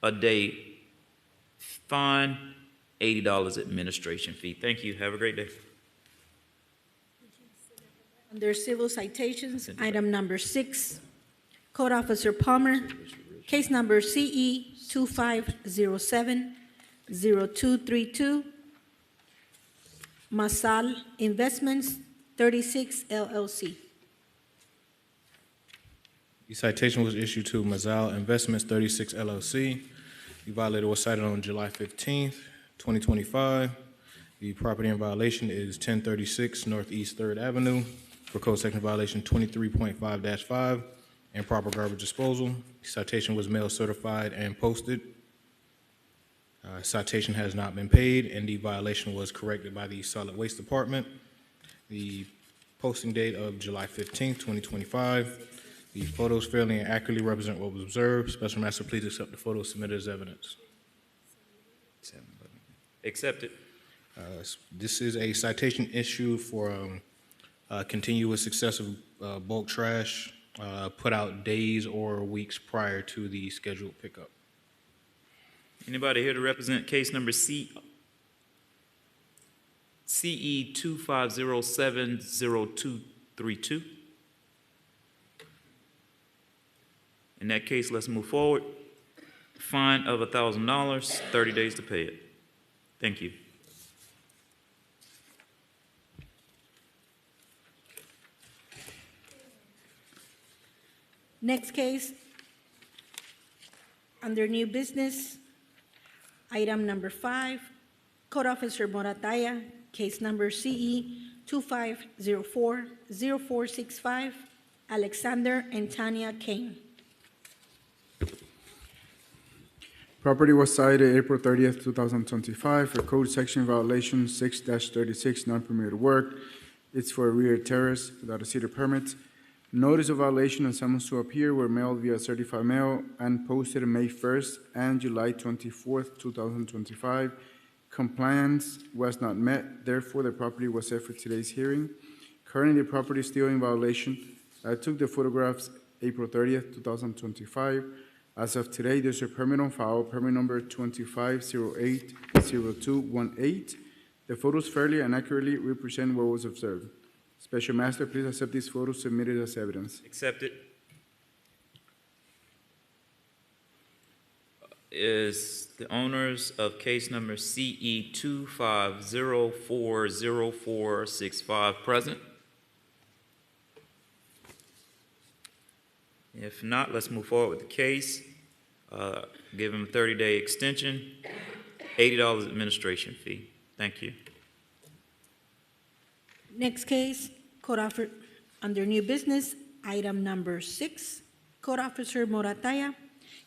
a day fine, $80 administration fee. Thank you. Have a great day. Under civil citations, item number 6, Code Officer Palmer, case number CE 2507-0232, Masal Investments 36 LLC. The citation was issued to Mazal Investments 36 LLC. The violator was cited on July 15th, 2025. The property in violation is 1036 Northeast 3rd Avenue for code section violation 23.5-5, improper garbage disposal. The citation was mail certified and posted. Citation has not been paid, and the violation was corrected by the Solid Waste Department. The posting date of July 15th, 2025. The photos fairly and accurately represent what was observed. Special Master, please accept the photos submitted as evidence. Accepted. This is a citation issue for continuous excessive bulk trash put out days or weeks prior to the scheduled pickup. Anybody here to represent case number CE 2507-0232? In that case, let's move forward. Fine of $1,000, 30 days to pay it. Thank you. Next case, under new business, item number 5, Code Officer Morataya, case number CE 2504-0465, Alexander and Tanya Kane. Property was cited April 30th, 2025 for code section violation 6-36, non-permitted work. It's for a rear terrace without a cedar permit. Notice of violation and summons to appear were mailed via certified mail and posted on May 1st and July 24th, 2025. Compliance was not met, therefore the property was set for today's hearing. Currently, the property is still in violation. I took the photographs April 30th, 2025. As of today, there's a permit on file, permit number 25080218. The photos fairly and accurately represent what was observed. Special Master, please accept these photos submitted as evidence. Accepted. Is the owners of case number CE 25040465 present? If not, let's move forward with the case. Give him a 30-day extension, $80 administration fee. Thank you. Next case, Code Officer, under new business, item number 6, Code Officer Morataya,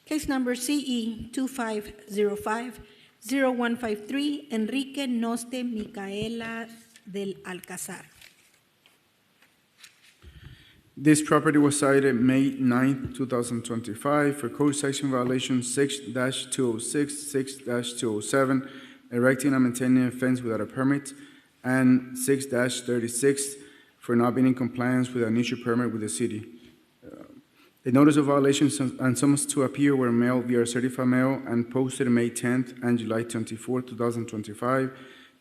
case number CE 2505-0153, Enrique Noste Micaela del Alcázar. This property was cited May 9th, 2025 for code section violation 6-206, 6-207, erecting and maintaining a fence without a permit, and 6-36 for not being in compliance with an issue permit with the city. The notice of violations and summons to appear were mailed via certified mail and posted May 10th and July 24th, 2025.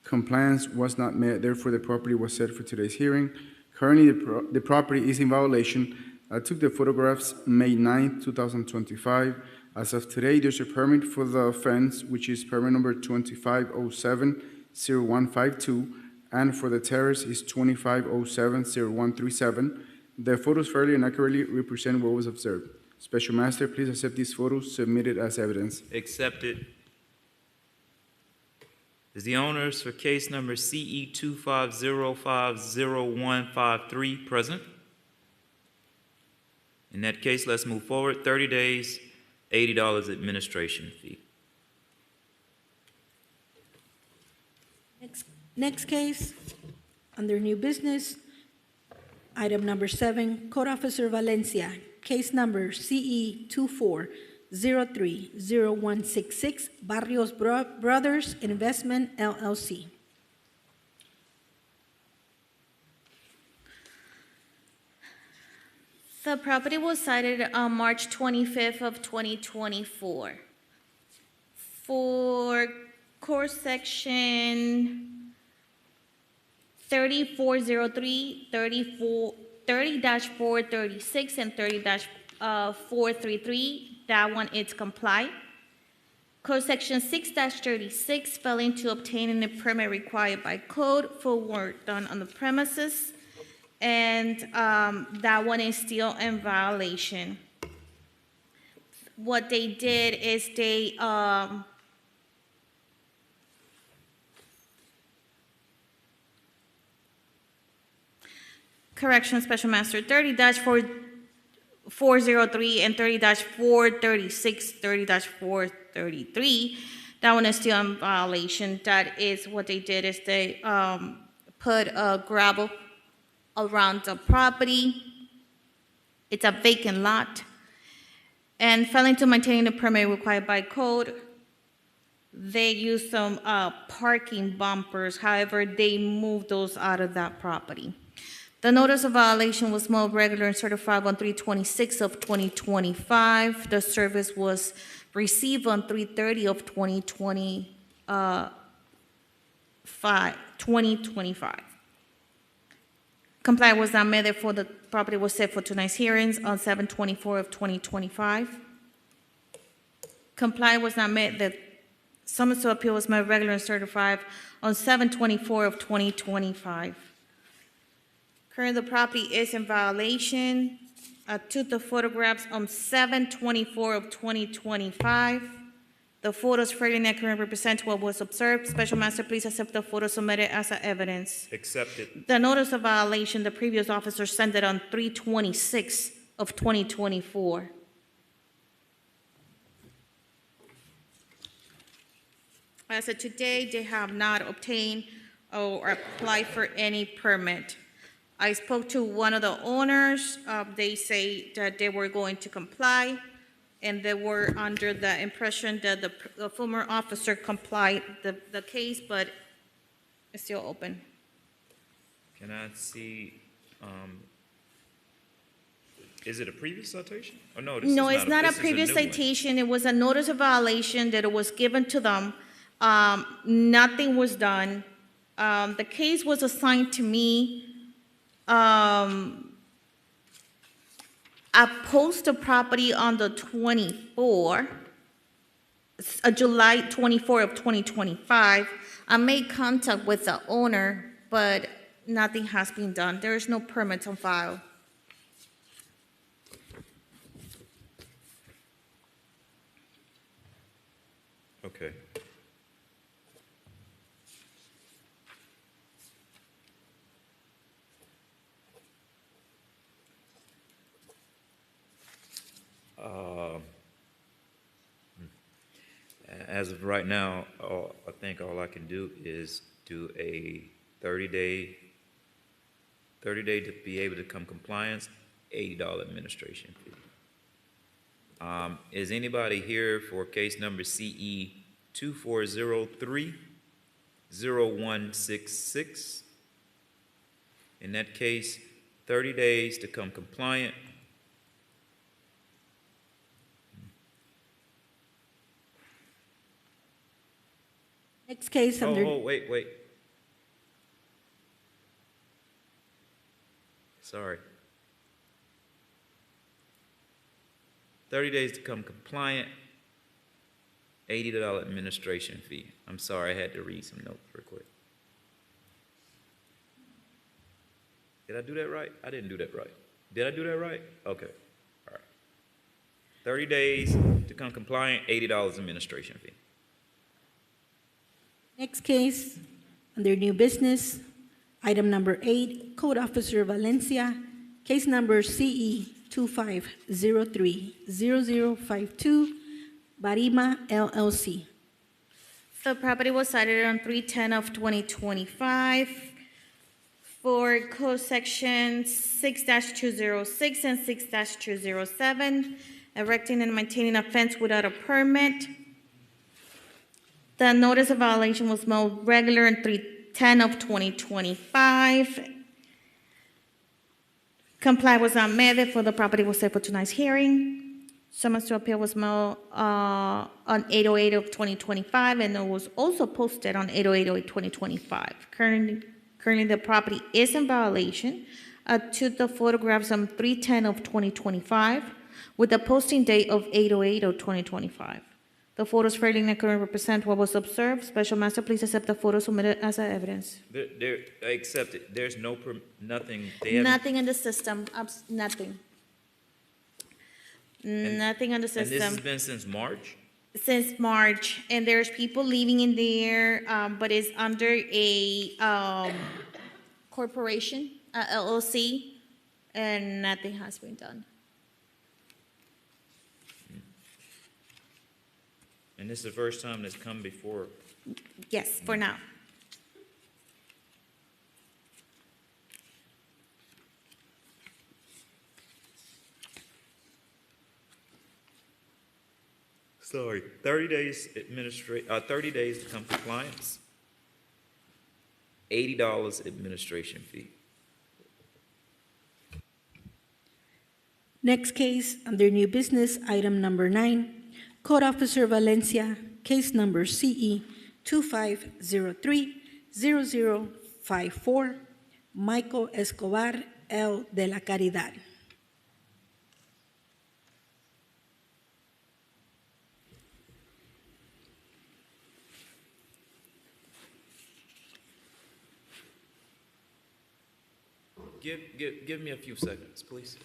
Compliance was not met, therefore the property was set for today's hearing. Currently, the property is in violation. I took the photographs May 9th, 2025. As of today, there's a permit for the fence, which is permit number 2507-0152, and for the terrace is 2507-0137. The photos fairly and accurately represent what was observed. Special Master, please accept these photos submitted as evidence. Accepted. Is the owners for case number CE 2505-0153 present? In that case, let's move forward. 30 days, $80 administration fee. Next case, under new business, item number 7, Code Officer Valencia, case number CE 24030166, Barrios Brothers Investment LLC. The property was cited on March 25th of 2024. For core section 3403, 30-436, and 30-433, that one is complied. Code section 6-36, failing to obtain any permit required by code for work done on the premises, and that one is still in violation. What they did is they correction, Special Master, 30-403 and 30-436, 30-433, that one is still in violation. That is what they did is they put gravel around the property. It's a vacant lot. And failing to maintain the permit required by code, they used some parking bumpers. However, they moved those out of that property. The notice of violation was mailed regular and certified on 3/26 of 2025. The service was received on 3/30 of 2025. Compliance was not made, therefore the property was set for tonight's hearings on 7/24 of 2025. Compliance was not made, the summons to appeal was made regular and certified on 7/24 of 2025. Currently, the property is in violation. I took the photographs on 7/24 of 2025. The photos fairly and accurately represent what was observed. Special Master, please accept the photos submitted as evidence. Accepted. The notice of violation, the previous officer sent it on 3/26 of 2024. As of today, they have not obtained or applied for any permit. I spoke to one of the owners. They say that they were going to comply, and they were under the impression that the former officer complied the case, but it's still open. Can I see, is it a previous citation? Oh, no, this is No, not it's not a this is previous new one. citation. It was a notice of violation that it was given to them. Nothing was done. The case was assigned to me. I posted the property on the 24th, July 24 of 2025. I made contact with the owner, but nothing has been done. There is no permits on file. Okay. As of right now, I think all I can do is do a 30-day to be able to come compliance, $80 administration fee. Is anybody here for case number CE 2403-0166? In that case, 30 days to come compliant. Next case under. Oh, wait. Sorry. 30 days to come compliant, $80 administration fee. I'm sorry, I had to read some notes real quick. Did I do that right? I didn't do that right. Did I do that right? Okay. All right. 30 days to come compliant, $80 administration fee. Next case, under new business, item number 8, Code Officer Valencia, case number CE 2503-0052, Barima LLC. The property was cited on 310 of 2025 for code sections 6-206 and 6-207, erecting and maintaining a fence without a permit. The notice of violation was mailed regular on 310 of 2025. Comply was not met, therefore the property was set for tonight's hearing. Summons to appeal was mailed on 8/08 of 2025, and it was also posted on 8/08 of 2025. Currently, the property is in violation. Took the photographs on 3/10 of 2025 with the posting date of 8/08 of 2025. The photos fairly and accurately represent what was observed. Special Master, please accept the photos submitted as evidence. I accept it. There's nothing. They haven't- Nothing in the system, nothing. Nothing on the And this system. has been since March? Since March, and there's people living in there, but it's under a corporation, LLC, and nothing has been done. And this is the first time that's come before. Yes, for now. Sorry, 30 days 30 days to come compliance. $80 administration fee. Next case, under new business, item number 9, Code Officer Valencia, case number CE 2503-0054, Michael Escobar L. de la Caridad. Give me a few seconds, please.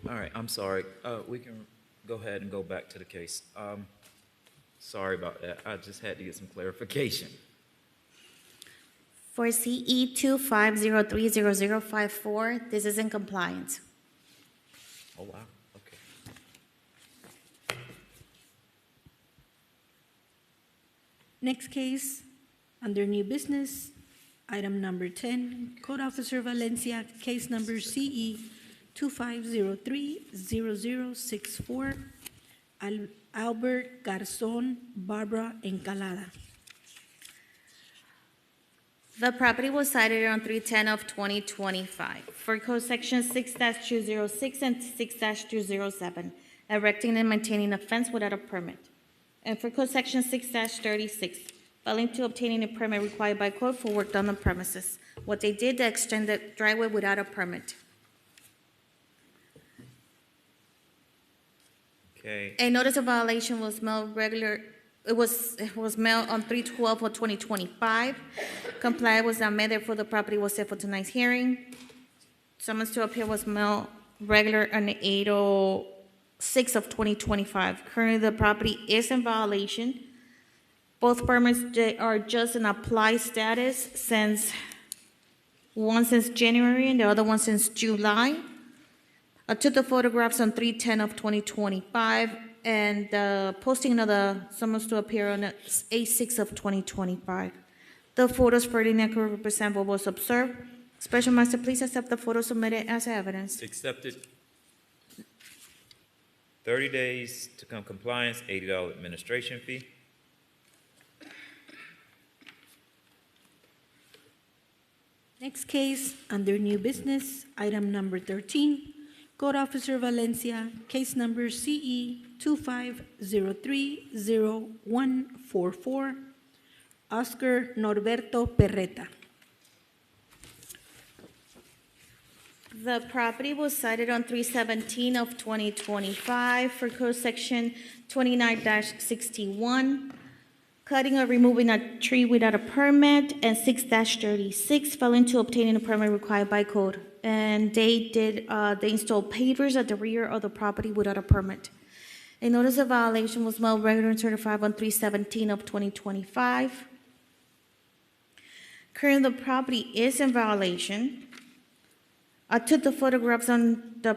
All right, I'm sorry. We can go ahead and go back to the case. Sorry about that. I just had to get some clarification. For CE 2503-0054, this is in compliance. Oh, wow. Okay. Next case, under new business, item number 10, Code Officer Valencia, case number CE 2503-0064, Albert Garzón, Barbara Encalada. The property was cited on 310 of 2025 for code section 6-206 and 6-207, erecting and maintaining a fence without a permit. And for code section 6-36, failing to obtaining a permit required by code for work done on premises. What they did, they extended the driveway without a permit. Okay. A notice of violation was mailed it was mailed on 3/12 of 2025. Comply was not met, therefore the property was set for tonight's hearing. Summons to appeal was mailed regular on 8/06 of 2025. Currently, the property is in violation. Both permits are just an apply status one since January and the other one since July. I took the photographs on 3/10 of 2025, and the posting of the summons to appear on 8/6 of 2025. The photos further represent what was observed. Special Master, please accept the photos submitted as evidence. Accepted. 30 days to come compliance, $80 administration fee. Next case, under new business, item number 13, Code Officer Valencia, case number CE 25030144, Oscar Norberto Perreta. The property was cited on 3/17 of 2025 for code section 29-61, cutting or removing a tree without a permit, and 6-36, failing to obtaining a permit required by code. And they installed pavers at the rear of the property without a permit. A notice of violation was mailed regular and certified on 3/17 of 2025. Currently, the property is in violation. I took the photographs on the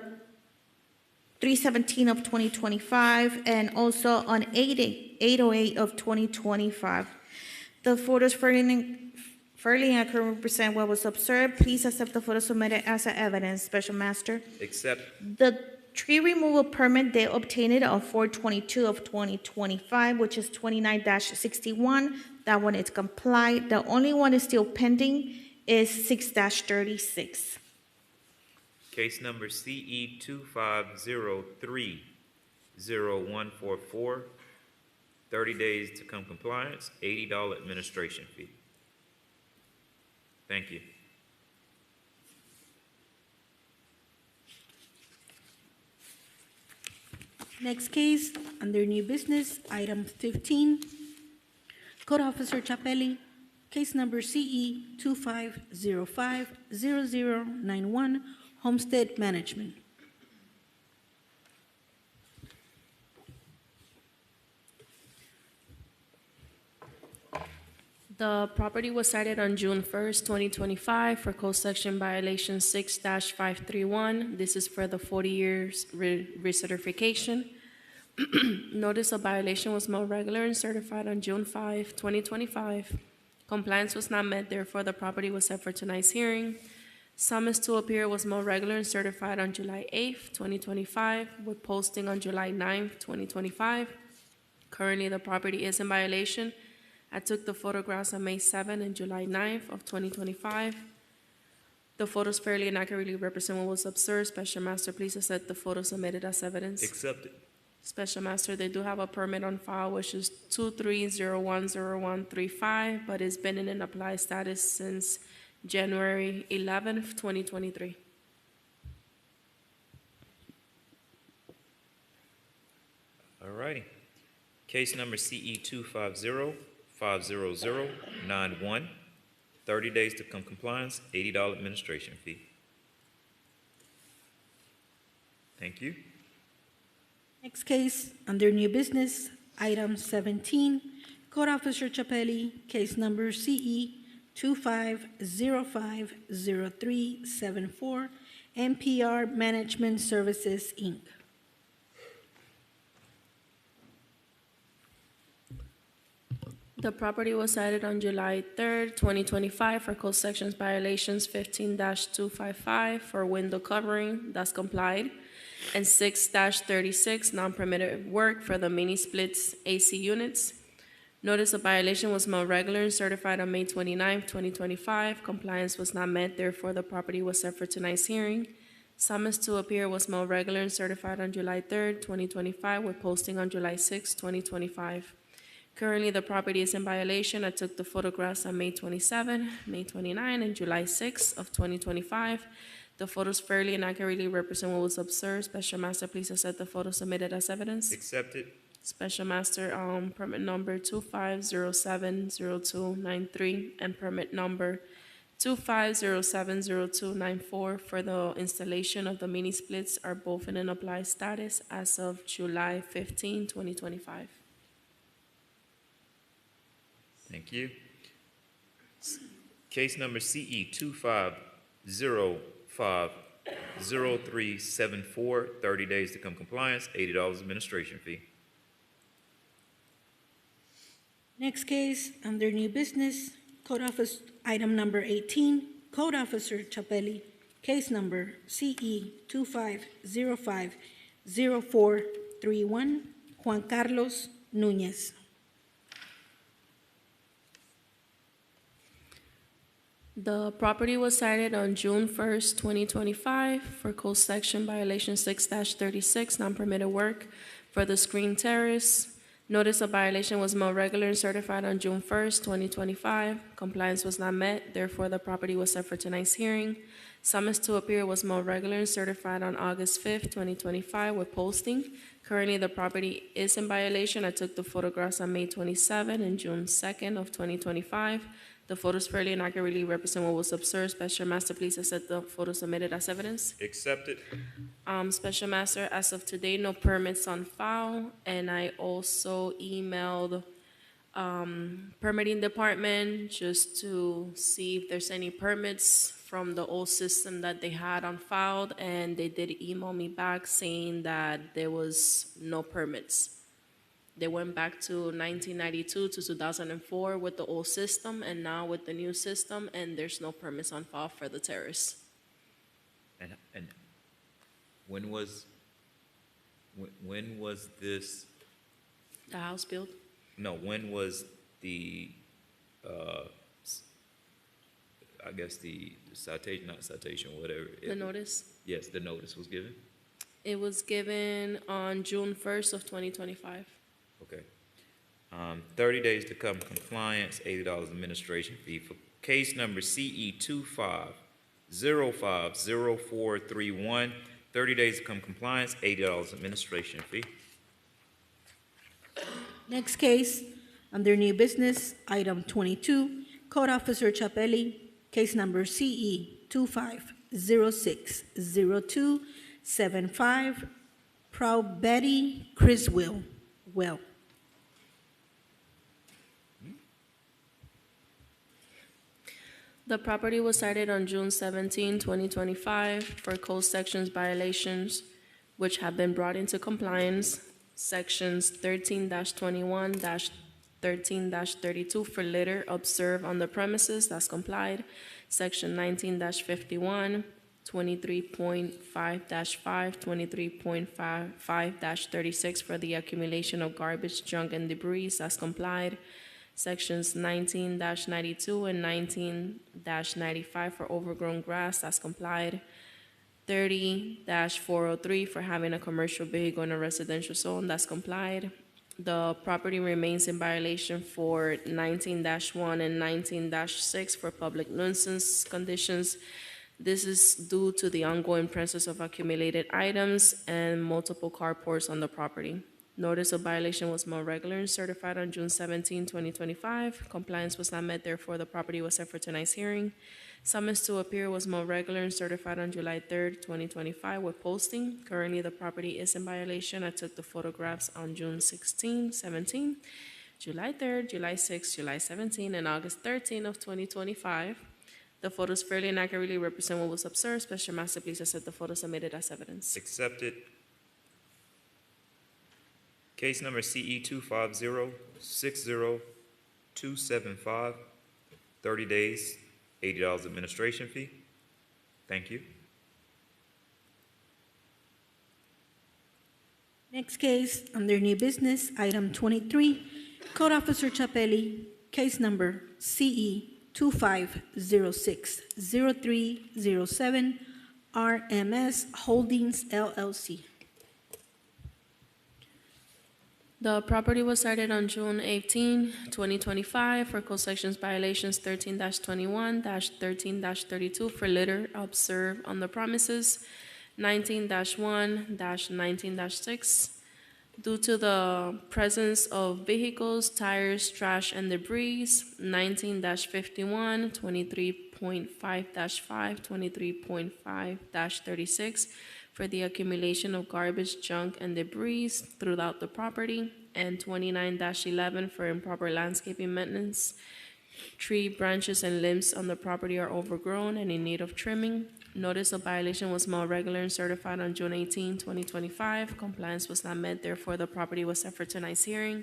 3/17 of 2025 and also on 8/08 of 2025. The photos fairly accurately represent what was observed. Please accept the photos submitted as evidence, Special Master. Accept. The tree removal permit, they obtained it on 4/22 of 2025, which is 29-61. That one is complied. The only one is still pending is 6-36. Case number CE 25030144, 30 days to come compliance, $80 administration fee. Thank you. Next case, under new business, item 15, Code Officer Chapelli, case number CE 25050091, Homestead Management. The property was cited on June 1st, 2025 for code section violation 6-531. This is for the 40 years recertification. Notice of violation was mailed regular and certified on June 5, 2025. Compliance was not met, therefore the property was set for tonight's hearing. Summons to appear was mailed regular and certified on July 8th, 2025, with posting on July 9th, 2025. Currently, the property is in violation. I took the photographs on May 7th and July 9th of 2025. The photos fairly and accurately represent what was observed. Special Master, please accept the photos submitted as evidence. Accepted. Special Master, they do have a permit on file, which is 23010135, but it's been in an applied status since January 11th, 2023. All righty. Case number CE 25050091, 30 days to come compliance, $80 administration fee. Thank you. Next case, under new business, item 17, Code Officer Chapelli, case number CE 25050374, NPR Management Services, Inc. The property was cited on July 3rd, 2025 for code sections violations 15-255 for window covering, that's complied, and 6-36 non-permitted work for the mini splits AC units. Notice of violation was mailed regular and certified on May 29th, 2025. Compliance was not met, therefore the property was set for tonight's hearing. Summons to appear was mailed regular and certified on July 3rd, 2025, with posting on July 6th, 2025. Currently, the property is in violation. I took the photographs on May 27, May 29, and July 6 of 2025. The photos fairly and accurately represent what was observed. Special Master, please accept the photos submitted as evidence. Accepted. Special Master, permit number 25070293 and permit number 25070294 for the installation of the mini splits are both in an applied status as of July 15, 2025. Thank you. Case number CE 25050374, 30 days to come compliance, $80 administration fee. Next case, under new business, Code Office Item Number 18, Code Officer Chapelli, case number CE 25050431, Juan Carlos Núñez. The property was cited on June 1st, 2025 for code section violation 6-36, non-permitted work for the screen terrace. Notice of violation was mailed regular and certified on June 1st, 2025. Compliance was not met, therefore the property was set for tonight's hearing. Summons to appear was mailed regular and certified on August 5th, 2025 with posting. Currently, the property is in violation. I took the photographs on May 27 and June 2nd of 2025. The photos fairly and accurately represent what was observed. Special Master, please accept the photos submitted as evidence. Accepted. Special Master, as of today, no permits on file, and I also emailed permitting department just to see if there's any permits from the old system that they had on file, and they did email me back saying that there was no permits. They went back to 1992 to 2004 with the old system, and now with the new system, and there's no permits on file for the terrace. And when was this? The house built? No, when was the I guess the citation, not citation, whatever. The notice? Yes, the notice was given. It was given on June 1st of 2025. Okay. 30 days to come compliance, $80 administration fee. For case number CE 25050431, 30 days to come compliance, $80 administration fee. Next case, under new business, item 22, Code Officer Chapelli, case number CE 25060275, Proud Betty Criswell. Well. The property was cited on June 17, 2025 for code sections violations which have been brought into compliance. Sections 13-21, 13-32 for litter observed on the premises, that's complied. Section 19-51, 23.5-5, 23.5-36 for the accumulation of garbage, junk, and debris, that's complied. Sections 19-92 and 19-95 for overgrown grass, that's complied. 30-403 for having a commercial vehicle in a residential zone, that's complied. The property remains in violation for 19-1 and 19-6 for public nuisance conditions. This is due to the ongoing presence of accumulated items and multiple carports on the property. Notice of violation was mailed regular and certified on June 17, 2025. Compliance was not met, therefore the property was set for tonight's hearing. Summons to appear was mailed regular and certified on July 3, 2025 with posting. Currently, the property is in violation. I took the photographs on June 16, 17, July 3, July 6, July 17, and August 13 of 2025. The photos fairly and accurately represent what was observed. Special Master, please accept the photos submitted as evidence. Accepted. Case number CE 25060275, 30 days, $80 administration fee. Thank you. Next case, under new business, item 23, Code Officer Chapelli, case number CE 25060307, RMS Holdings LLC. The property was cited on June 18, 2025 for code sections violations 13-21, 13-32 for litter observed on the premises, 19-1, 19-6. Due to the presence of vehicles, tires, trash, and debris, 19-51, 23.5-5, 23.5-36 for the accumulation of garbage, junk, and debris throughout the property, and 29-11 for improper landscaping maintenance. Tree branches and limbs on the property are overgrown and in need of trimming. Notice of violation was mailed regular and certified on June 18, 2025. Compliance was not met, therefore the property was set for tonight's hearing.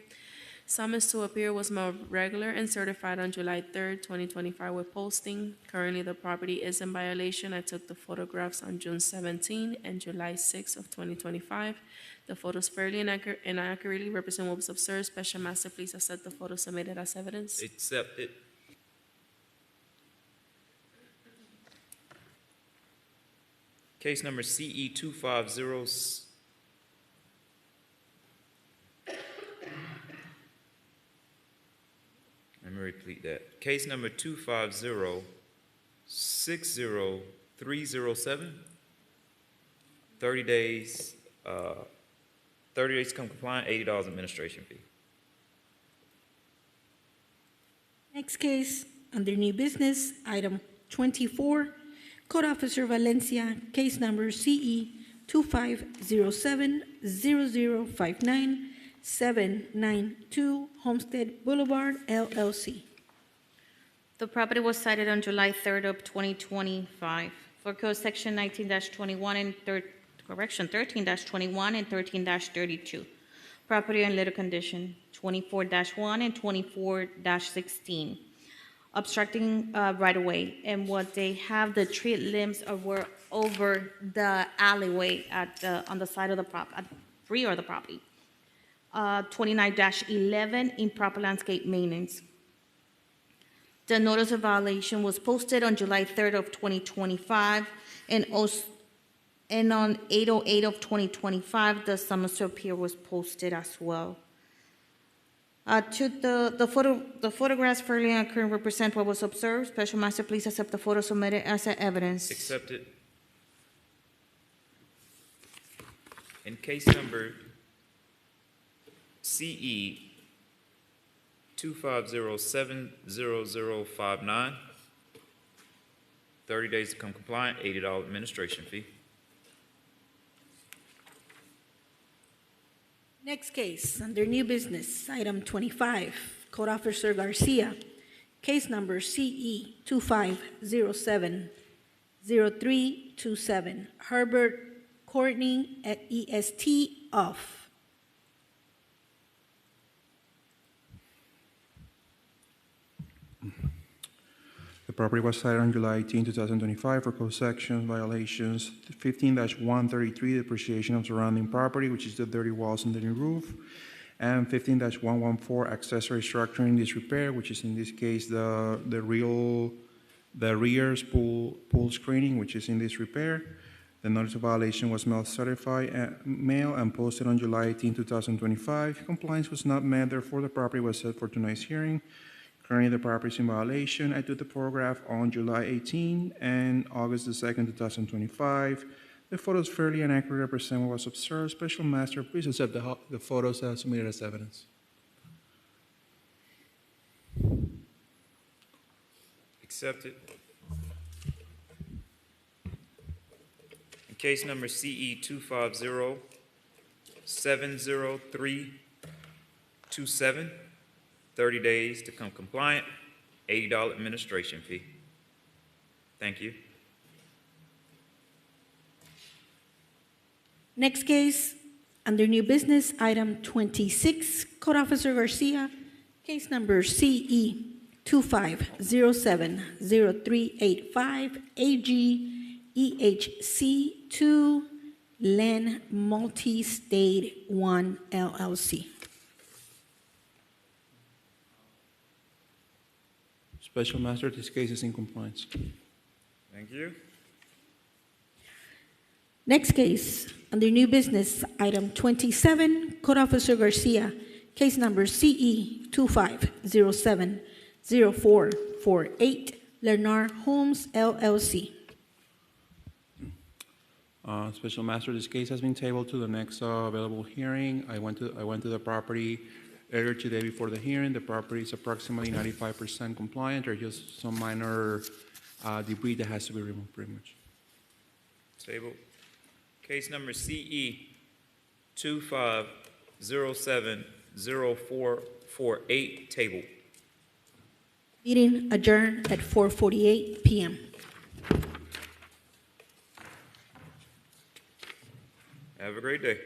Summons to appear was mailed regular and certified on July 3rd, 2025 with posting. Currently, the property is in violation. I took the photographs on June 17 and July 6 of 2025. The photos fairly and accurately represent what was observed. Special Master, please accept the photos submitted as evidence. Accepted. Case number CE 250. Let me repeat that. Case number 250-60307. 30 days, 30 days to come compliant, $80 administration fee. Next case, under new business, item 24, Code Officer Valencia, case number CE 25070059, 792 Homestead Boulevard, LLC. The property was cited on July 3rd of 2025 for Code Section 19-21 and 13-21 and 13-32. Property in little condition, 24-1 and 24-16. Obstructing right-of-way, and what they have, the tree limbs were over the alleyway on the side of the rear of the property. 29-11, improper landscape maintenance. The notice of violation was posted on July 3rd of 2025, and on 8/08 of 2025, the summons to appear was posted as well. The photographs fairly and accurately represent what was observed. Special Master, please accept the photo submitted as evidence. Accepted. In case number CE 250-70059, 30 days to come compliant, $80 administration fee. Next case, under new business, item 25, Code Officer Garcia, case number CE 25070327, Herbert Courtney at EST off. The property was cited on July 18, 2025 for code section violations 15-133, depreciation of surrounding property, which is the dirty walls and the new roof, and 15-114, accessory structure in disrepair, which is in this case the rear pool screening, which is in disrepair. The notice of violation was mailed and posted on July 18, 2025. Compliance was not met, therefore the property was set for tonight's hearing. Currently, the property is in violation. I took the photograph on July 18 and August 2nd, 2025. The photos fairly and accurately represent what was observed. Special Master, please accept the photos as submitted as evidence. Accepted. In case number CE 250-70327, 30 days to come compliant, $80 administration fee. Thank you. Next case, under new business, item 26, Code Officer Garcia, case number CE 25070385, AG EHC 2 Len Multi-State 1 LLC. Special Master, this case is in compliance. Thank you. Next case, under new business, item 27, Code Officer Garcia, case number CE 25070448, Lernar Homes LLC. Special Master, this case has been tabled to the next available hearing. I went to the property earlier today before the hearing. The property is approximately 95% compliant. There's just some minor debris that has to be removed, pretty much. Table. Case number CE 25070448, table. Meeting adjourned at 4:48 p.m. Have a great day.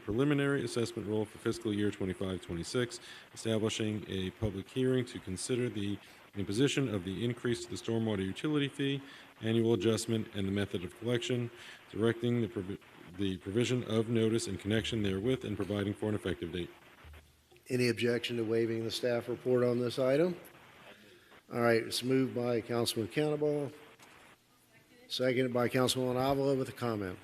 Preliminary assessment roll for fiscal year 25-26, establishing a public hearing to consider the imposition of the increase to the stormwater utility fee, annual adjustment, and the method of collection, directing the provision of notice in connection therewith, and providing for an effective date. Any objection to waiving the staff report on this item? All right, it's moved by Councilman Cannonball, seconded by Councilwoman Avila with a comment.